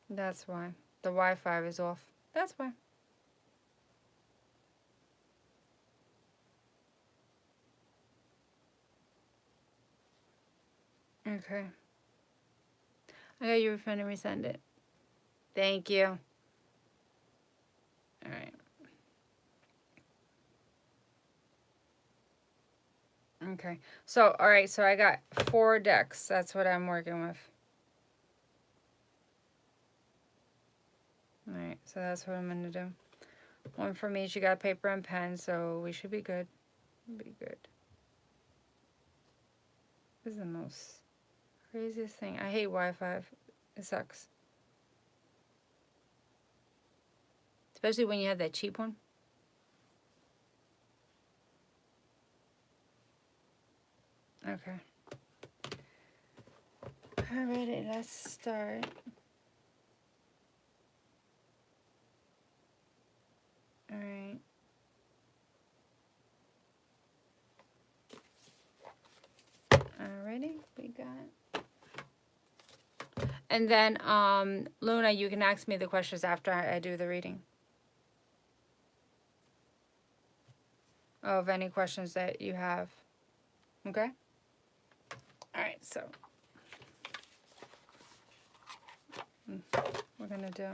That's why. The Wi-Fi is off. That's why. Okay. I got your refund and resend it. Thank you. All right. Okay. So, all right. So I got 4 decks. That's what I'm working with. All right. So that's what I'm going to do. 1 from each. You got paper and pen. So we should be good. Be good. This is the most craziest thing. I hate Wi-Fi. It sucks. Especially when you have that cheap one. Okay. Alrighty, let's start. Alright. Alrighty, we got. And then, Luna, you can ask me the questions after I do the reading. Of any questions that you have. Okay? Alright, so. We're going to do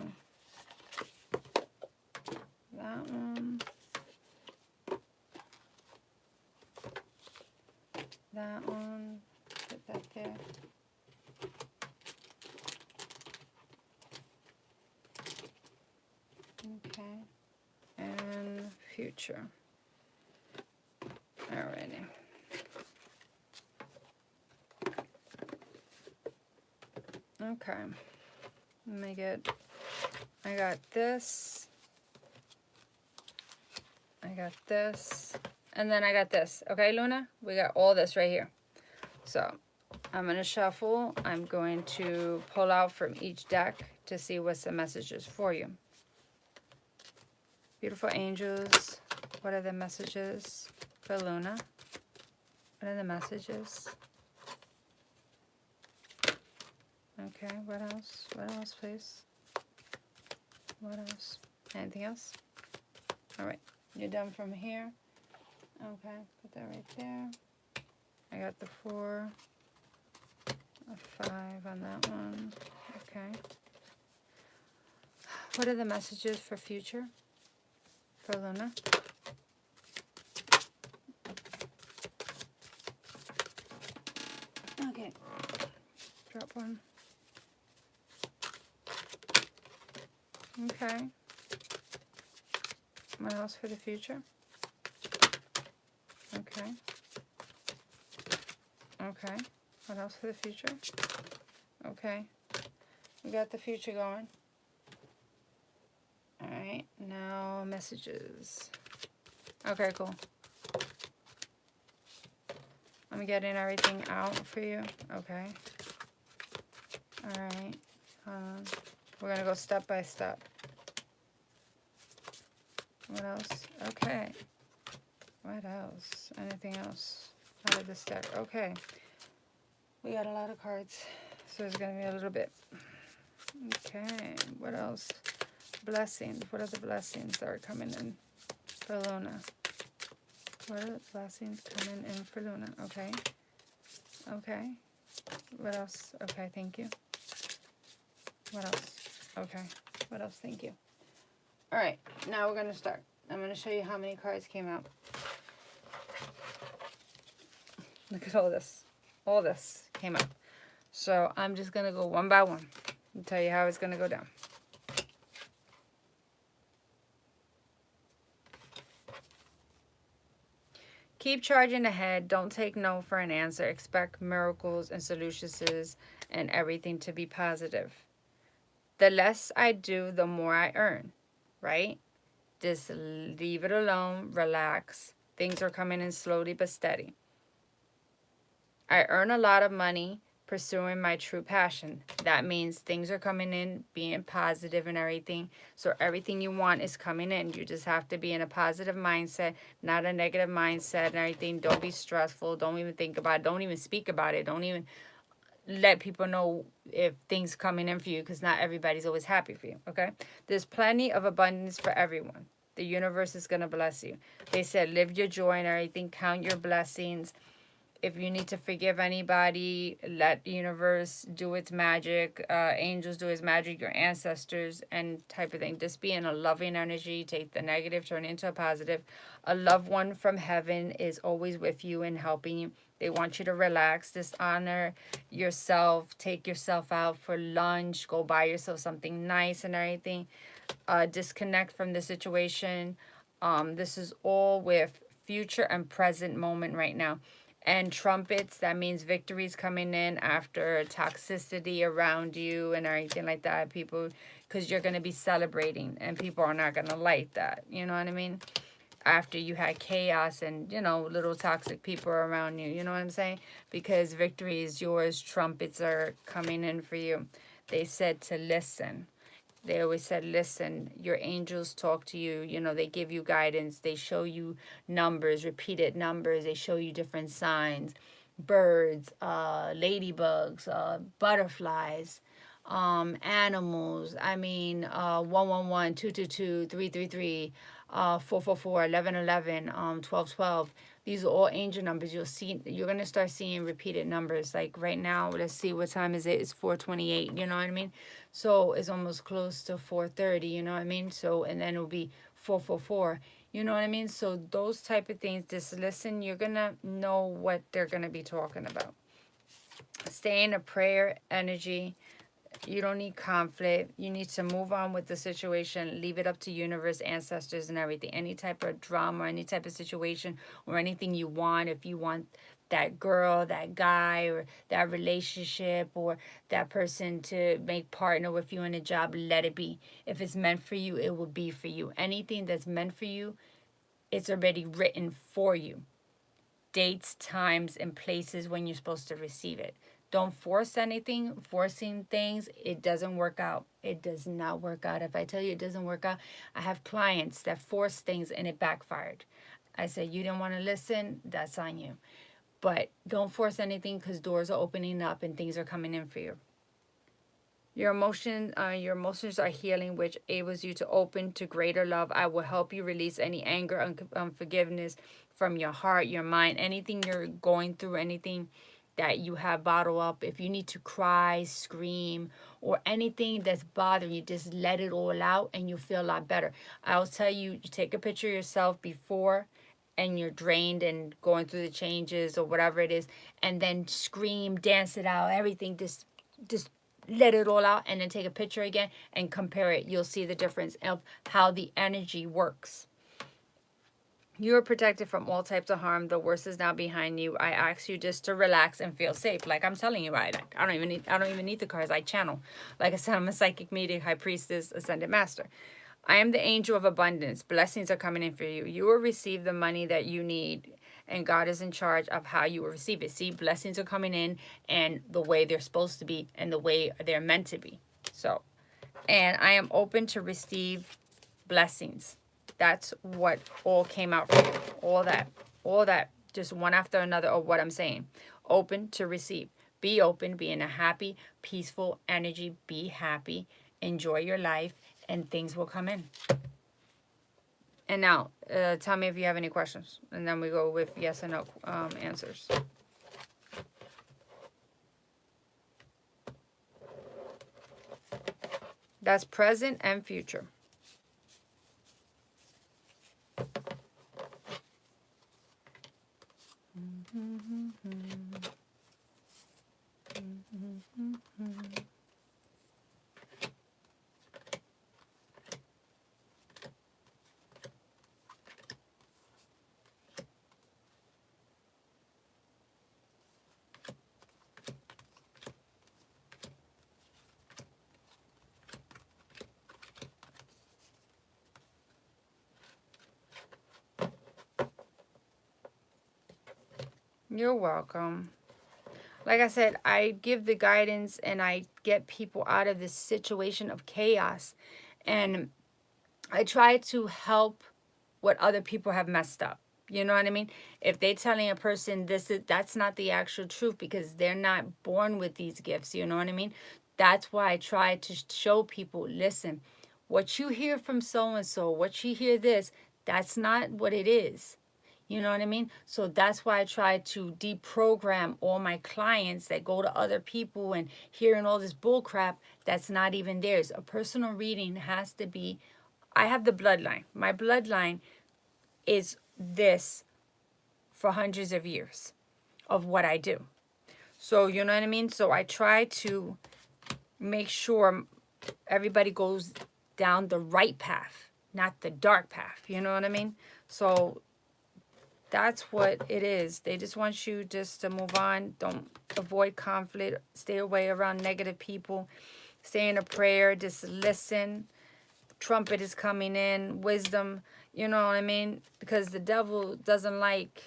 that one. That one. Put that there. Okay. And future. Alrighty. Okay. Let me get, I got this. I got this. And then I got this. Okay, Luna? We got all this right here. So, I'm going to shuffle. I'm going to pull out from each deck to see what's the messages for you. Beautiful angels. What are the messages for Luna? What are the messages? Okay, what else? What else, please? What else? Anything else? All right, you're done from here. Okay, put that right there. I got the 4, a 5 on that one. Okay. What are the messages for future? For Luna? Okay. Drop one. Okay. What else for the future? Okay. Okay. What else for the future? Okay. We got the future going. Alright, now messages. Okay, cool. I'm getting everything out for you. Okay. Alright. We're going to go step by step. What else? Okay. What else? Anything else out of this deck? Okay. We got a lot of cards, so it's going to be a little bit. Okay. What else? Blessings. What are the blessings that are coming in for Luna? What are the blessings coming in for Luna? Okay. Okay. What else? Okay, thank you. What else? Okay. What else? Thank you. All right. Now we're going to start. I'm going to show you how many cards came out. Look at all this. All this came up. So I'm just going to go one by one and tell you how it's going to go down. Keep charging ahead. Don't take no for an answer. Expect miracles and solutions and everything to be positive. The less I do, the more I earn, right? Just leave it alone, relax. Things are coming in slowly but steady. I earn a lot of money pursuing my true passion. That means things are coming in, being positive and everything. So everything you want is coming in. You just have to be in a positive mindset, not a negative mindset and everything. Don't be stressful. Don't even think about it. Don't even speak about it. Don't even let people know if things coming in for you, because not everybody's always happy for you, okay? There's plenty of abundance for everyone. The universe is going to bless you. They said live your joy and everything. Count your blessings. If you need to forgive anybody, let the universe do its magic. Angels do its magic, your ancestors, and type of thing. Just be in a loving energy. Take the negative, turn it into a positive. A loved one from heaven is always with you and helping you. They want you to relax. Just honor yourself. Take yourself out for lunch. Go buy yourself something nice and everything. Disconnect from the situation. This is all with future and present moment right now. And trumpets, that means victories coming in after toxicity around you and everything like that. People, because you're going to be celebrating and people are not going to like that. You know what I mean? After you had chaos and, you know, little toxic people around you. You know what I'm saying? Because victory is yours. Trumpets are coming in for you. They said to listen. They always said, listen, your angels talk to you. You know, they give you guidance. They show you numbers, repeated numbers. They show you different signs, birds, ladybugs, butterflies, animals. I mean, 111, 222, 333, 444, 1111, 1212. These are all angel numbers. You'll see, you're going to start seeing repeated numbers. Like right now, let's see, what time is it? It's 4:28, you know what I mean? So it's almost close to 4:30, you know what I mean? So, and then it'll be 444, you know what I mean? So those type of things, just listen, you're going to know what they're going to be talking about. Stay in a prayer energy. You don't need conflict. You need to move on with the situation. Leave it up to universe, ancestors, and everything. Any type of drama, any type of situation, or anything you want. If you want that girl, that guy, or that relationship, or that person to make partner with you in a job, let it be. If it's meant for you, it will be for you. Anything that's meant for you, it's already written for you. Dates, times, and places when you're supposed to receive it. Don't force anything. Forcing things, it doesn't work out. It does not work out. If I tell you it doesn't work out, I have clients that force things and it backfired. I said, you didn't want to listen, that's on you. But don't force anything, because doors are opening up and things are coming in for you. Your emotions are healing, which enables you to open to greater love. I will help you release any anger, unforgiveness from your heart, your mind, anything you're going through, anything that you have bottled up. If you need to cry, scream, or anything that's bothering you, just let it all out and you'll feel a lot better. I'll tell you, you take a picture of yourself before and you're drained and going through the changes or whatever it is, and then scream, dance it out, everything, just let it all out, and then take a picture again and compare it. You'll see the difference of how the energy works. You are protected from all types of harm. The worst is now behind you. I ask you just to relax and feel safe. Like I'm telling you, I don't even need the cards. I channel. Like I said, I'm a psychic medium, high priestess, ascended master. I am the angel of abundance. Blessings are coming in for you. You will receive the money that you need, and God is in charge of how you will receive it. See, blessings are coming in and the way they're supposed to be and the way they're meant to be. So, and I am open to receive blessings. That's what all came out for you. All that, just one after another of what I'm saying. Open to receive. Be open, be in a happy, peaceful energy. Be happy. Enjoy your life, and things will come in. And now, tell me if you have any questions. And then we go with yes and no answers. That's present and future. You're welcome. Like I said, I give the guidance and I get people out of this situation of chaos. And I try to help what other people have messed up. You know what I mean? If they're telling a person that's not the actual truth because they're not born with these gifts, you know what I mean? That's why I try to show people, listen, what you hear from so and so, what you hear this, that's not what it is. You know what I mean? So that's why I try to deprogram all my clients that go to other people and hearing all this bull crap that's not even theirs. A personal reading has to be, I have the bloodline. My bloodline is this for hundreds of years of what I do. So, you know what I mean? So I try to make sure everybody goes down the right path, not the dark path. You know what I mean? So that's what it is. They just want you just to move on. Don't avoid conflict. Stay away around negative people. Stay in a prayer. Just listen. Trumpet is coming in. Wisdom. You know what I mean? Because the devil doesn't like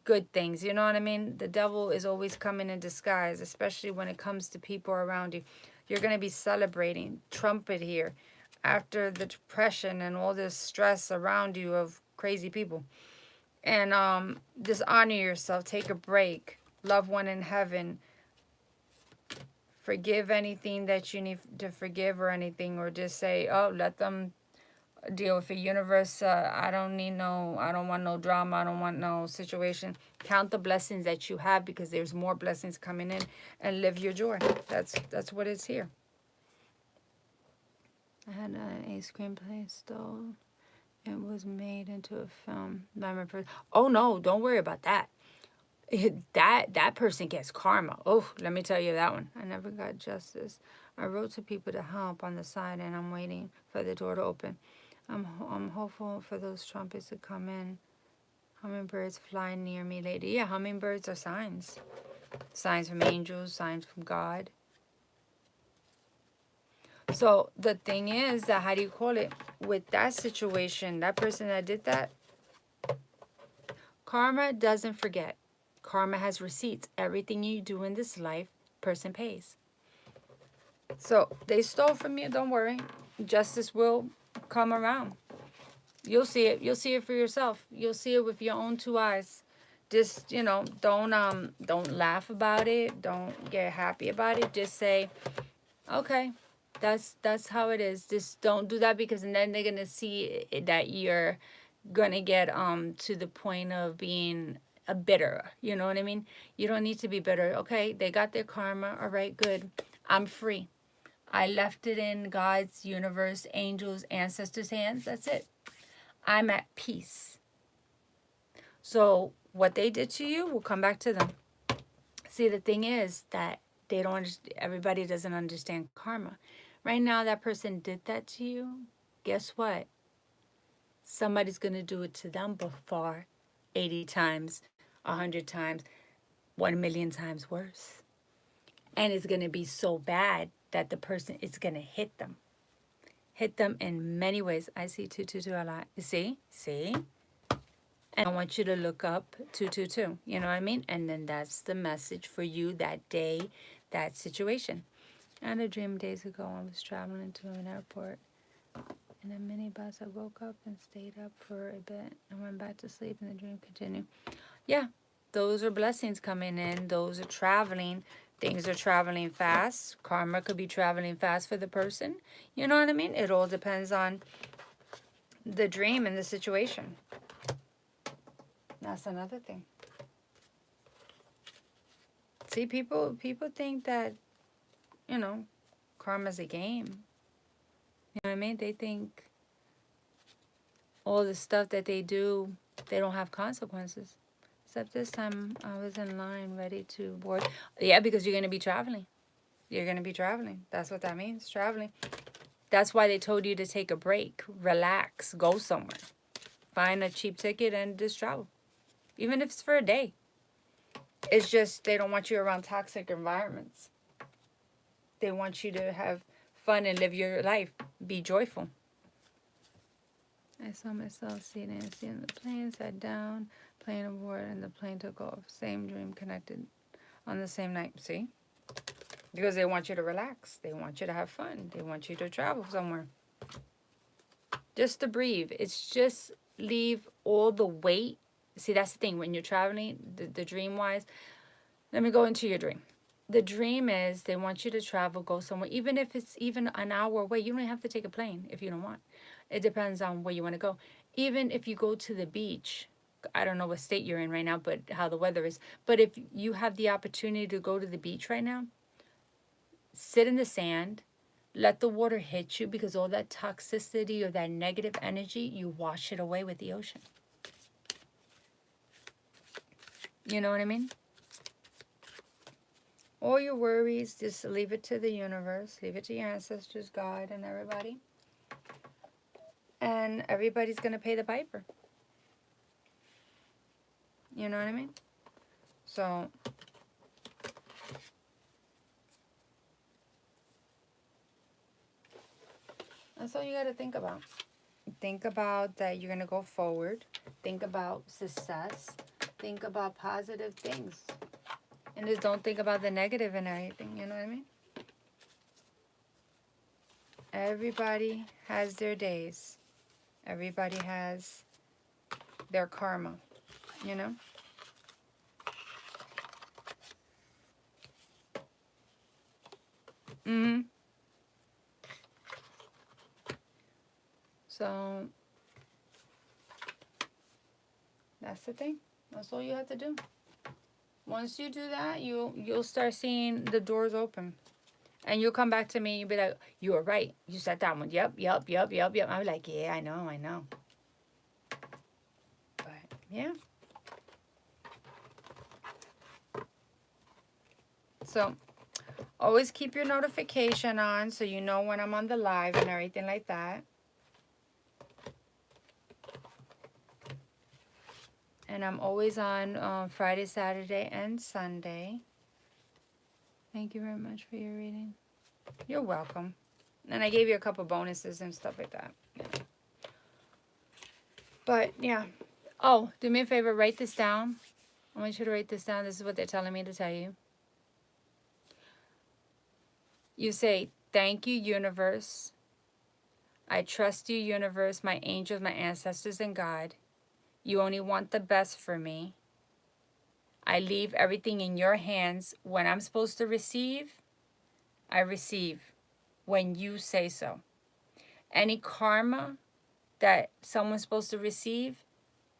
good things. You know what I mean? The devil is always coming in disguise, especially when it comes to people around you. You're going to be celebrating. Trumpet here. After the depression and all this stress around you of crazy people. And just honor yourself. Take a break. Love one in heaven. Forgive anything that you need to forgive or anything. Or just say, oh, let them deal with the universe. I don't want no drama. I don't want no situation. Count the blessings that you have because there's more blessings coming in. And live your joy. That's what it's here. I had a screenplay stole. It was made into a film. Oh no, don't worry about that. That person gets karma. Oh, let me tell you that one. I never got justice. I wrote to people to help on the side, and I'm waiting for the door to open. I'm hopeful for those trumpets to come in. Hummingbirds flying near me lately. Yeah, hummingbirds are signs. Signs from angels, signs from God. So the thing is that, how do you call it? With that situation, that person that did that, karma doesn't forget. Karma has receipts. Everything you do in this life, person pays. So they stole from you. Don't worry. Justice will come around. You'll see it. You'll see it for yourself. You'll see it with your own two eyes. Just, don't laugh about it. Don't get happy about it. Just say, okay, that's how it is. Just don't do that, because then they're gonna see that you're gonna get to the point of being a bitter. You know what I mean? You don't need to be bitter. Okay, they got their karma. All right, good. I'm free. I left it in God's universe, angels, ancestors' hands. That's it. I'm at peace. So what they did to you will come back to them. See, the thing is that they don't. Everybody doesn't understand karma. Right now, that person did that to you. Guess what? Somebody's gonna do it to them before 80 times, 100 times, 1,000,000 times worse. And it's gonna be so bad that the person is gonna hit them. Hit them in many ways. I see 222 a lot. You see? And I want you to look up 222. You know what I mean? And then that's the message for you that day, that situation. I had a dream days ago. I was traveling to an airport in a minibus. I woke up and stayed up for a bit. I went back to sleep and the dream continued. Yeah, those are blessings coming in. Those are traveling. Things are traveling fast. Karma could be traveling fast for the person. You know what I mean? It all depends on the dream and the situation. That's another thing. See, people think that, karma's a game. You know what I mean? They think all the stuff that they do, they don't have consequences. Except this time I was in line ready to board. Yeah, because you're going to be traveling. You're going to be traveling. That's what that means, traveling. That's why they told you to take a break, relax, go somewhere. Find a cheap ticket and just travel. Even if it's for a day. It's just they don't want you around toxic environments. They want you to have fun and live your life. Be joyful. I saw myself seated in the plane, sat down, plane aboard, and the plane took off. Same dream connected on the same night. See? Because they want you to relax. They want you to have fun. They want you to travel somewhere. Just to breathe. It's just leave all the weight. See, that's the thing. When you're traveling, the dream-wise, let me go into your dream. The dream is they want you to travel, go somewhere. Even if it's even an hour away, you don't have to take a plane if you don't want. It depends on where you want to go. Even if you go to the beach, I don't know what state you're in right now, but how the weather is. But if you have the opportunity to go to the beach right now, sit in the sand, let the water hit you, because all that toxicity or that negative energy, you wash it away with the ocean. You know what I mean? All your worries, just leave it to the universe. Leave it to your ancestors, God, and everybody. And everybody's going to pay the piper. You know what I mean? So, that's all you got to think about. Think about that you're going to go forward. Think about success. Think about positive things. And just don't think about the negative and everything. You know what I mean? Everybody has their days. Everybody has their karma. You know? Mm-hmm. So, that's the thing. That's all you have to do. Once you do that, you'll start seeing the doors open. And you'll come back to me and you'll be like, you were right. You said that one. Yep. I'm like, yeah, I know. But, yeah. So, always keep your notification on so you know when I'm on the live and everything like that. And I'm always on Friday, Saturday, and Sunday. Thank you very much for your reading. You're welcome. And I gave you a couple bonuses and stuff like that. Yeah. But, yeah. Oh, do me a favor. Write this down. I want you to write this down. This is what they're telling me to tell you. You say, thank you, universe. I trust you, universe, my angels, my ancestors, and God. You only want the best for me. I leave everything in your hands. When I'm supposed to receive, I receive when you say so. Any karma that someone's supposed to receive,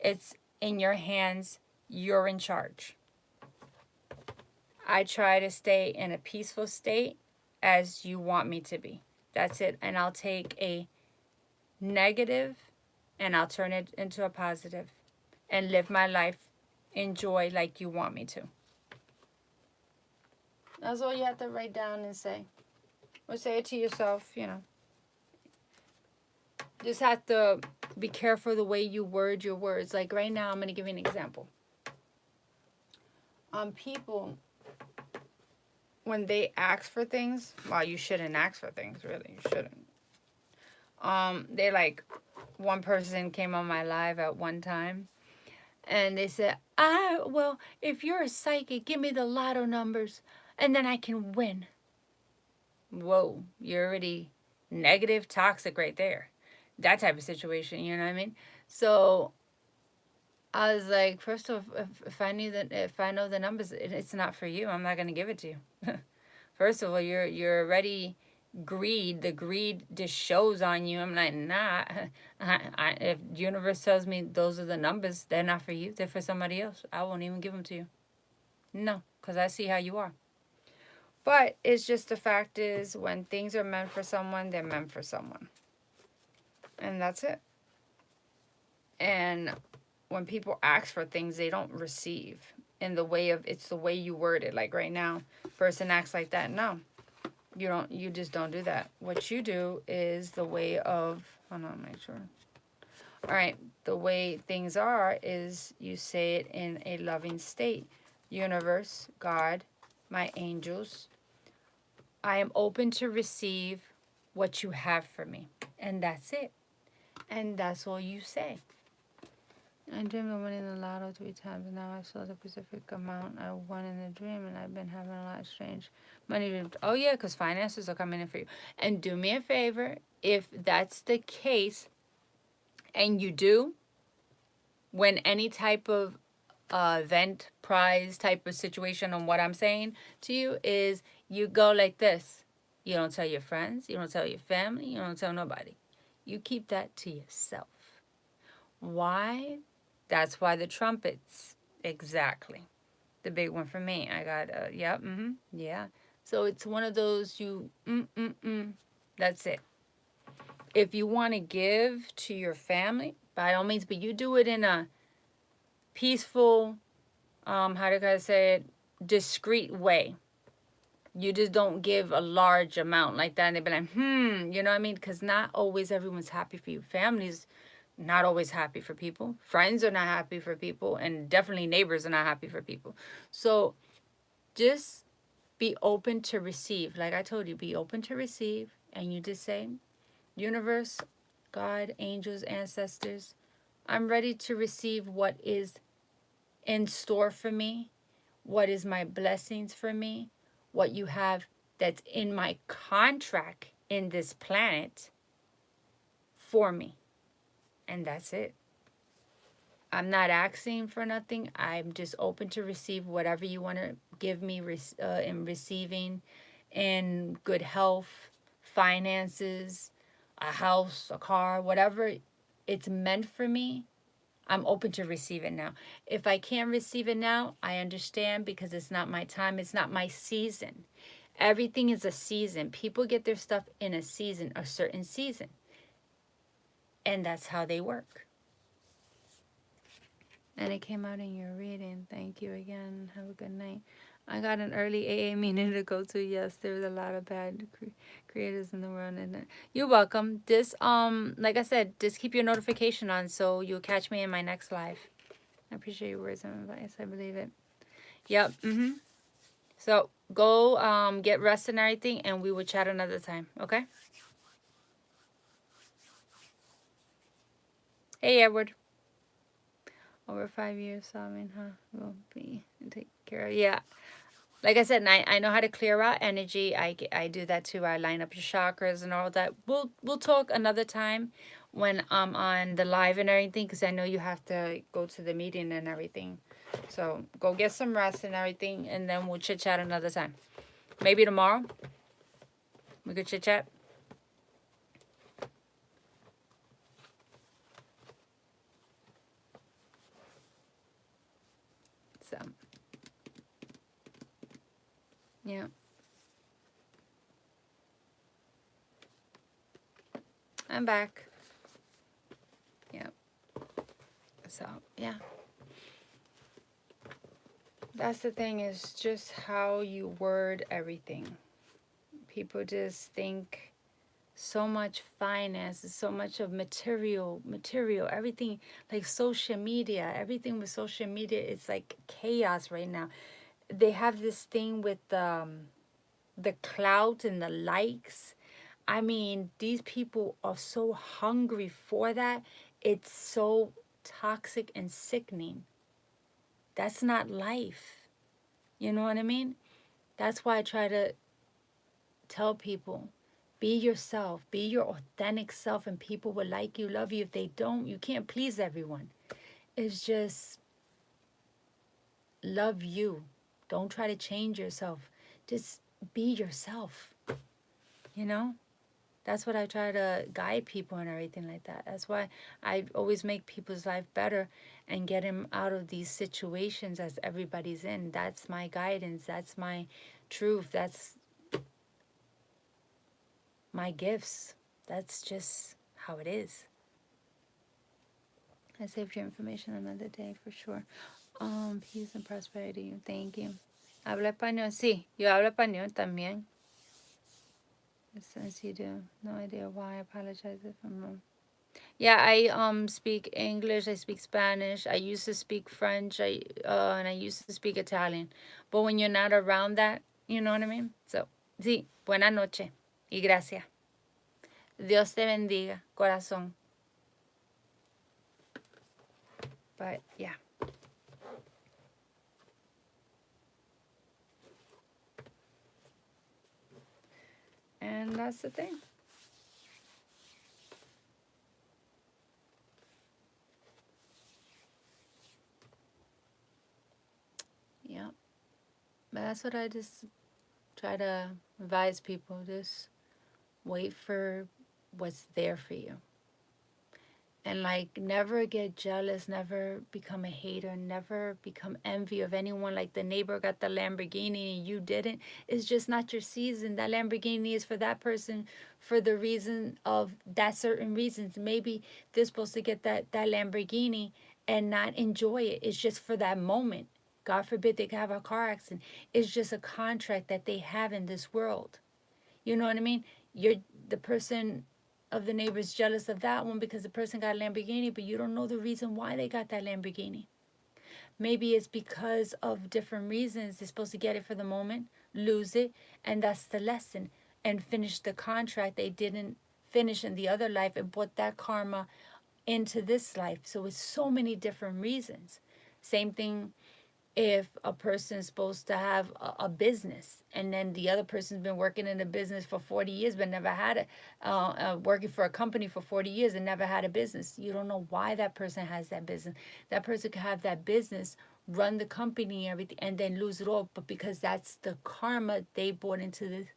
it's in your hands. You're in charge. I try to stay in a peaceful state as you want me to be. That's it. And I'll take a negative and I'll turn it into a positive and live my life in joy like you want me to. That's all you have to write down and say. Or say it to yourself, you know. Just have to be careful the way you word your words. Like right now, I'm going to give you an example. People, when they ask for things, well, you shouldn't ask for things, really. You shouldn't. They like, one person came on my live at one time. And they said, well, if you're a psychic, give me the lotto numbers and then I can win. Whoa, you're already negative, toxic right there. That type of situation, you know what I mean? So I was like, first off, if I know the numbers, it's not for you. I'm not gonna give it to you. First of all, you're already greed. The greed just shows on you. I'm like, nah. If the universe tells me those are the numbers, they're not for you. They're for somebody else. I won't even give them to you. No, because I see how you are. But it's just the fact is, when things are meant for someone, they're meant for someone. And that's it. And when people ask for things, they don't receive in the way of, it's the way you word it. Like right now, person acts like that. No. You just don't do that. What you do is the way of, hold on, make sure. All right, the way things are is you say it in a loving state. Universe, God, my angels, I am open to receive what you have for me. And that's it. And that's all you say. I dreamed of winning the lotto 3 times. Now I saw the specific amount I won in the dream, and I've been having a lot of strange money dreams. Oh, yeah, because finances are coming in for you. And do me a favor, if that's the case, and you do win any type of event, prize type of situation, on what I'm saying to you is you go like this. You don't tell your friends, you don't tell your family, you don't tell nobody. You keep that to yourself. Why? That's why the trumpets. Exactly. The big one for me. I got, yep, yeah. So it's one of those that's it. If you want to give to your family, by all means, but you do it in a peaceful, how do I say it, discreet way. You just don't give a large amount like that and they be like, you know what I mean? Because not always everyone's happy for you. Families not always happy for people. Friends are not happy for people, and definitely neighbors are not happy for people. So just be open to receive. Like I told you, be open to receive, and you just say, universe, God, angels, ancestors, I'm ready to receive what is in store for me, what is my blessings for me, what you have that's in my contract in this planet for me. And that's it. I'm not asking for nothing. I'm just open to receive whatever you want to give me in receiving, in good health, finances, a house, a car, whatever it's meant for me. I'm open to receive it now. If I can't receive it now, I understand, because it's not my time. It's not my season. Everything is a season. People get their stuff in a season, a certain season. And that's how they work. And it came out in your reading. Thank you again. Have a good night. I got an early AA meeting to go to. Yes, there's a lot of bad creators in the world. And you're welcome. This, like I said, just keep your notification on so you'll catch me in my next live. I appreciate your words and advice. I believe it. Yep. So go get rest and everything, and we will chat another time. Okay? Hey, Edward. Over 5 years, so I mean, will be take care of. Yeah. Like I said, I know how to clear out energy. I do that too. I line up your chakras and all that. We'll talk another time when I'm on the live and everything, because I know you have to go to the meeting and everything. So go get some rest and everything, and then we'll chit chat another time. Maybe tomorrow we could chit chat. So yeah. I'm back. Yep. So, yeah. That's the thing, is just how you word everything. People just think so much finance, so much of material, everything, like social media, everything with social media, it's like chaos right now. They have this thing with the clout and the likes. I mean, these people are so hungry for that. It's so toxic and sickening. That's not life. You know what I mean? That's why I try to tell people, be yourself, be your authentic self, and people will like you, love you. If they don't, you can't please everyone. It's just love you. Don't try to change yourself. Just be yourself. You know? That's what I try to guide people and everything like that. That's why I always make people's life better and get them out of these situations as everybody's in. That's my guidance. That's my truth. That's my gifts. That's just how it is. I saved your information another day for sure. Peace and prosperity. Thank you. ¿Habla español? Sí, yo hablo español también. Since you do. No idea why. I apologize if I'm wrong. Yeah, I speak English, I speak Spanish, I used to speak French, and I used to speak Italian. But when you're not around that, you know what I mean? So, sí, buena noche y gracias. Dios te bendiga, corazón. But yeah. And that's the thing. Yeah. But that's what I just try to advise people. Just wait for what's there for you. And like, never get jealous, never become a hater, never become envy of anyone. Like, the neighbor got the Lamborghini and you didn't. It's just not your season. That Lamborghini is for that person for the reason of that certain reasons. Maybe they're supposed to get that Lamborghini and not enjoy it. It's just for that moment. God forbid they could have a car accident. It's just a contract that they have in this world. You know what I mean? You're the person of the neighbor's jealous of that one because the person got a Lamborghini, but you don't know the reason why they got that Lamborghini. Maybe it's because of different reasons. They're supposed to get it for the moment, lose it, and that's the lesson. And finish the contract they didn't finish in the other life and brought that karma into this life. So it's so many different reasons. Same thing if a person's supposed to have a business and then the other person's been working in a business for 40 years but never had working for a company for 40 years and never had a business. You don't know why that person has that business. That person could have that business, run the company and everything, and then lose it all, but because that's the karma they brought into this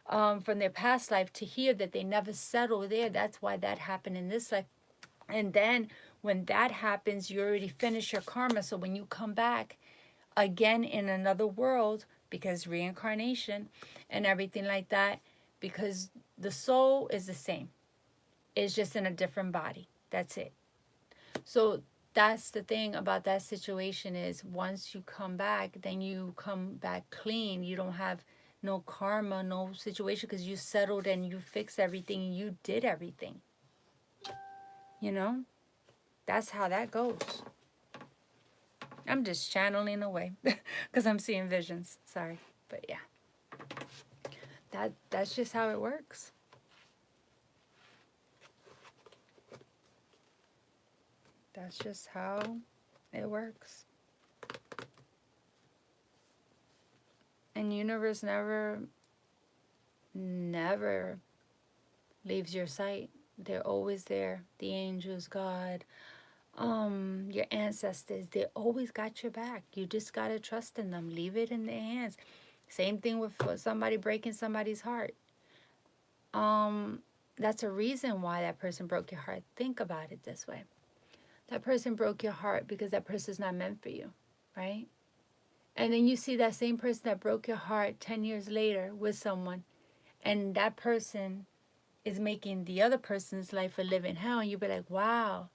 from their past life to here, that they never settle there. That's why that happened in this life. And then when that happens, you already finish your karma. So when you come back again in another world, because reincarnation and everything like that, because the soul is the same, it's just in a different body. That's it. So that's the thing about that situation, is once you come back, then you come back clean. You don't have no karma, no situation, because you settled and you fixed everything and you did everything. You know, that's how that goes. I'm just channeling away because I'm seeing visions. Sorry. But yeah. That's just how it works. That's just how it works. And universe never leaves your sight. They're always there. The angels, God, your ancestors, they always got your back. You just gotta trust in them. Leave it in their hands. Same thing with somebody breaking somebody's heart. That's a reason why that person broke your heart. Think about it this way. That person broke your heart because that person's not meant for you, right? And then you see that same person that broke your heart 10 years later with someone, and that person is making the other person's life a living hell, and you be like, wow,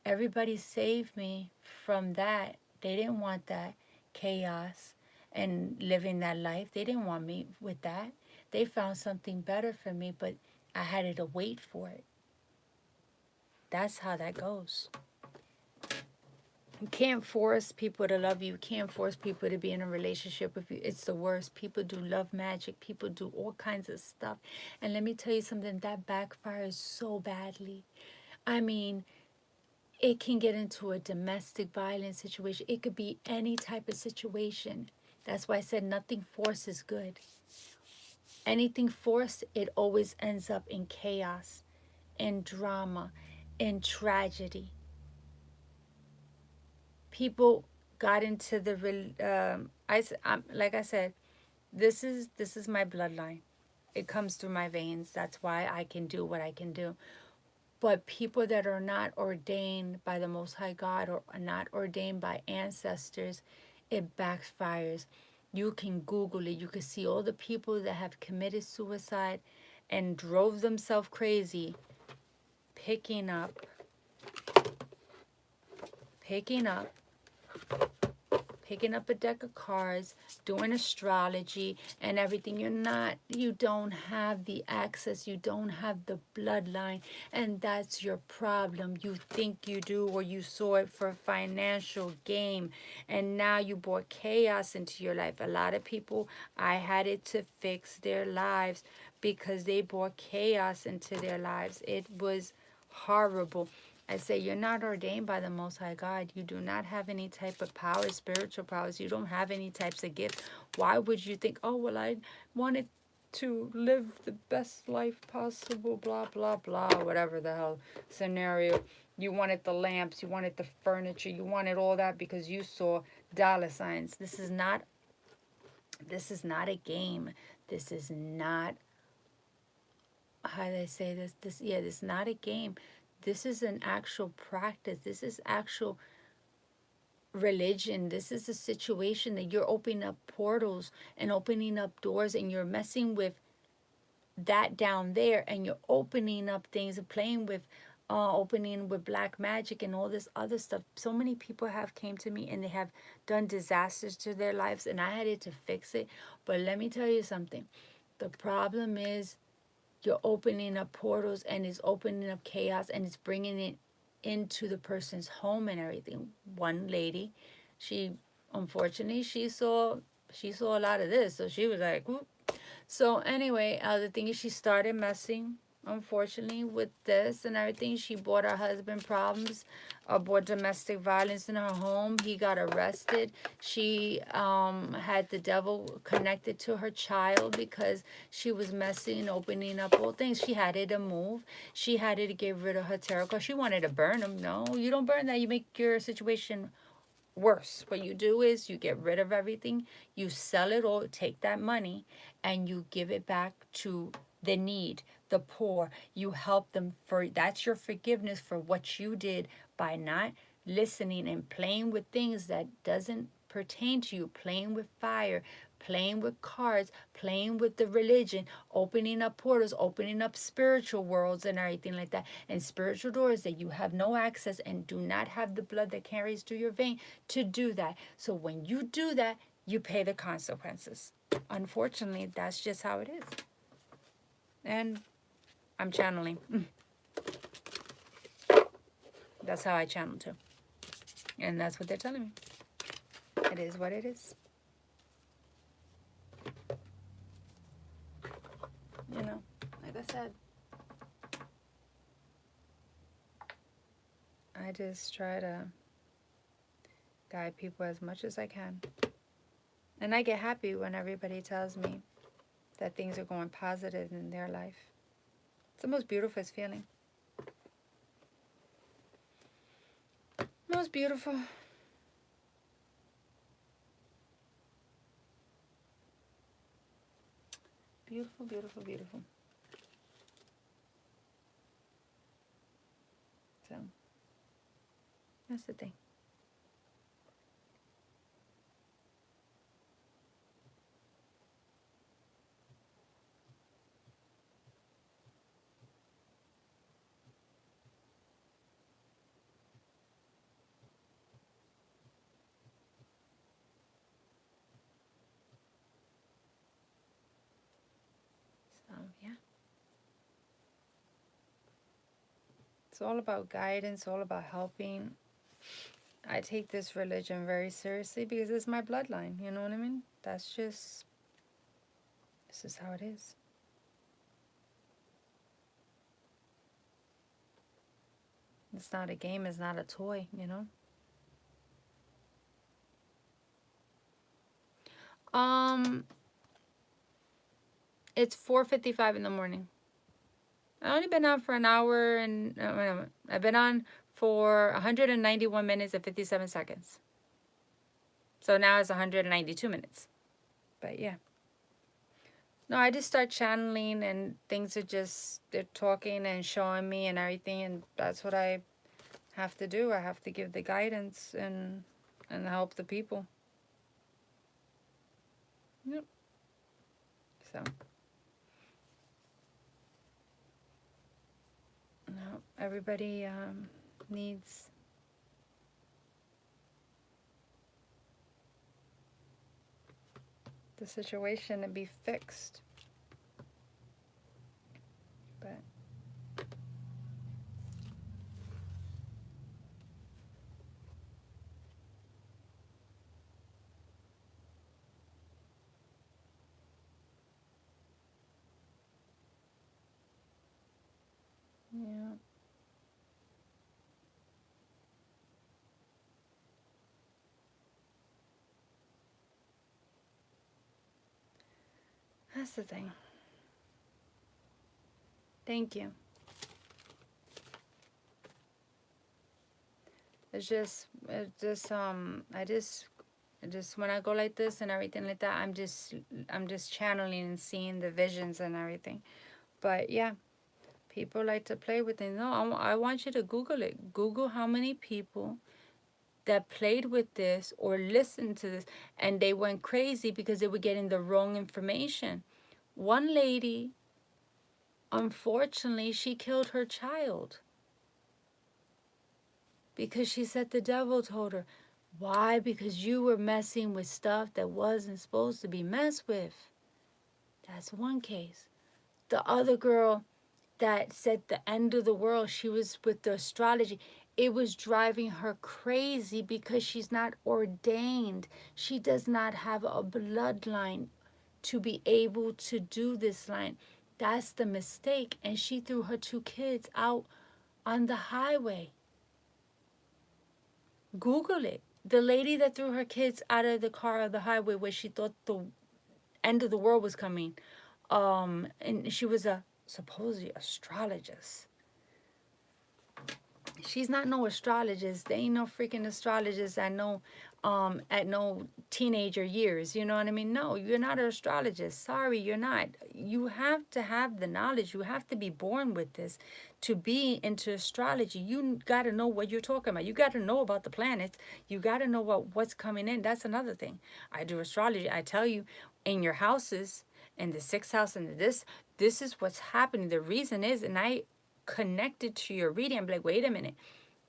everybody saved me from that. They didn't want that chaos and living that life. They didn't want me with that. They found something better for me, but I had to wait for it. That's how that goes. You can't force people to love you. You can't force people to be in a relationship with you. It's the worst. People do love magic. People do all kinds of stuff. And let me tell you something, that backfires so badly. I mean, it can get into a domestic violence situation. It could be any type of situation. That's why I said nothing forced is good. Anything forced, it always ends up in chaos, in drama, in tragedy. People got into the like I said, this is my bloodline. It comes through my veins. That's why I can do what I can do. But people that are not ordained by the Most High God or are not ordained by ancestors, it backfires. You can Google it. You can see all the people that have committed suicide and drove themselves crazy, picking up picking up a deck of cards, doing astrology and everything. You don't have the access, you don't have the bloodline, and that's your problem. You think you do, or you saw it for financial gain, and now you brought chaos into your life. A lot of people, I had it to fix their lives because they brought chaos into their lives. It was horrible. I say, you're not ordained by the Most High God. You do not have any type of power, spiritual powers. You don't have any types of gifts. Why would you think, oh, well, I wanted to live the best life possible, blah, blah, blah, whatever the hell scenario. You wanted the lamps, you wanted the furniture, you wanted all that because you saw dollar signs. This is not a game. This is not, how do I say this? This is not a game. This is an actual practice. This is actual religion. This is a situation that you're opening up portals and opening up doors, and you're messing with that down there, and you're opening up things and playing with opening with black magic and all this other stuff. So many people have came to me and they have done disasters to their lives, and I had to fix it. But let me tell you something. The problem is you're opening up portals, and it's opening up chaos, and it's bringing it into the person's home and everything. One lady, she unfortunately she saw a lot of this, so she was like, whoop. So anyway, the thing is, she started messing, unfortunately, with this and everything. She brought her husband problems, brought domestic violence in her home. He got arrested. She had the devil connected to her child because she was messing and opening up all things. She had it to move. She had it to get rid of her tarot cards. She wanted to burn them. No, you don't burn that. You make your situation worse. What you do is you get rid of everything, you sell it all, take that money, and you give it back to the need, the poor. You help them. For that's your forgiveness for what you did by not listening and playing with things that doesn't pertain to you, playing with fire, playing with cards, playing with the religion, opening up portals, opening up spiritual worlds and everything like that, and spiritual doors that you have no access and do not have the blood that carries through your vein to do that. So when you do that, you pay the consequences. Unfortunately, that's just how it is. And I'm channeling. That's how I channel too. And that's what they're telling me. It is what it is. You know, like I said, I just try to guide people as much as I can. And I get happy when everybody tells me that things are going positive in their life. It's the most beautiful feeling. Most beautiful. Beautiful, beautiful, beautiful. So, that's the thing. So, yeah. It's all about guidance, all about helping. I take this religion very seriously because it's my bloodline, you know what I mean? This is how it is. It's not a game, it's not a toy, you know? It's 4:55 in the morning. I've only been on for an hour and I've been on for 191 minutes and 57 seconds. So now it's 192 minutes. But yeah. No, I just start channeling and things are just, they're talking and showing me and everything, and that's what I have to do. I have to give the guidance and help the people. Yep. So. No, everybody needs the situation to be fixed. But yeah. That's the thing. Thank you. I just when I go like this and everything like that, I'm just channeling and seeing the visions and everything. But yeah, people like to play with it. No, I want you to Google it. Google how many people that played with this or listened to this and they went crazy because they were getting the wrong information. One lady, unfortunately, she killed her child because she said the devil told her. Why? Because you were messing with stuff that wasn't supposed to be messed with. That's one case. The other girl that said the end of the world, she was with the astrology. It was driving her crazy because she's not ordained. She does not have a bloodline to be able to do this line. That's the mistake. And she threw her 2 kids out on the highway. Google it. The lady that threw her kids out of the car on the highway where she thought the end of the world was coming. And she was a supposedly astrologist. She's not no astrologist. They ain't no freaking astrologist at no teenager years. You know what I mean? No, you're not an astrologist. Sorry, you're not. You have to have the knowledge. You have to be born with this to be into astrology. You got to know what you're talking about. You got to know about the planets. You got to know what's coming in. That's another thing. I do astrology. I tell you, in your houses, in the 6th house, and this is what's happening. The reason is, and I connected to your reading. I'm like, wait a minute.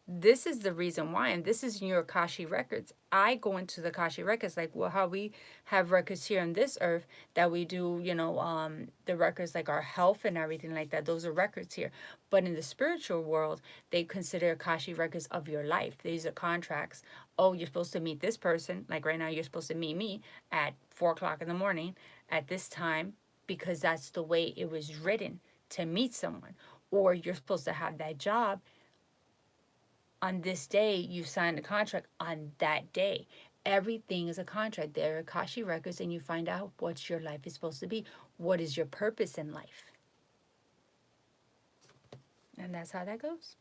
This is the reason why, and this is in your Akashi records. I go into the Akashi records, like, well, how we have records here on this earth that we do, the records like our health and everything like that. Those are records here. But in the spiritual world, they consider Akashi records of your life. These are contracts. Oh, you're supposed to meet this person. Like right now, you're supposed to meet me at 4 o'clock in the morning at this time because that's the way it was written to meet someone. Or you're supposed to have that job on this day. You sign the contract on that day. Everything is a contract. There are Akashi records, and you find out what your life is supposed to be. What is your purpose in life? And that's how that goes.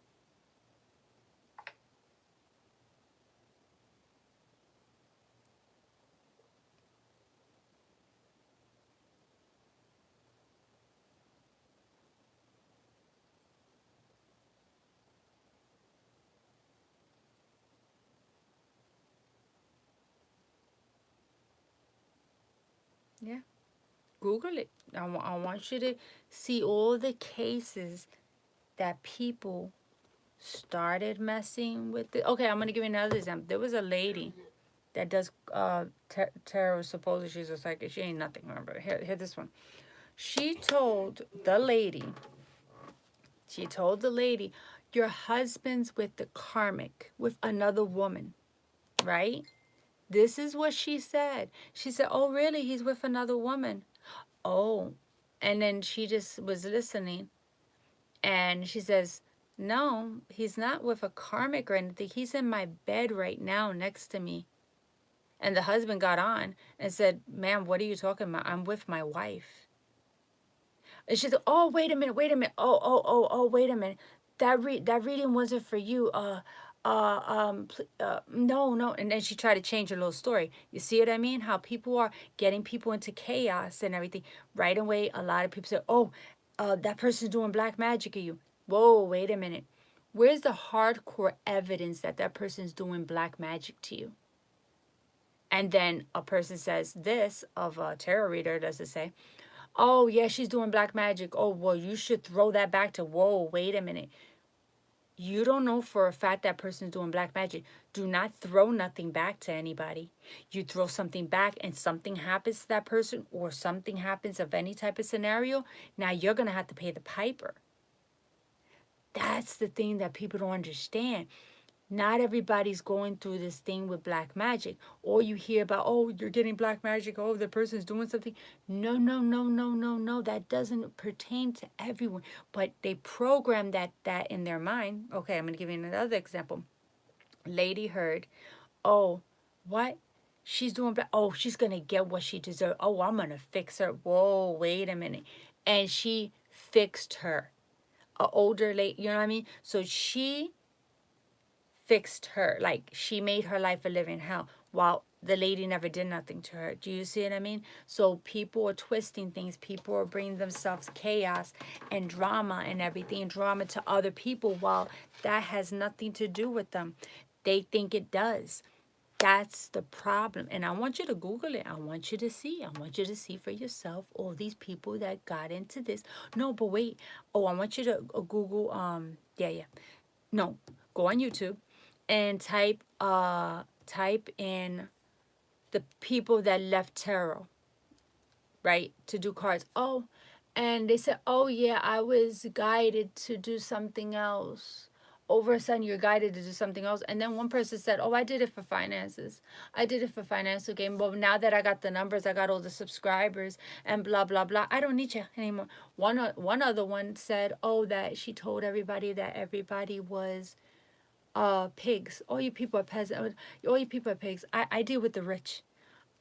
Yeah. Google it. I want you to see all the cases that people started messing with it. Okay, I'm going to give you another example. There was a lady that does tarot. Supposedly she's a psychic. She ain't nothing. Remember, here this one. She told the lady, your husband's with the karmic, with another woman, right? This is what she said. She said, oh, really? He's with another woman. Oh, and then she just was listening. And she says, no, he's not with a karmic or anything. He's in my bed right now next to me. And the husband got on and said, ma'am, what are you talking about? I'm with my wife. And she said, oh, wait a minute. Oh, wait a minute. That reading wasn't for you. No. And then she tried to change her little story. You see what I mean? How people are getting people into chaos and everything. Right away, a lot of people say, oh, that person's doing black magic at you. Whoa, wait a minute. Where's the hardcore evidence that that person's doing black magic to you? And then a person says this of a tarot reader, does it say, oh, yeah, she's doing black magic. Oh, well, you should throw that back to, whoa, wait a minute. You don't know for a fact that person's doing black magic. Do not throw nothing back to anybody. You throw something back and something happens to that person or something happens of any type of scenario, now you're going to have to pay the piper. That's the thing that people don't understand. Not everybody's going through this thing with black magic. Or you hear about, oh, you're getting black magic. Oh, the person's doing something. No. That doesn't pertain to everyone. But they program that in their mind. Okay, I'm going to give you another example. Lady heard, oh, what? she's doing bad. Oh, she's gonna get what she deserves. Oh, I'm gonna fix her. Whoa, wait a minute. And she fixed her. A older lady, you know what I mean? So she fixed her. Like, she made her life a living hell while the lady never did nothing to her. Do you see what I mean? So people are twisting things. People are bringing themselves chaos and drama and everything, drama to other people while that has nothing to do with them. They think it does. That's the problem. And I want you to Google it. I want you to see. I want you to see for yourself all these people that got into this. No, but wait. Oh, I want you to Google yeah. No. Go on YouTube and type in the people that left tarot, right? To do cards. Oh, and they said, "Oh yeah, I was guided to do something else." Over a sudden, you're guided to do something else. And then one person said, "Oh, I did it for finances. I did it for financial gain. But now that I got the numbers, I got all the subscribers and blah, blah, blah. I don't need you anymore." One other one said, "Oh, that she told everybody that everybody was pigs. All you people are peasants. All you people are pigs. I deal with the rich."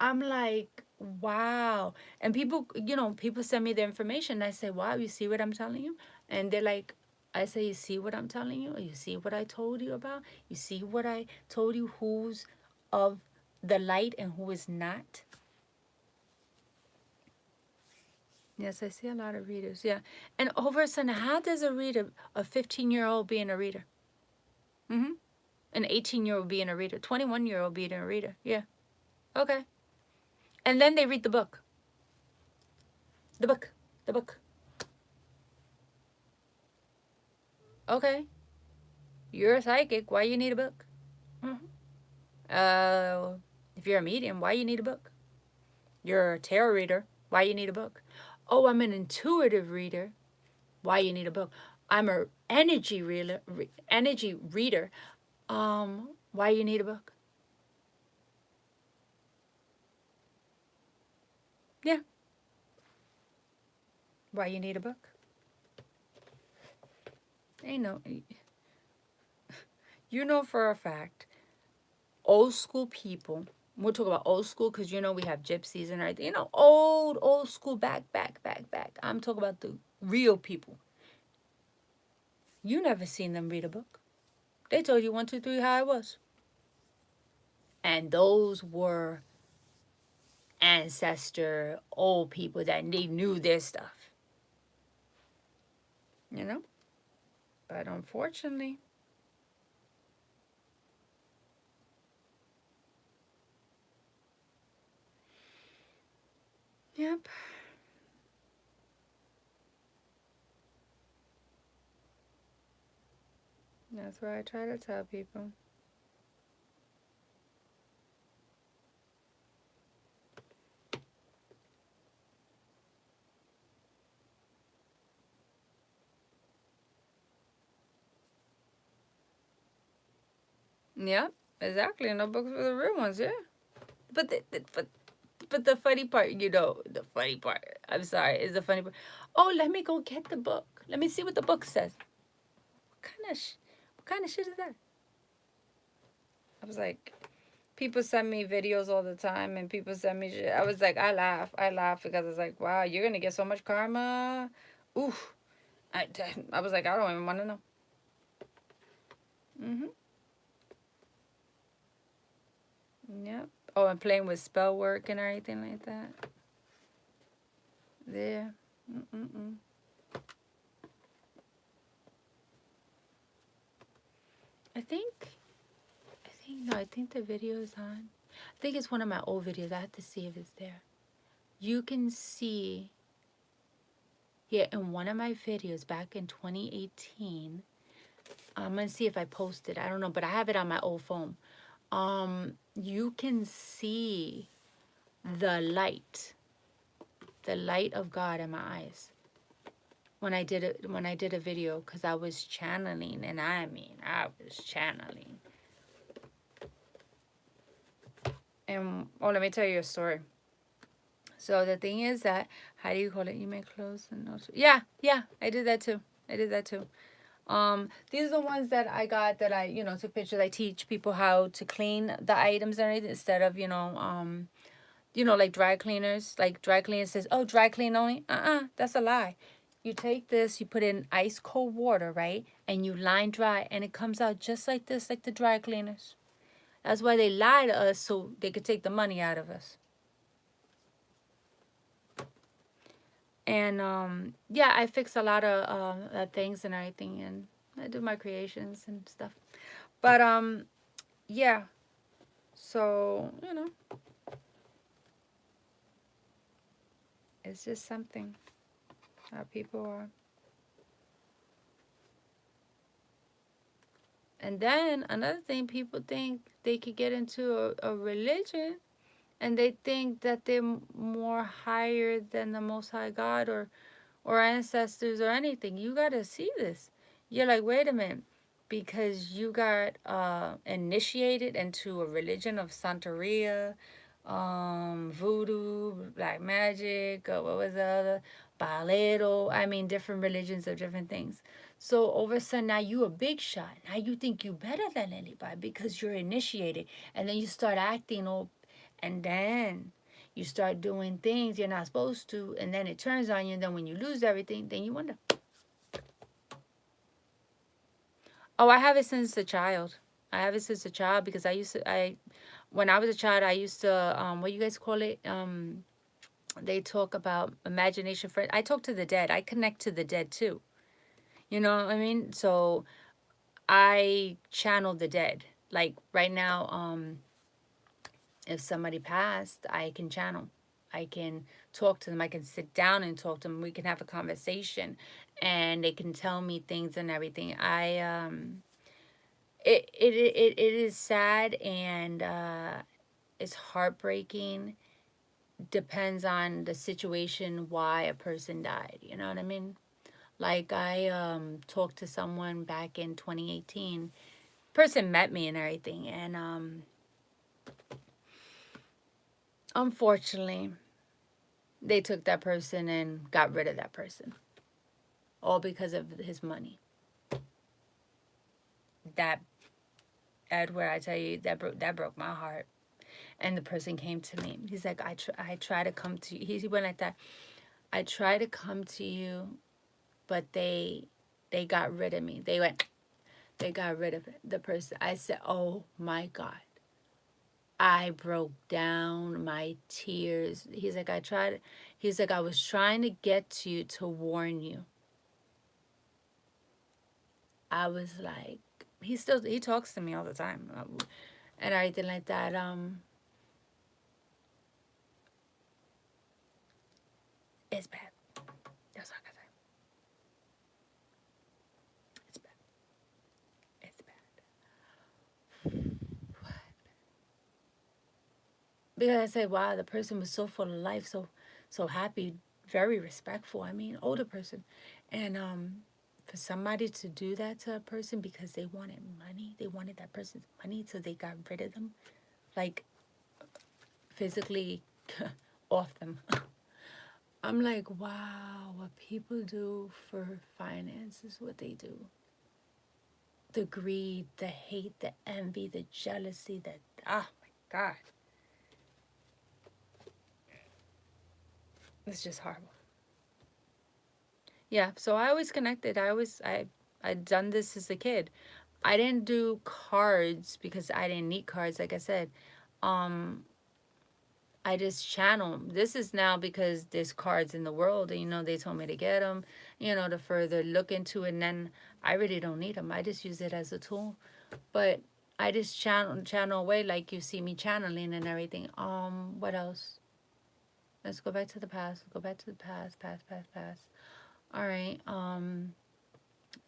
I'm like, wow. And people, people send me the information. I say, wow, you see what I'm telling you? And they're like, I say, you see what I'm telling you? You see what I told you about? You see what I told you who's of the light and who is not? Yes, I see a lot of readers. Yeah. And over a sudden, how does a reader, a 15-year-old being a reader? Mm-hmm. An 18-year-old being a reader. 21-year-old being a reader. Yeah. Okay. And then they read the book. The book. The book. Okay. You're a psychic. Why you need a book? If you're a medium, why you need a book? You're a tarot reader. Why you need a book? Oh, I'm an intuitive reader. Why you need a book? I'm a energy reader. Why you need a book? Yeah. Why you need a book? Ain't no. You know for a fact, old school people. We'll talk about old school because we have gypsies and everything. Old school, back. I'm talking about the real people. You never seen them read a book. They told you 1, 2, 3 how it was. And those were ancestor old people that they knew their stuff. But unfortunately, yep. That's what I try to tell people. Yep, exactly. No books for the real ones, yeah. But the funny part, the funny part. I'm sorry, is the funny part. Oh, let me go get the book. Let me see what the book says. What kind of shit is that? I was like, people send me videos all the time, and people send me shit. I was like, I laugh because it's like, wow, you're gonna get so much karma. Oof. I was like, I don't even want to know. Yep. Oh, and playing with spell work and everything like that. There. I think the video is on. I think it's one of my old videos. I have to see if it's there. You can see, yeah, in one of my videos back in 2018. I'm going to see if I posted. I don't know, but I have it on my old phone. You can see the light of God in my eyes. When I did a video, because I was channeling, and I was channeling. And let me tell you a story. So the thing is that, how do you call it? You may close and also, yeah, I did that too. These are the ones that I got that I, took pictures. I teach people how to clean the items and everything instead of, like dry cleaners. Like dry cleaner says, oh, dry clean only. That's a lie. You take this, you put in ice cold water, right? And you line dry, and it comes out just like this, like the dry cleaners. That's why they lie to us so they could take the money out of us. And yeah, I fix a lot of things and everything, and I do my creations and stuff. But yeah. So it's just something how people are. And then another thing, people think they could get into a religion, and they think that they're more higher than the Most High God or ancestors or anything. You gotta see this. You're like, wait a minute, because you got initiated into a religion of Santeria, voodoo, black magic, what was the other? Balero. I mean, different religions of different things. So all of a sudden now you a big shot. Now you think you better than anybody because you're initiated, and then you start acting all, and then you start doing things you're not supposed to, and then it turns on you, and then when you lose everything, then you wonder. Oh, I have it since a child. I have it since a child because when I was a child, I used to, what you guys call it? They talk about imagination friend. I talk to the dead. I connect to the dead too. You know what I mean? So I channel the dead. Like right now, if somebody passed, I can channel. I can talk to them. I can sit down and talk to them. We can have a conversation, and they can tell me things and everything. It is sad, and it's heartbreaking. Depends on the situation why a person died. You know what I mean? Like I talked to someone back in 2018. Person met me and everything, and unfortunately they took that person and got rid of that person, all because of his money. That Edward, I tell you, that broke my heart. And the person came to me. He's like, I try to come to you. He went like that. I try to come to you, but they got rid of me. They got rid of the person. I said, oh my God. I broke down, my tears. He's like, I was trying to get to you to warn you. I was like, he talks to me all the time, and everything like that. It's bad. That's all I can say. It's bad. It's bad. Because I said, wow, the person was so full of life, so happy, very respectful. I mean, older person, and for somebody to do that to a person because they wanted money, they wanted that person's money, so they got rid of them, like physically off them. I'm like, wow, what people do for finance is what they do. The greed, the hate, the envy, the jealousy, oh my God. It's just horrible. Yeah, so I always connected. I done this as a kid. I didn't do cards because I didn't need cards, like I said. Um, I just channel. This is now because there's cards in the world, and they told me to get them, to further look into it. And then I really don't need them. I just use it as a tool. But I just channel away like you see me channeling and everything. What else? Let's go back to the past. Go back to the past. Past. All right.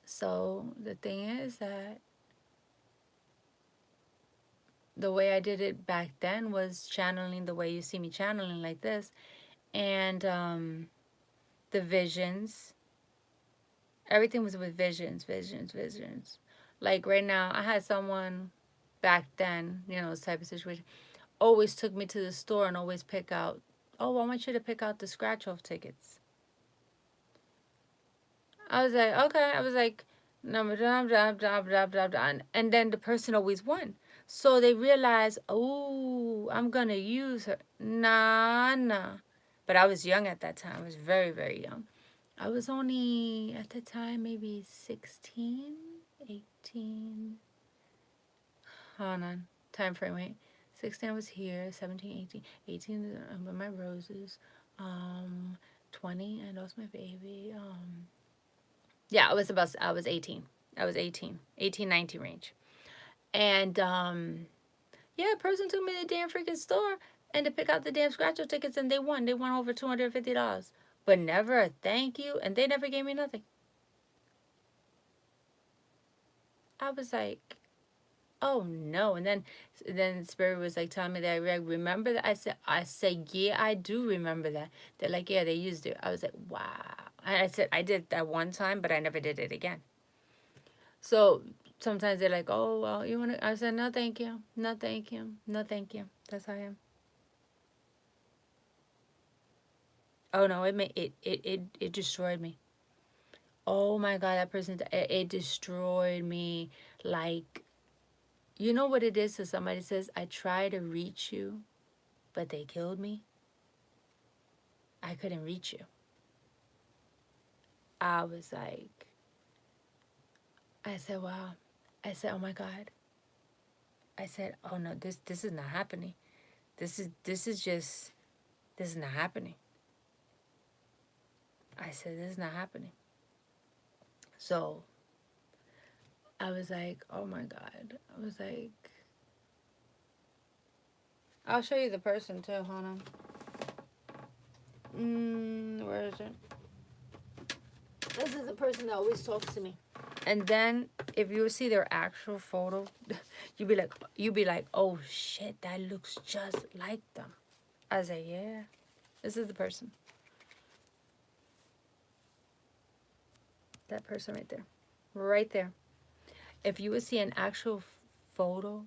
So the thing is that the way I did it back then was channeling the way you see me channeling like this, and the visions. Everything was with visions. Like right now, I had someone back then, this type of situation, always took me to the store and always pick out, oh, I want you to pick out the scratch off tickets. I was like, okay. I was like, Number blah blah blah blah blah blah, and then the person always won. So they realize, oh, I'm gonna use her. Nah, nah. But I was young at that time. I was very, very young. I was only at the time maybe 16, 18. Hold on. Time frame, wait. 16 I was here, 17, 18. 18 with my roses. Um 20 I lost my baby. Yeah, I was 18. I was 18. 18, 19 range. And yeah, a person took me to the damn freaking store and to pick out the damn scratcher tickets and they won. They won over $250. But never a thank you, and they never gave me nothing. I was like, oh no. And then Spirit was like telling me that I remember that. I said, yeah, I do remember that. They're like, yeah, they used it. I was like, wow. And I said, I did that one time, but I never did it again. So sometimes they're like, oh well, you wanna, I said, no thank you. No thank you. No thank you. That's how I am. Oh no, it destroyed me. Oh my god, that person, it destroyed me. Like, you know what it is? So somebody says, I try to reach you, but they killed me. I couldn't reach you. I was like, I said, wow. I said, oh my God. I said, oh no, this is not happening. This is not happening. I said, this is not happening. So I was like, oh my God. I was like, I'll show you the person too. Hold on. Where is it? This is the person that always talks to me. And then if you see their actual photo, you'd be like, oh shit, that looks just like them. I was like, yeah, this is the person. That person right there. Right there. If you would see an actual photo,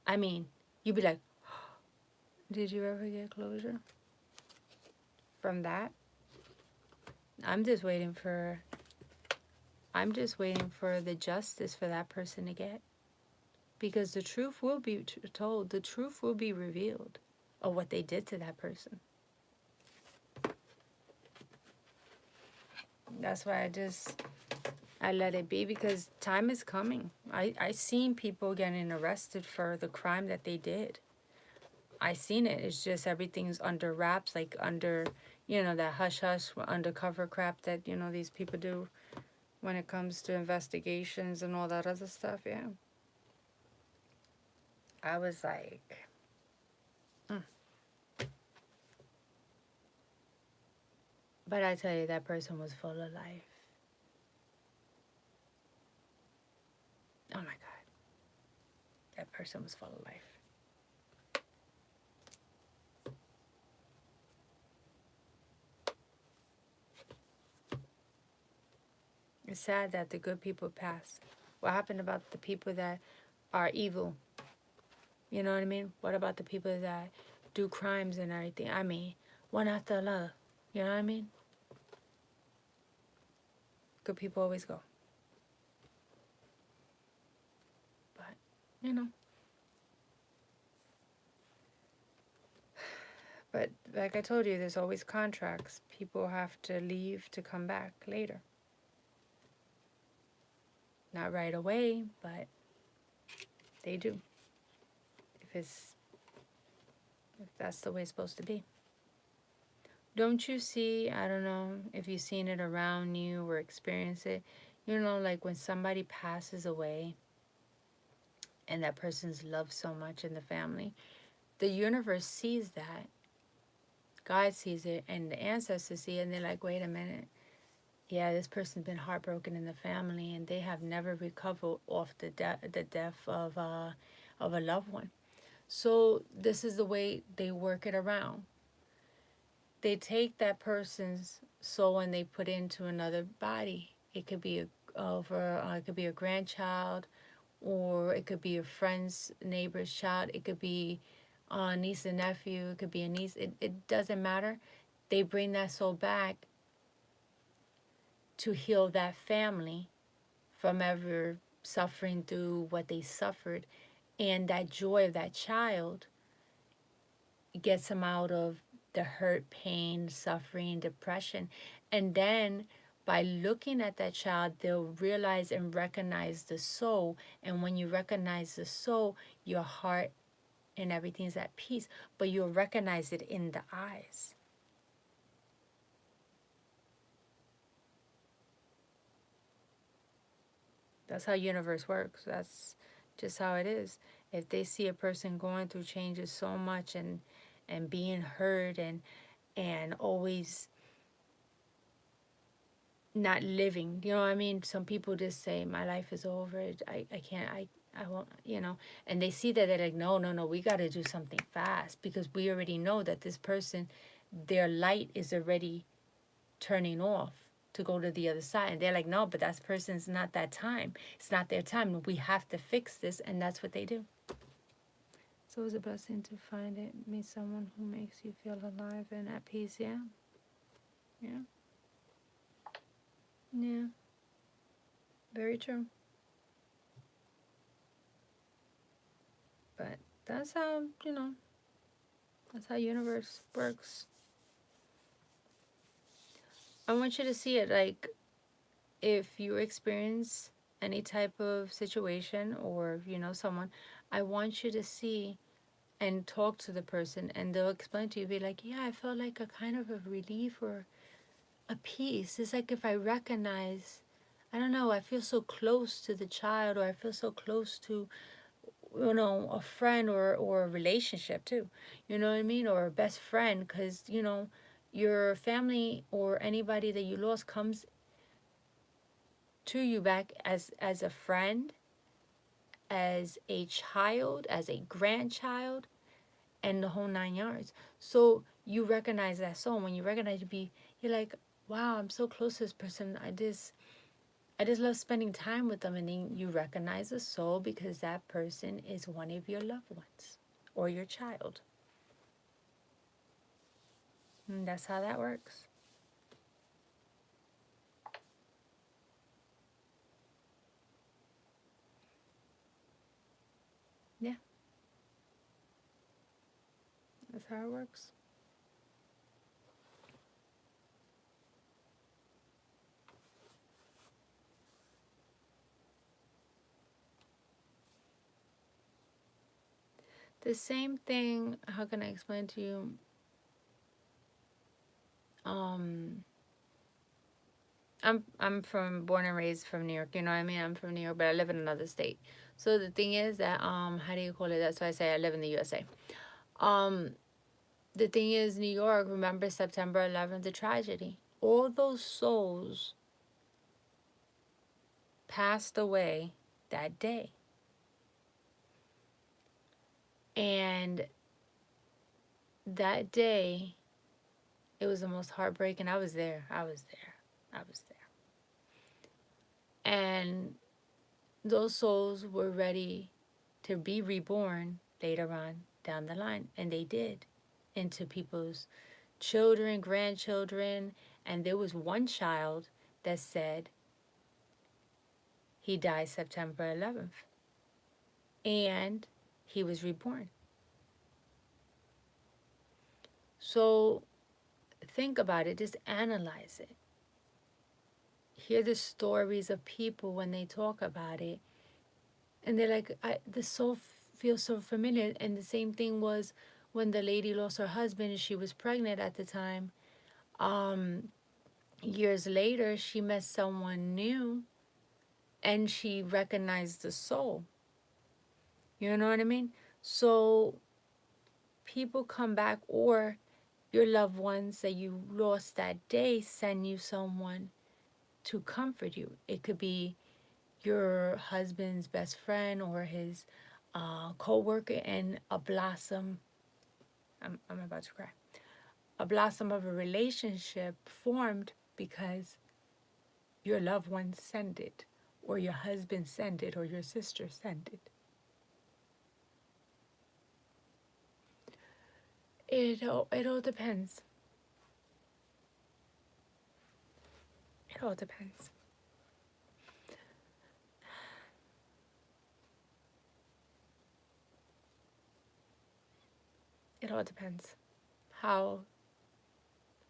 I mean, you'd be like, did you ever get closure from that? I'm just waiting for the justice for that person to get. Because the truth will be told. The truth will be revealed of what they did to that person. That's why I let it be, because time is coming. I seen people getting arrested for the crime that they did. I seen it. It's just everything's under wraps, like under, that hush hush undercover crap that, these people do when it comes to investigations and all that other stuff, yeah. I was like, But I tell you, that person was full of life. Oh my God. That person was full of life. It's sad that the good people pass. What happened about the people that are evil? You know what I mean? What about the people that do crimes and everything? I mean, one after another. You know what I mean? Good people always go. But, But like I told you, there's always contracts. People have to leave to come back later. Not right away, but they do. If that's the way it's supposed to be. Don't you see, I don't know if you've seen it around you or experienced it, like when somebody passes away and that person's loved so much in the family, the universe sees that. God sees it and the ancestors see it, and they're like, wait a minute. Yeah, this person's been heartbroken in the family and they have never recovered off the death of a loved one. So this is the way they work it around. They take that person's soul and they put it into another body. It could be it could be a grandchild, or it could be a friend's neighbor's child. It could be a niece and nephew. It could be a niece. It doesn't matter. They bring that soul back to heal that family from ever suffering through what they suffered. And that joy of that child gets them out of the hurt, pain, suffering, depression. And then by looking at that child, they'll realize and recognize the soul. And when you recognize the soul, your heart and everything's at peace, but you'll recognize it in the eyes. That's how universe works. That's just how it is. If they see a person going through changes so much and being heard and always not living, you know what I mean? Some people just say my life is over. I can't, I won't, you know. And they see that, they're like, no, no, no, we got to do something fast, because we already know that this person, their light is already turning off to go to the other side. And they're like, no, but that person's not that time. It's not their time. We have to fix this. And that's what they do. So it's a blessing to find it. Meet someone who makes you feel alive and at peace. Yeah. Yeah. Yeah. Very true. But that's how, you know, that's how universe works. I want you to see it like, if you experience any type of situation, or you know someone, I want you to see and talk to the person, and they'll explain to you, be like, yeah, I felt like a kind of a relief or a peace. It's like if I recognize, I don't know, I feel so close to the child, or I feel so close to, you know, a friend, or a relationship too, you know what I mean, or a best friend, because you know your family or anybody that you lost comes to you back as a friend, as a child, as a grandchild, and the whole 9 yards. So you recognize that soul. When you recognize, you're like, wow, I'm so close to this person. I just love spending time with them. And then you recognize the soul, because that person is one of your loved ones or your child. And that's how that works. Yeah, that's how it works. The same thing, how can I explain to you? Um, I'm from born and raised from New York, you know what I mean? I'm from New York, but I live in another state. So the thing is that how do you call it? That's why I say I live in the USA. Um the thing is, New York, remember September 11th, the tragedy. All those souls passed away that day. And that day, it was the most heartbreaking. I was there. I was there. I was there. And those souls were ready to be reborn later on down the line. And they did, into people's children, grandchildren. And there was one child that said he died September 11th. And he was reborn. So think about it, just analyze it. Hear the stories of people when they talk about it. And they're like, this so feels so familiar. And the same thing was when the lady lost her husband and she was pregnant at the time. Years later, she met someone new and she recognized the soul. You know what I mean? So people come back, or your loved ones that you lost that day send you someone to comfort you. It could be your husband's best friend or his co-worker, and a blossom, I'm about to cry, a blossom of a relationship formed because your loved one sent it, or your husband sent it, or your sister sent it. It all depends. It all depends. it all depends how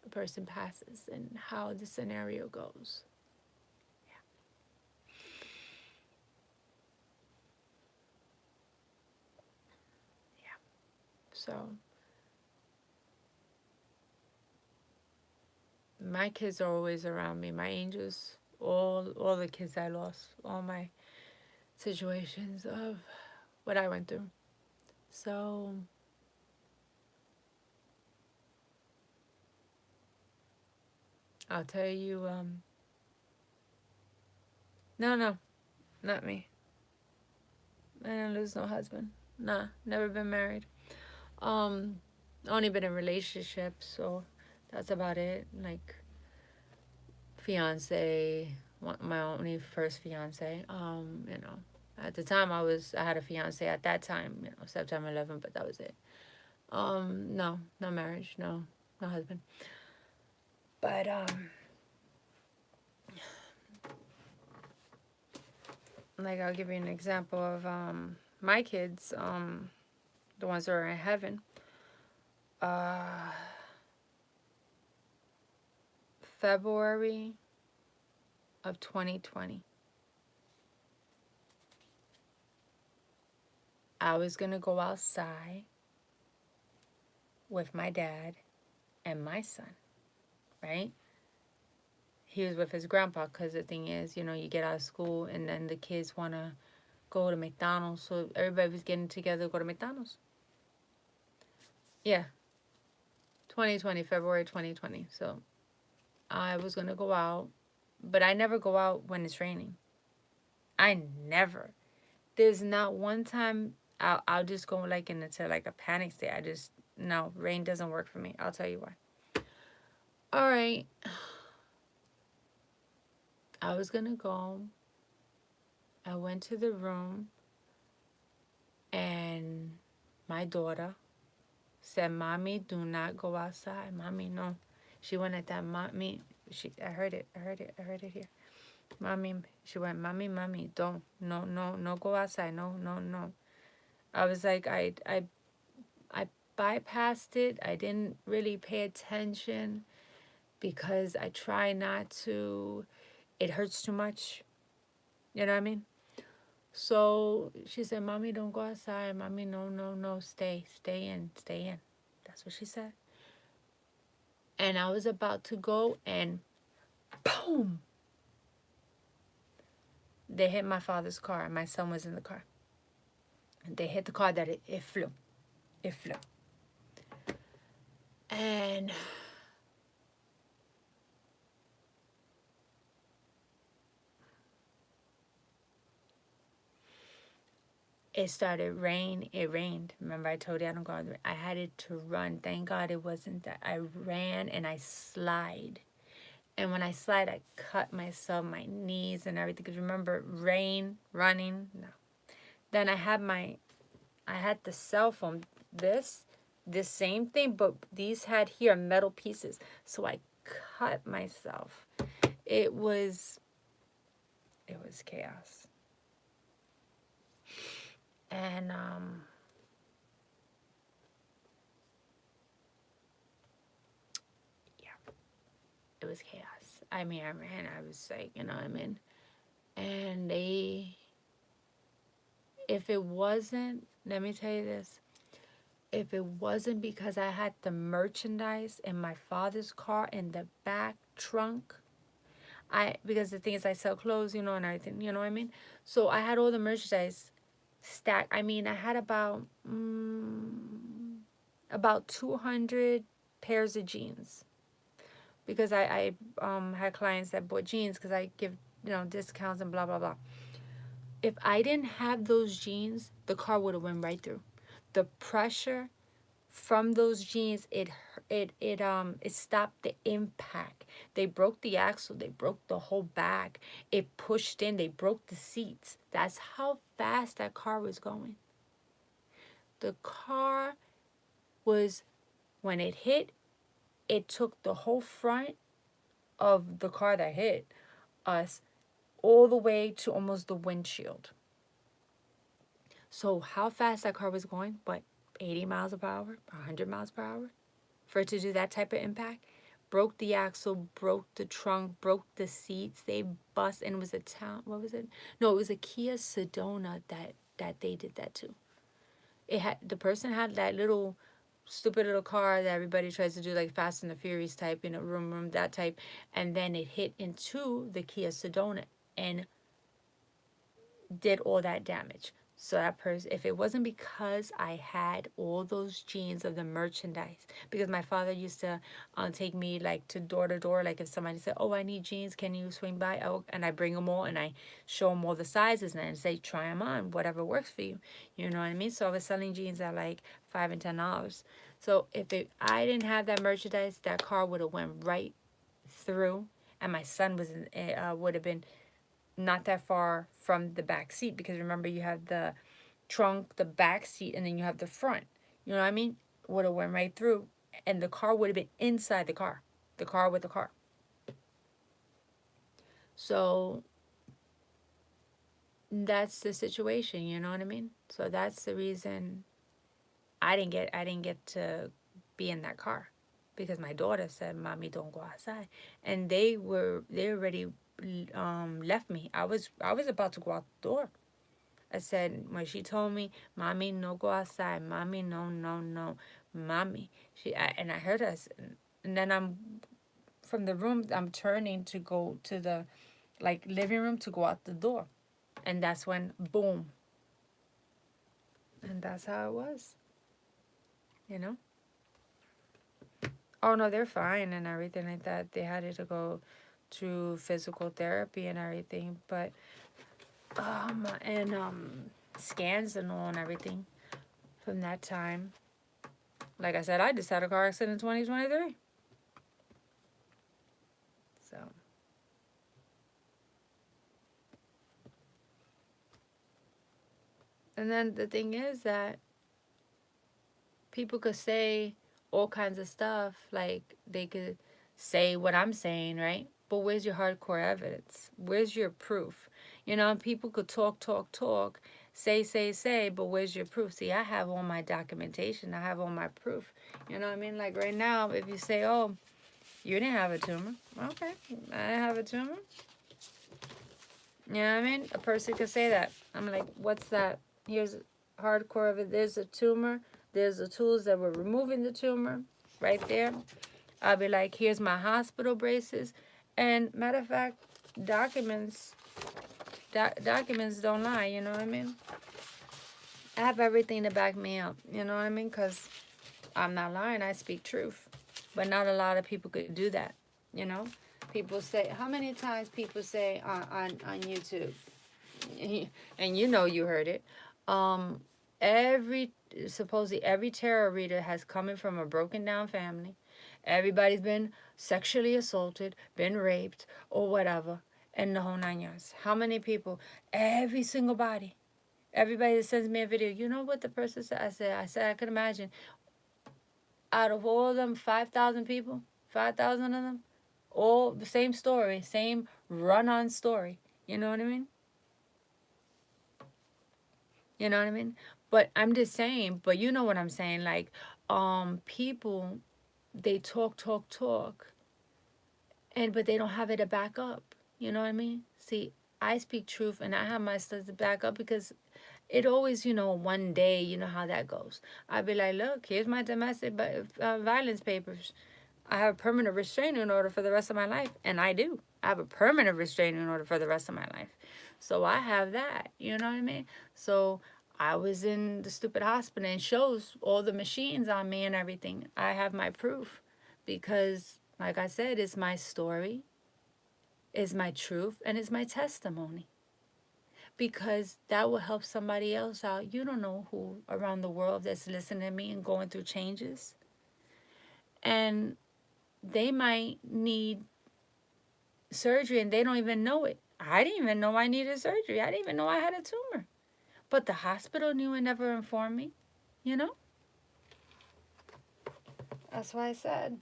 a person passes and how the scenario goes. Yeah. So my kids are always around me. My angels, all the kids I lost, all my situations of what I went through. So I'll tell you, no, not me. I didn't lose no husband. Nah, never been married. Only been in relationships, so that's about it. Like fiance, my only first fiance. At the time I had a fiance at that time, September 11th, but that was it. No, no marriage, no husband. But like I'll give you an example of my kids, the ones that are in heaven. February of 2020. I was gonna go outside with my dad and my son, right? He was with his grandpa because the thing is, you get out of school and then the kids want to go to McDonald's. So everybody was getting together to go to McDonald's. Yeah, 2020, February 2020. So I was going to go out, but I never go out when it's raining. I never. There's not one time I'll just go like into like a panic state. No, rain doesn't work for me. I'll tell you why. All right. I was going to go. I went to the room and my daughter said, "Mommy, do not go outside. Mommy, no." She went at that, "Mommy." I heard it here. "Mommy," she went, "Mommy, don't. No, go outside. No." I was like, I bypassed it. I didn't really pay attention because I try not to. It hurts too much. You know what I mean? So she said, "Mommy, don't go outside. Mommy, no, stay in. That's what she said. And I was about to go and boom, they hit my father's car. My son was in the car. They hit the car that it flew. It flew. And it started rain. It rained. Remember I told you I don't go out. I had it to run. Thank God it wasn't that. I ran and I slide. And when I slide, I cut myself, my knees and everything. Because remember, rain, running, no. Then I had the cell phone, this same thing, but these had here metal pieces. So I cut myself. It was chaos. And yeah, it was chaos. I mean, I ran. I was like, you know what I mean? And if it wasn't, let me tell you this. If it wasn't because I had the merchandise in my father's car in the back trunk, because the thing is I sell clothes, and everything, you know what I mean? So I had all the merchandise stacked. I mean, I had about 200 pairs of jeans because I had clients that bought jeans because I give, discounts and blah, blah, blah. If I didn't have those jeans, the car would have went right through. The pressure from those jeans, it stopped the impact. They broke the axle, they broke the whole back. It pushed in, they broke the seats. That's how fast that car was going. The car was, when it hit, it took the whole front of the car that hit us all the way to almost the windshield. So how fast that car was going, but 80 miles per hour, 100 miles per hour, for it to do that type of impact. Broke the axle, broke the trunk, broke the seats. They bust, and it was a town. What was it? No, it was a Kia Sedona that they did that to. It had, the person had that little stupid little car that everybody tries to do, like Fast and the Furious type, room, that type, and then it hit into the Kia Sedona and did all that damage. So that person, if it wasn't because I had all those jeans of the merchandise, because my father used to take me like to door, like if somebody said, "Oh, I need jeans, can you swing by?" Oh, and I bring them all and I show them all the sizes and I say, "Try them on, whatever works for you." You know what I mean? So I was selling jeans at like $5 and $10. So if I didn't have that merchandise, that car would have went right through, and my son would have been not that far from the back seat, because remember, you have the trunk, the back seat, and then you have the front. You know what I mean? Would have went right through, and the car would have been inside the car with the car. So that's the situation. You know what I mean? So that's the reason I didn't get to be in that car, because my daughter said, "Mommy, don't go outside," and they already left me. I was about to go out the door. I said, when she told me, "Mommy, no go outside. Mommy, no, no, no. Mommy." And I heard us. And then from the room, I'm turning to go to the like living room to go out the door. And that's when, boom. And that's how it was, you know? Oh, no, they're fine and everything like that. They had to go to physical therapy and everything. But, scans and all and everything from that time. Like I said, I just had a car accident in 2023. So. And then the thing is that people could say all kinds of stuff. Like, they could say what I'm saying, right? But where's your hardcore evidence? Where's your proof? You know, people could talk, say, but where's your proof? See, I have all my documentation. I have all my proof. You know what I mean? Like right now, if you say, "Oh, you didn't have a tumor." Okay, I didn't have a tumor. You know what I mean? A person could say that. I'm like, what's that? Here's hardcore of it. There's a tumor. There's the tools that were removing the tumor right there. I'll be like, here's my hospital braces. And matter of fact, documents don't lie, you know what I mean? I have everything to back me up, you know what I mean? Because I'm not lying, I speak truth. But not a lot of people could do that, you know? People say, how many times people say on YouTube, and you know you heard it, supposedly every tarot reader has coming from a broken down family. Everybody's been sexually assaulted, been raped, or whatever, and the whole 9 yards. How many people? Every single body. Everybody that sends me a video, you know what the person said? I said I could imagine. Out of all of them, 5,000 people, 5,000 of them, all the same story, same run-on story. You know what I mean? You know what I mean? But I'm just saying, but you know what I'm saying, like, people, they talk, but they don't have it to back up. You know what I mean? See, I speak truth and I have my stuff to back up, because it always, one day, you know how that goes. I'd be like, look, here's my domestic violence papers. I have a permanent restraining order for the rest of my life. And I do. I have a permanent restraining order for the rest of my life. So I have that. You know what I mean? So I was in the stupid hospital and shows all the machines on me and everything. I have my proof, because, like I said, it's my story, it's my truth, and it's my testimony. Because that will help somebody else out. You don't know who around the world that's listening to me and going through changes. And they might need surgery and they don't even know it. I didn't even know I needed surgery. I didn't even know I had a tumor. But the hospital knew and never informed me, you know? That's why I said.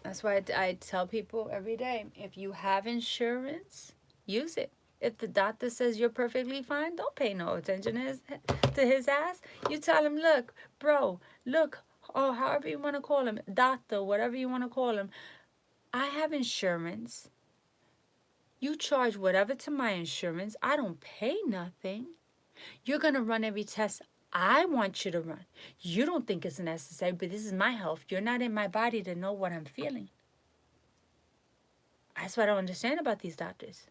That's why I tell people every day, if you have insurance, use it. If the doctor says you're perfectly fine, don't pay no attention to his ass. You tell him, look, bro, look, oh, however you want to call him, doctor, whatever you want to call him, I have insurance. You charge whatever to my insurance. I don't pay nothing. You're going to run every test I want you to run. You don't think it's necessary, but this is my health. You're not in my body to know what I'm feeling. That's what I don't understand about these doctors.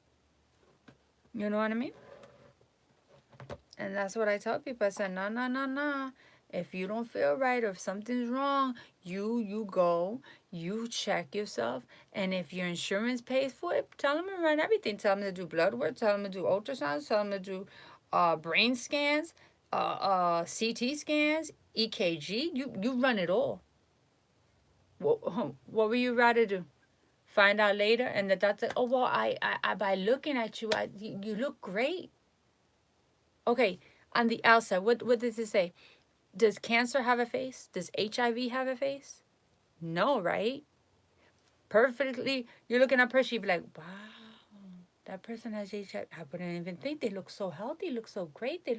You know what I mean? And that's what I tell people. I said, no, no, no, no. If you don't feel right or if something's wrong, you go, you check yourself. And if your insurance pays for it, tell them to run everything. Tell them to do blood work. Tell them to do ultrasounds. Tell them to do brain scans, CT scans, EKG. You run it all. What would you rather do? Find out later? And the doctor, oh, well, I by looking at you, you look great. Okay, on the outside, what does it say? Does cancer have a face? Does HIV have a face? No, right? Perfectly, you're looking at a person, you'd be like, wow, that person has HIV. I wouldn't even think they look so healthy, look so great. They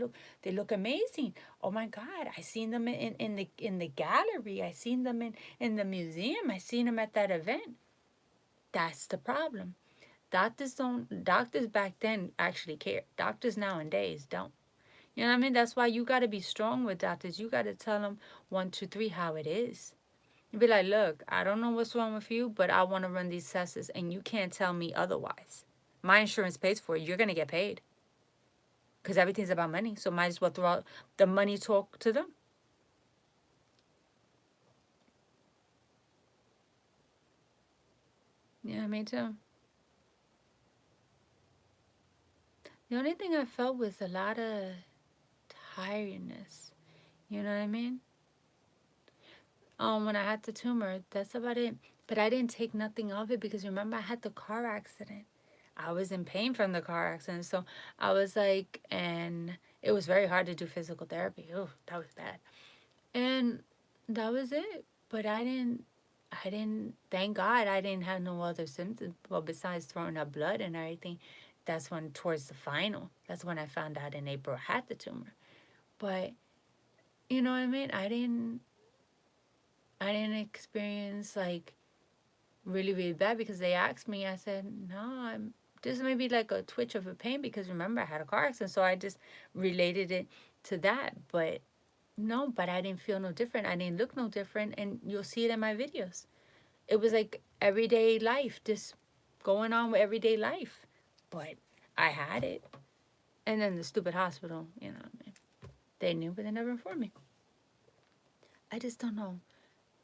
look amazing. Oh my God, I seen them in the gallery. I seen them in the museum. I seen them at that event. That's the problem. Doctors back then actually cared. Doctors nowadays don't. You know what I mean? That's why you got to be strong with doctors. You got to tell them 1, 2, 3 how it is. You be like, look, I don't know what's wrong with you, but I want to run these tests, and you can't tell me otherwise. My insurance pays for it. You're going to get paid because everything's about money. So might as well throw out the money talk to them. Yeah, me too. The only thing I felt was a lot of tiredness. You know what I mean? When I had the tumor, that's about it. But I didn't take nothing of it because remember I had the car accident. I was in pain from the car accident. So I was like, and it was very hard to do physical therapy. Oh, that was bad. And that was it. But thank God I didn't have no other symptoms. Well, besides throwing up blood and everything, that's when, towards the final, that's when I found out in April I had the tumor. But, you know what I mean? I didn't experience like really, really bad because they asked me. I said, no, this may be like a twitch of a pain because remember I had a car accident. So I just related it to that. But no, but I didn't feel no different. I didn't look no different. And you'll see it in my videos. It was like everyday life, just going on with everyday life. But I had it. And then the stupid hospital, you know, they knew, but they never informed me. I just don't know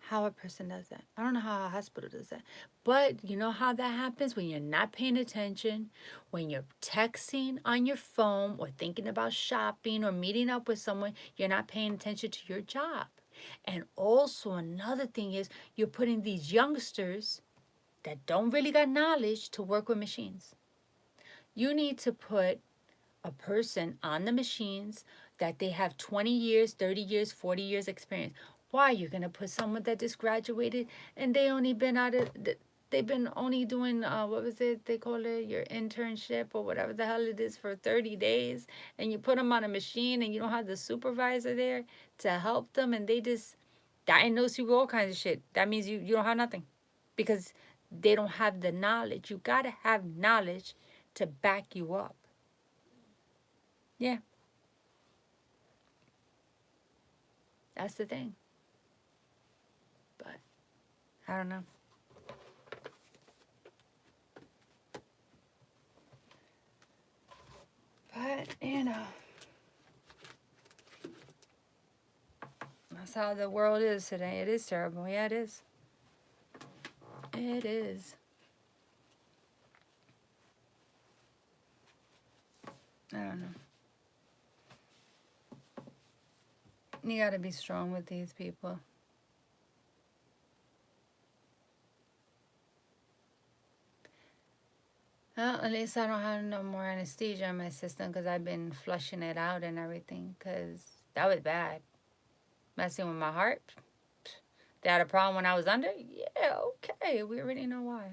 how a person does that. I don't know how a hospital does that. But you know how that happens when you're not paying attention, when you're texting on your phone or thinking about shopping or meeting up with someone, you're not paying attention to your job. And also another thing is you're putting these youngsters that don't really got knowledge to work with machines. You need to put a person on the machines that they have 20 years, 30 years, 40 years experience. Why you're gonna put someone that just graduated and they only been out of they've been only doing what was it they call it, your internship or whatever the hell it is, for 30 days, and you put them on a machine and you don't have the supervisor there to help them, and they just diagnose you with all kinds of shit. That means you don't have nothing because they don't have the knowledge. You gotta have knowledge to back you up. Yeah, that's the thing. But I don't know. But, you know, that's how the world is today. It is terrible. Yeah, it is. It is. I don't know. You gotta be strong with these people. Well, at least I don't have no more anesthesia in my system because I've been flushing it out and everything because that was bad. Messing with my heart. They had a problem when I was under? Yeah, okay. We already know why.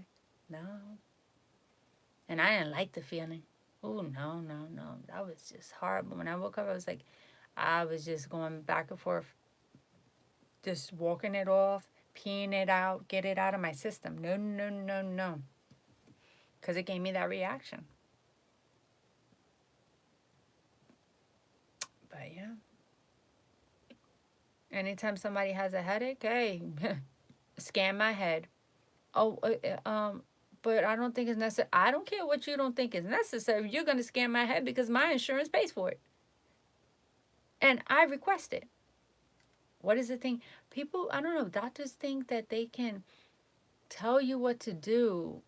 No. And I didn't like the feeling. Oh, no, no, no. That was just horrible. When I woke up, I was just going back and forth, just walking it off, peeing it out, get it out of my system. No, no, no, no. Because it gave me that reaction. But yeah. Anytime somebody has a headache, hey, scan my head. Oh, but I don't think it's necessary. I don't care what you don't think is necessary. You're going to scan my head because my insurance pays for it. And I request it. What is the thing? People, I don't know, doctors think that they can tell you what to do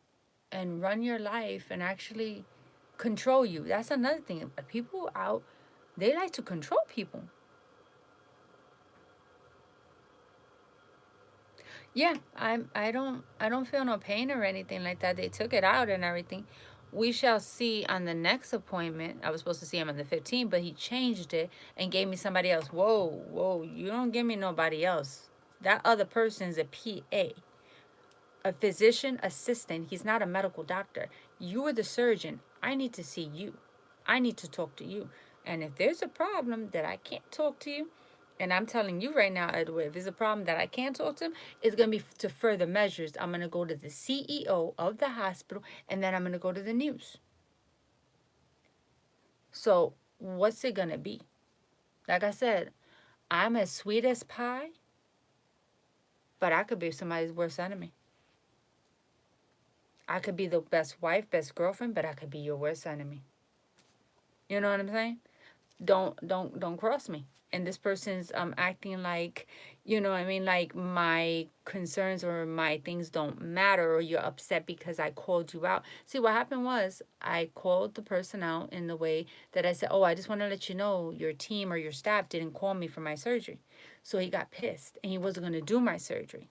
and run your life and actually control you. That's another thing. People out, they like to control people. Yeah, I don't feel no pain or anything like that. They took it out and everything. We shall see on the next appointment. I was supposed to see him on the 15th, but he changed it and gave me somebody else. Whoa, whoa, you don't give me nobody else. That other person's a PA, a physician assistant. He's not a medical doctor. You are the surgeon. I need to see you. I need to talk to you. And if there's a problem that I can't talk to you, and I'm telling you right now, Edward, if there's a problem that I can't talk to him, it's going to be to further measures. I'm going to go to the CEO of the hospital, and then I'm going to go to the news. So what's it going to be? Like I said, I'm as sweet as pie, but I could be somebody's worst enemy. I could be the best wife, best girlfriend, but I could be your worst enemy. You know what I'm saying? Don't cross me. And this person's acting like, you know what I mean, like my concerns or my things don't matter, or you're upset because I called you out. See, what happened was I called the person out in the way that I said, oh, I just want to let you know your team or your staff didn't call me for my surgery. So he got pissed and he wasn't going to do my surgery.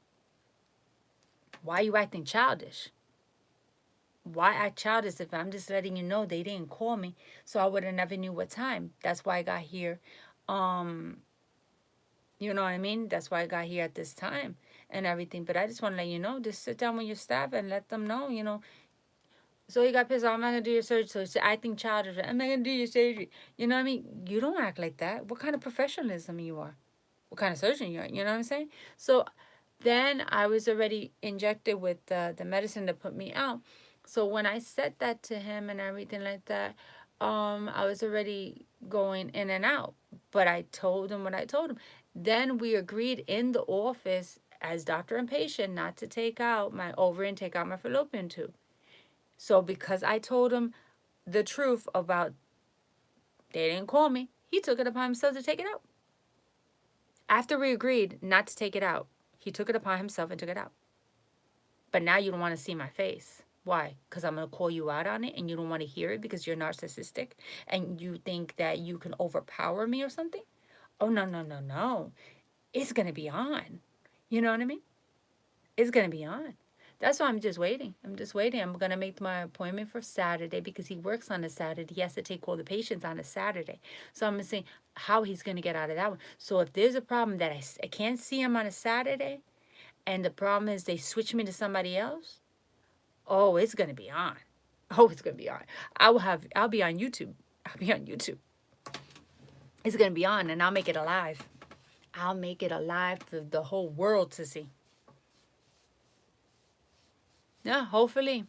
Why are you acting childish? Why act childish if I'm just letting you know they didn't call me, so I would have never knew what time. That's why I got here. Um, you know what I mean? That's why I got here at this time and everything. But I just want to let you know, just sit down with your staff and let them know, you know. So he got pissed off, I'm not gonna do your surgery. So he said, I think childish. I'm not gonna do your surgery. You know what I mean? You don't act like that. What kind of professionalism you are? What kind of surgeon you are? You know what I'm saying? So then I was already injected with the medicine to put me out. So when I said that to him and everything like that, I was already going in and out. But I told him what I told him. Then we agreed in the office as doctor and patient not to take out my ovary and take out my fallopian tube. So because I told him the truth about they didn't call me, he took it upon himself to take it out. After we agreed not to take it out, he took it upon himself and took it out. But now you don't want to see my face. Why? Because I'm going to call you out on it and you don't want to hear it because you're narcissistic and you think that you can overpower me or something? Oh, no, no, no, no. It's going to be on. You know what I mean? It's going to be on. That's why I'm just waiting. I'm just waiting. I'm going to make my appointment for Saturday because he works on a Saturday. He has to take all the patients on a Saturday. So I'm going to see how he's going to get out of that one. So if there's a problem that I can't see him on a Saturday and the problem is they switch me to somebody else, oh, it's going to be on. Oh, it's going to be on. I'll be on YouTube. I'll be on YouTube. It's going to be on and I'll make it alive. I'll make it alive for the whole world to see. Yeah, hopefully.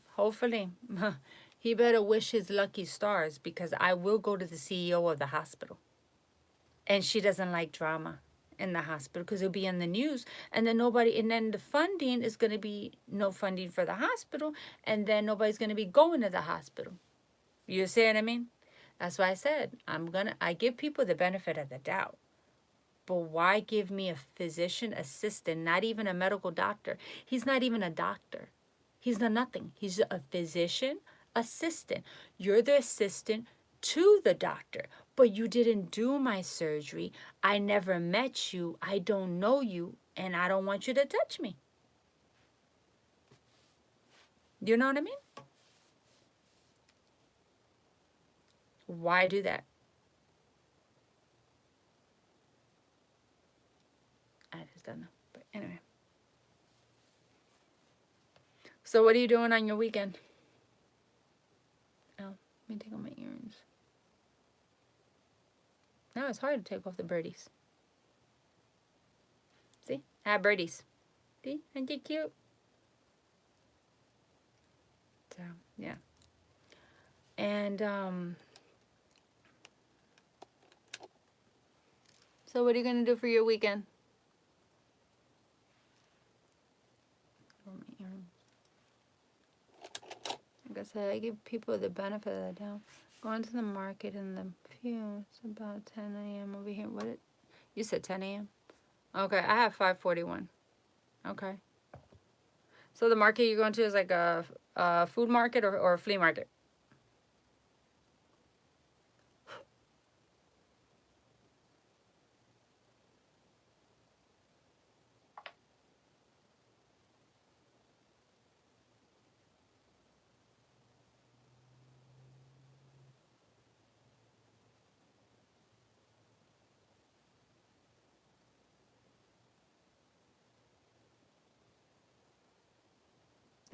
He better wish his lucky stars because I will go to the CEO of the hospital. And she doesn't like drama in the hospital because it'll be in the news. And then the funding is going to be no funding for the hospital. And then nobody's going to be going to the hospital. You see what I mean? That's why I said I give people the benefit of the doubt. But why give me a physician assistant, not even a medical doctor? He's not even a doctor. He's not nothing. He's a physician assistant. You're the assistant to the doctor, but you didn't do my surgery. I never met you. I don't know you, and I don't want you to touch me. You know what I mean? Why do that? I just don't know. But anyway. So what are you doing on your weekend? Oh, let me take out my earring. Now it's hard to take off the birdies. See? I have birdies. See? Aren't they cute? So, yeah. And, so what are you going to do for your weekend? Like I said, I give people the benefit of the doubt. Going to the market in the it's about 10 a.m. over here. What? You said 10 a.m.? Okay, I have 5:41. Okay. So the market you're going to is like a food market or a flea market?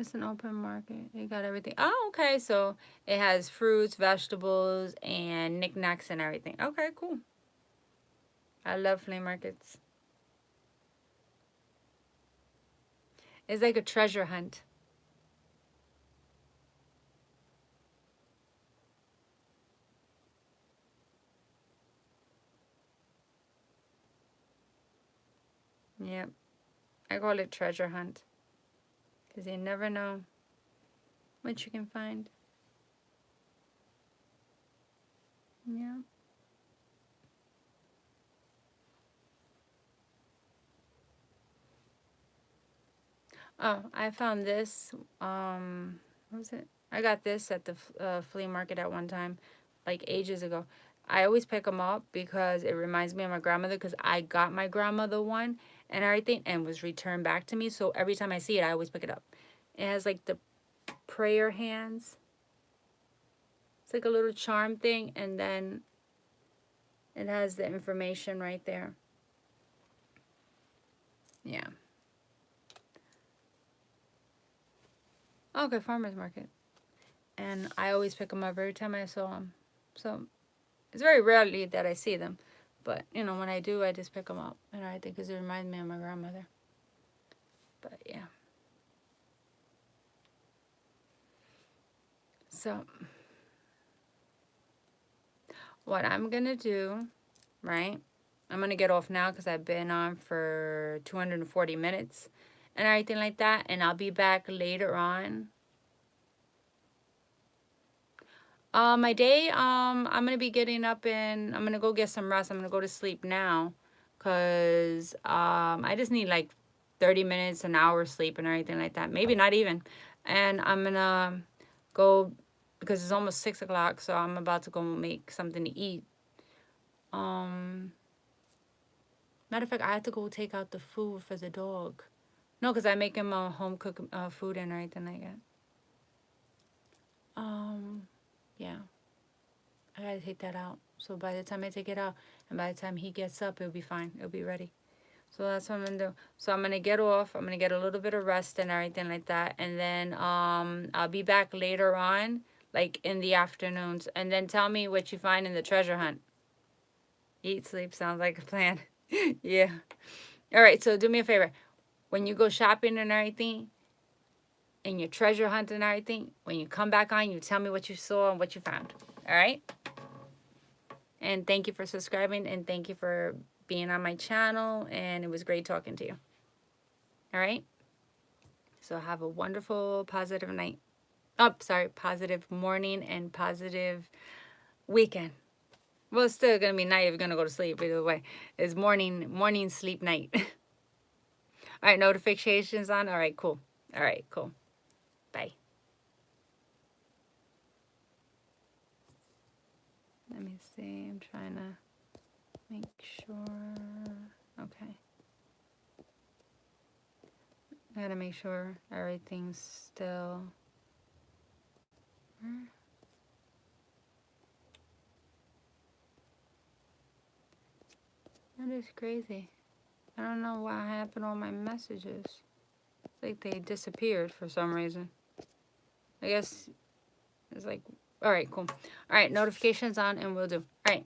It's an open market. It got everything. Oh, okay. So it has fruits, vegetables, and knickknacks and everything. Okay, cool. I love flea markets. It's like a treasure hunt. Yep. I call it treasure hunt. Because you never know what you can find. Yeah. Oh, I found this. What was it? I got this at the flea market at one time, like ages ago. I always pick them up because it reminds me of my grandmother because I got my grandmother one and everything and was returned back to me. So every time I see it, I always pick it up. It has like the prayer hands. It's like a little charm thing and then it has the information right there. Yeah. Okay, farmer's market. And I always pick them up every time I saw them. So it's very rarely that I see them. But, you know, when I do, I just pick them up. And I think because it reminds me of my grandmother. But, yeah. So, what I'm going to do, right? I'm going to get off now because I've been on for 240 minutes and everything like that. And I'll be back later on. My day, I'm going to be getting up and I'm going to go get some rest. I'm going to go to sleep now because I just need like 30 minutes, an hour sleep and everything like that. Maybe not even. And I'm going to go because it's almost 6 o'clock. So I'm about to go make something to eat. Matter of fact, I have to go take out the food for the dog. No, because I make him a home cooked food and everything like that. Yeah. I gotta take that out. So by the time I take it out and by the time he gets up, it'll be fine. It'll be ready. So that's what I'm gonna do. So I'm gonna get off. I'm gonna get a little bit of rest and everything like that. And then I'll be back later on, like in the afternoons. And then tell me what you find in the treasure hunt. Eat, sleep, sounds like a plan. Yeah. All right, so do me a favor. When you go shopping and everything, and your treasure hunt and everything, when you come back on, you tell me what you saw and what you found. All right? And thank you for subscribing and thank you for being on my channel. And it was great talking to you. All right? So have a wonderful, positive night. Oh, sorry, positive morning and positive weekend. Well, it's still going to be night if you're going to go to sleep. Either way, it's morning, sleep, night. All right, notifications on. All right, cool. All right, cool. Bye. Let me see. I'm trying to make sure. Okay. I gotta make sure everything's still. That is crazy. I don't know what happened on my messages. It's like they disappeared for some reason. I guess it's like, all right, cool. All right, notifications on and we'll do. All right.